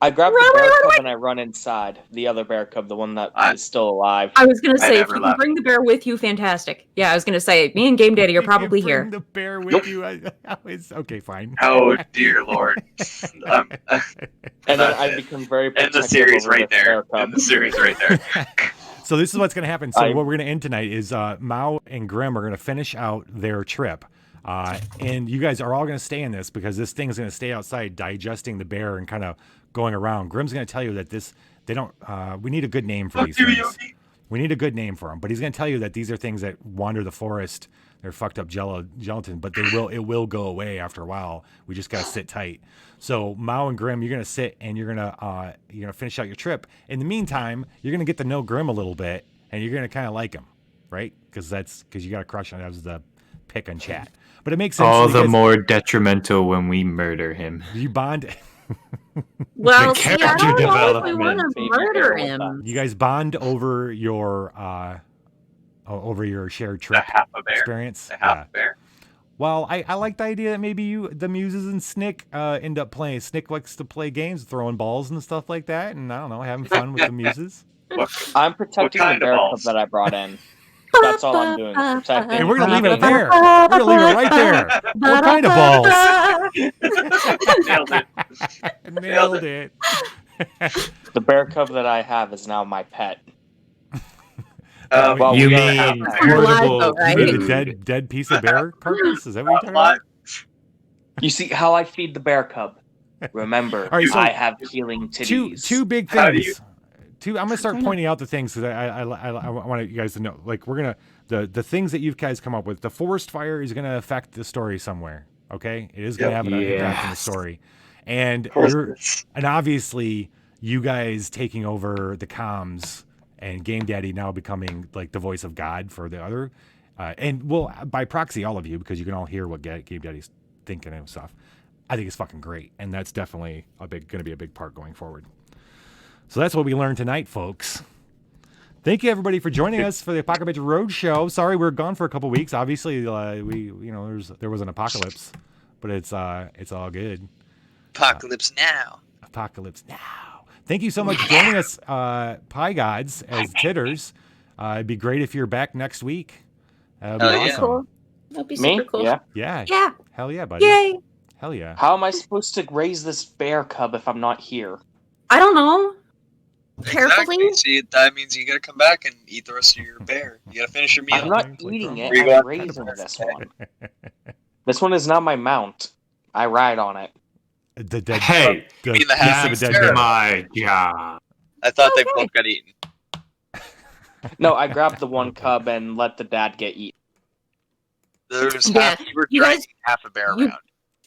I grab the bear cub and I run inside. The other bear cub, the one that is still alive. I was gonna say, if you can bring the bear with you, fantastic. Yeah, I was gonna say, me and Game Daddy are probably here. Bring the bear with you. Okay, fine. Oh dear lord. And then I become very End the protective series over right this bear there. cub. End the series right there. So this is what's going to happen. So what we're going to end tonight is Mao and Grim are going to finish out their trip. And you guys are all going to stay in this because this thing is going to stay outside digesting the bear and kind of going around. Grim's going to tell you that we need a good name for these things. We need a good name for them. But he's going to tell you that these are things that wander the forest. They're fucked up gelatin, but it will go away after a while. We just got to sit tight. So Mao and Grim, you're going to sit and you're going to finish out your trip. In the meantime, you're going to get to know Grim a little bit and you're going to kind of like him, right? Because you got a crush on him. That was the pick on chat. But it makes sense. All the more detrimental when we murder him. You bond. Well, see, I don't know if we want to murder him. You guys bond over your shared trip experience. The half bear. Well, I like the idea that maybe the Muses and Snick end up playing. Snick likes to play games, throwing balls and stuff like that, and I don't know, having fun with the Muses. I'm protecting the bear cub that I brought in. That's all I'm doing. Protecting. And we're gonna leave it there. We're gonna leave it right there. What kind of balls? Nailed it. Nailed it. The bear cub that I have is now my pet. Well, you we mean portable? You mean the dead piece of bear carcass? Is that what you're talking about? You see how I feed the bear cub. Remember, All right, so I have healing titties. Two big things. I'm gonna start pointing out the things because I want you guys to know. Like we're gonna the things that you guys come up with. The forest fire is gonna affect the story somewhere. Okay, it is gonna have an impact on the story, and obviously you guys taking over the comms and Game Daddy now becoming like the voice of God for the other, and well by proxy all of you because you can all hear what Game Daddy's thinking and stuff. I think it's fucking great, and that's definitely gonna be a big part going forward. So that's what we learned tonight, folks. Thank you everybody for joining us for the Apocabitch Roadshow. Sorry we were gone for a couple weeks. Obviously, there was an apocalypse, but it's all good. Apocalypse now. Apocalypse now. Thank you so much for joining us, Pie Gods as Titters. It'd be great if you're back next week. That'd be awesome. Cool. That'd be super cool. Yeah. Yeah. Hell yeah, buddy. Yay. Hell yeah. How am I supposed to raise this bear cub if I'm not here? I don't know. Carefully. Exactly. See, that means you gotta come back and eat the rest of your bear. You gotta finish your meal. I'm not eating it. I'm raising this one. This one is now my mount. I ride on it. The dead. Hey, that's my job. I thought they both got eaten. No, I grabbed the one cub and let the dad get eaten. There's you were guys- dragging half a bear around.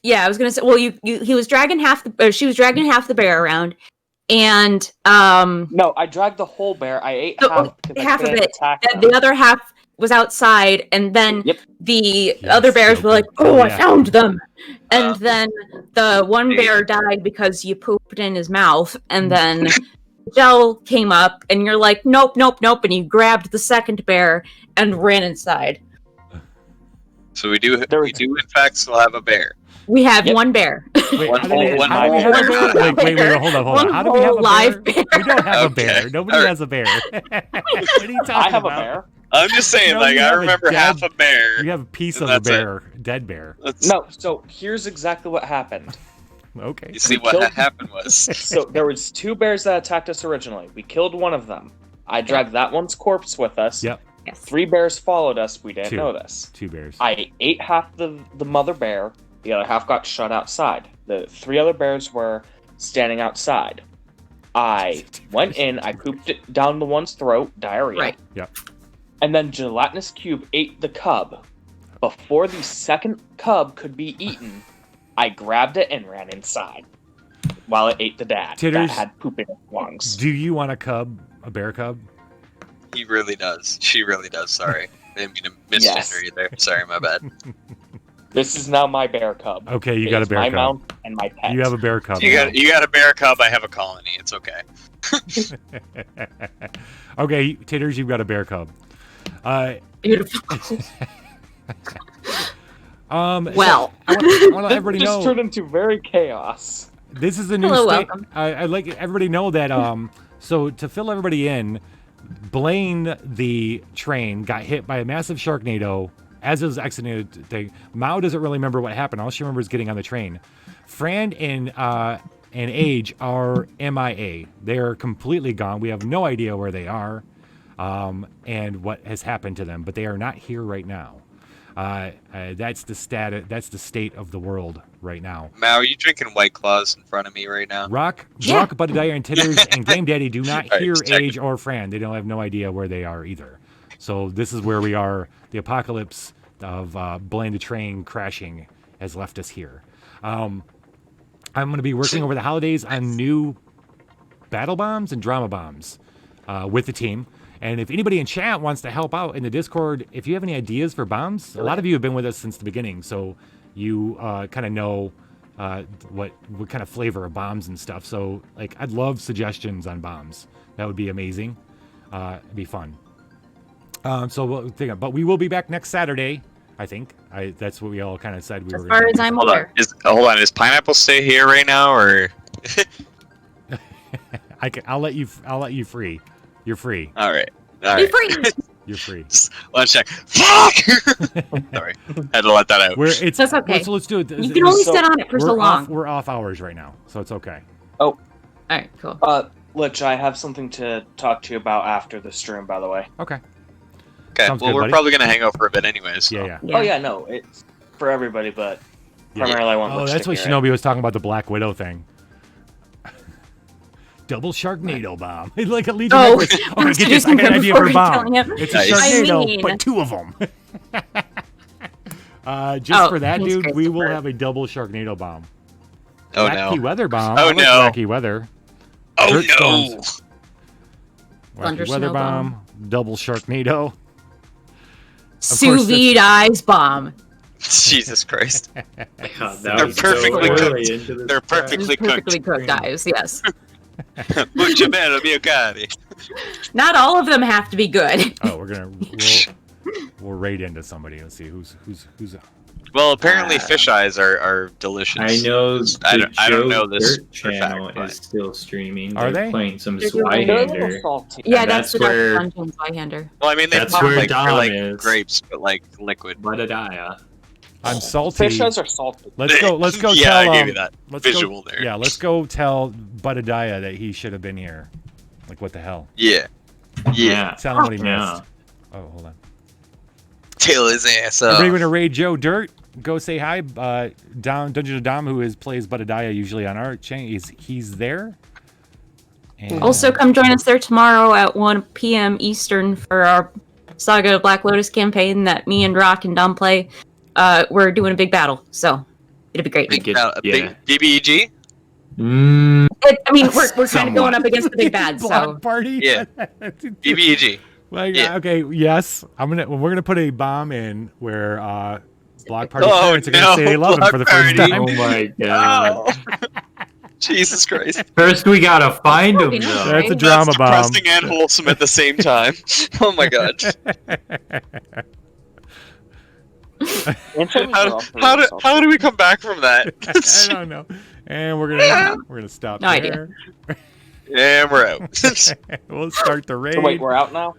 Yeah, I was gonna say. Well, he was dragging she was dragging half the bear around, and No, I dragged the whole bear. I ate half of it. And The other half was outside, and then the other bears were like, stupid. "Oh, I Yeah. found them!" And then the one bear died because you pooped in his mouth, and then Gel came up, and you're like, "Nope, nope, nope!" And you grabbed the second bear and ran inside. So we do in fact still have a bear. We have one bear. Wait, One how do we whole- one have whole a bear? bear. Wait, hold on. One How do we have whole a live bear? We don't have a bear. Nobody has a bear. What are you talking I have about? a bear. I'm just saying, No, like you I have a remember dead- half a bear. You have a piece and of a that's it. bear, dead bear. No, so here's exactly what happened. Okay. You see We what killed- happened was So there was two bears that attacked us originally. We killed one of them. I dragged that one's corpse with us. Yep. Yes. 3 bears followed us. We didn't Two. know this. 2 bears. I ate half the mother bear. The other half got shut outside. The 3 other bears were standing outside. I went in. I pooped it down the one's throat. Diarrhea. Right. Yep. And then Gelatinous Cube ate the cub. Before the second cub could be eaten, I grabbed it and ran inside. While it ate the dad Titters, that had poop in his lungs. Do you want a bear cub? he really does. She really does. Sorry, I didn't mean to misgender you there. Sorry, my bad. This is now my bear cub. Okay, you It got a is bear my cub. mount and my pet. You have a bear cub. You got a bear cub. I have a colony. It's okay. Okay, Titters, you've got a bear cub. Beautiful. Well, Well. I want to let everybody This know. just turned into very chaos. This is a new Hello, state. welcome. I'd like everybody to know that. So to fill everybody in, Blaine, the train, got hit by a massive sharknado as it was exiting the thing. Mao doesn't really remember what happened. All she remembers is getting on the train. Fran and Age are MIA. They're completely gone. We have no idea where they are and what has happened to them, but they are not here right now. That's the state of the world right now. Mao, are you drinking White Claws in front of me right now? Rock, Buddidiah, and Titters, and Game Daddy do not All right, hear just checking. Age or Fran. They don't have no idea where they are either. So this is where we are. The apocalypse of Blaine the Train crashing has left us here. I'm going to be working over the holidays on new battle bombs and drama bombs with the team. And if anybody in chat wants to help out in the Discord, if you have any ideas for bombs, a lot of you have been with us since the beginning, so you kind of know what kind of flavor of bombs and stuff. So, like, I'd love suggestions on bombs. That would be amazing. It'd be fun. So we'll think of, but we will be back next Saturday. I think that's what we all kind of said we were. As far as I'm aware. Hold on. Is Pineapple stay here right now, or? I'll let you free. You're free. All right. Be free. You're free. Just one check. Fuck! Sorry, had to let that out. That's okay. Let's do it. You can only sit on it for so long. We're off hours right now, so it's okay. Oh, all right, cool. Lich, I have something to talk to you about after the stream, by the way. Okay. Okay. Sounds well, good, we're buddy. probably gonna hang out for a bit, anyways. So. Yeah. Oh yeah, no, it's for everybody, but primarily I want. Oh, Lich that's to what hear Shinobi was talking about, the Black Widow thing. Double sharknado bomb. Like a Legion. Oh, Okay, get this. I got an idea for a bomb. him. It's a Nice. sharknado, but two of them. Just for that, dude, we will have a double sharknado bomb. Oh Wacky no. weather bomb. Oh I like no. Wacky weather. Oh Dirt no. storms. Thunder Wacky weather snow bomb. Double sharknado. Sous vide eyes bomb. Jesus Christ. God, They're perfectly cooked. They're perfectly Perfectly cooked. cooked eyes. Yes. Mucho bello, mio cari. Not all of them have to be good. Oh, we'll raid into somebody. Let's see who's. Well, apparently fish eyes are delicious. I know the I don't know this Dirt for a channel fact, but- is still streaming. Are They're they? playing some They're doing They're a Swyhander. little salty. Yeah, And that's the that's Dark where- Dungeon Swyhander. Well, I mean, they That's pop where like Dom they're like is. grapes, but like liquid. Badadaya. I'm salty. Fish eyes are salty. Let's go. Yeah, tell. I gave you that let's visual go, there. Yeah, let's go tell Buddidiah that he should have been here. Like, what the hell? Yeah. Yeah. Tell him what he Yeah. missed. Oh, hold on. Tail his ass up. Everybody want to raid Joe Dirt? Go say hi. Dungeon of Dom, who plays Buddidiah usually on our channel, he's there. And Also, come join us there tomorrow at 1 p.m. Eastern for our Saga of Black Lotus campaign that me and Rock and Dom play. We're doing a big battle, so it'll be great. Big BBEG? I mean, we're kind of going up against the big bad, so. Block party. Yeah. BBEG. Like, Yeah. Okay. Yes. We're gonna put a bomb in where Block Party Oh, parents are gonna say they love him Block for the first Party. time. Oh my god. Jesus Christ. First we gotta find them That'd be nice. though. That's a drama That's bomb. depressing and wholesome at the same time. Oh my god. How do we come back from that? I don't know. And we're gonna stop No idea. there. And we're out. We'll start the raid. So wait, we're out now?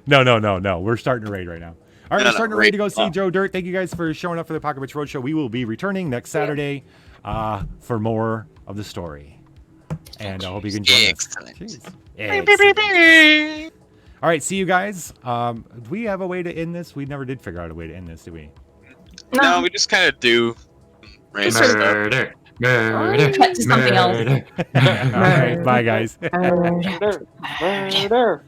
No. We're starting to raid right now. All right, we're starting to raid to go see Oh. Joe Dirt. Thank you guys for showing up for the Apocabitch Roadshow. We will be returning next Saturday for more of the story. And I hope you can join us. Jeez. Excellent. All right, see you guys. Do we have a way to end this? We never did figure out a way to end this, did we? No, we just kind of do random stuff. Murder. Cut to something else. All right, bye, guys. Murder.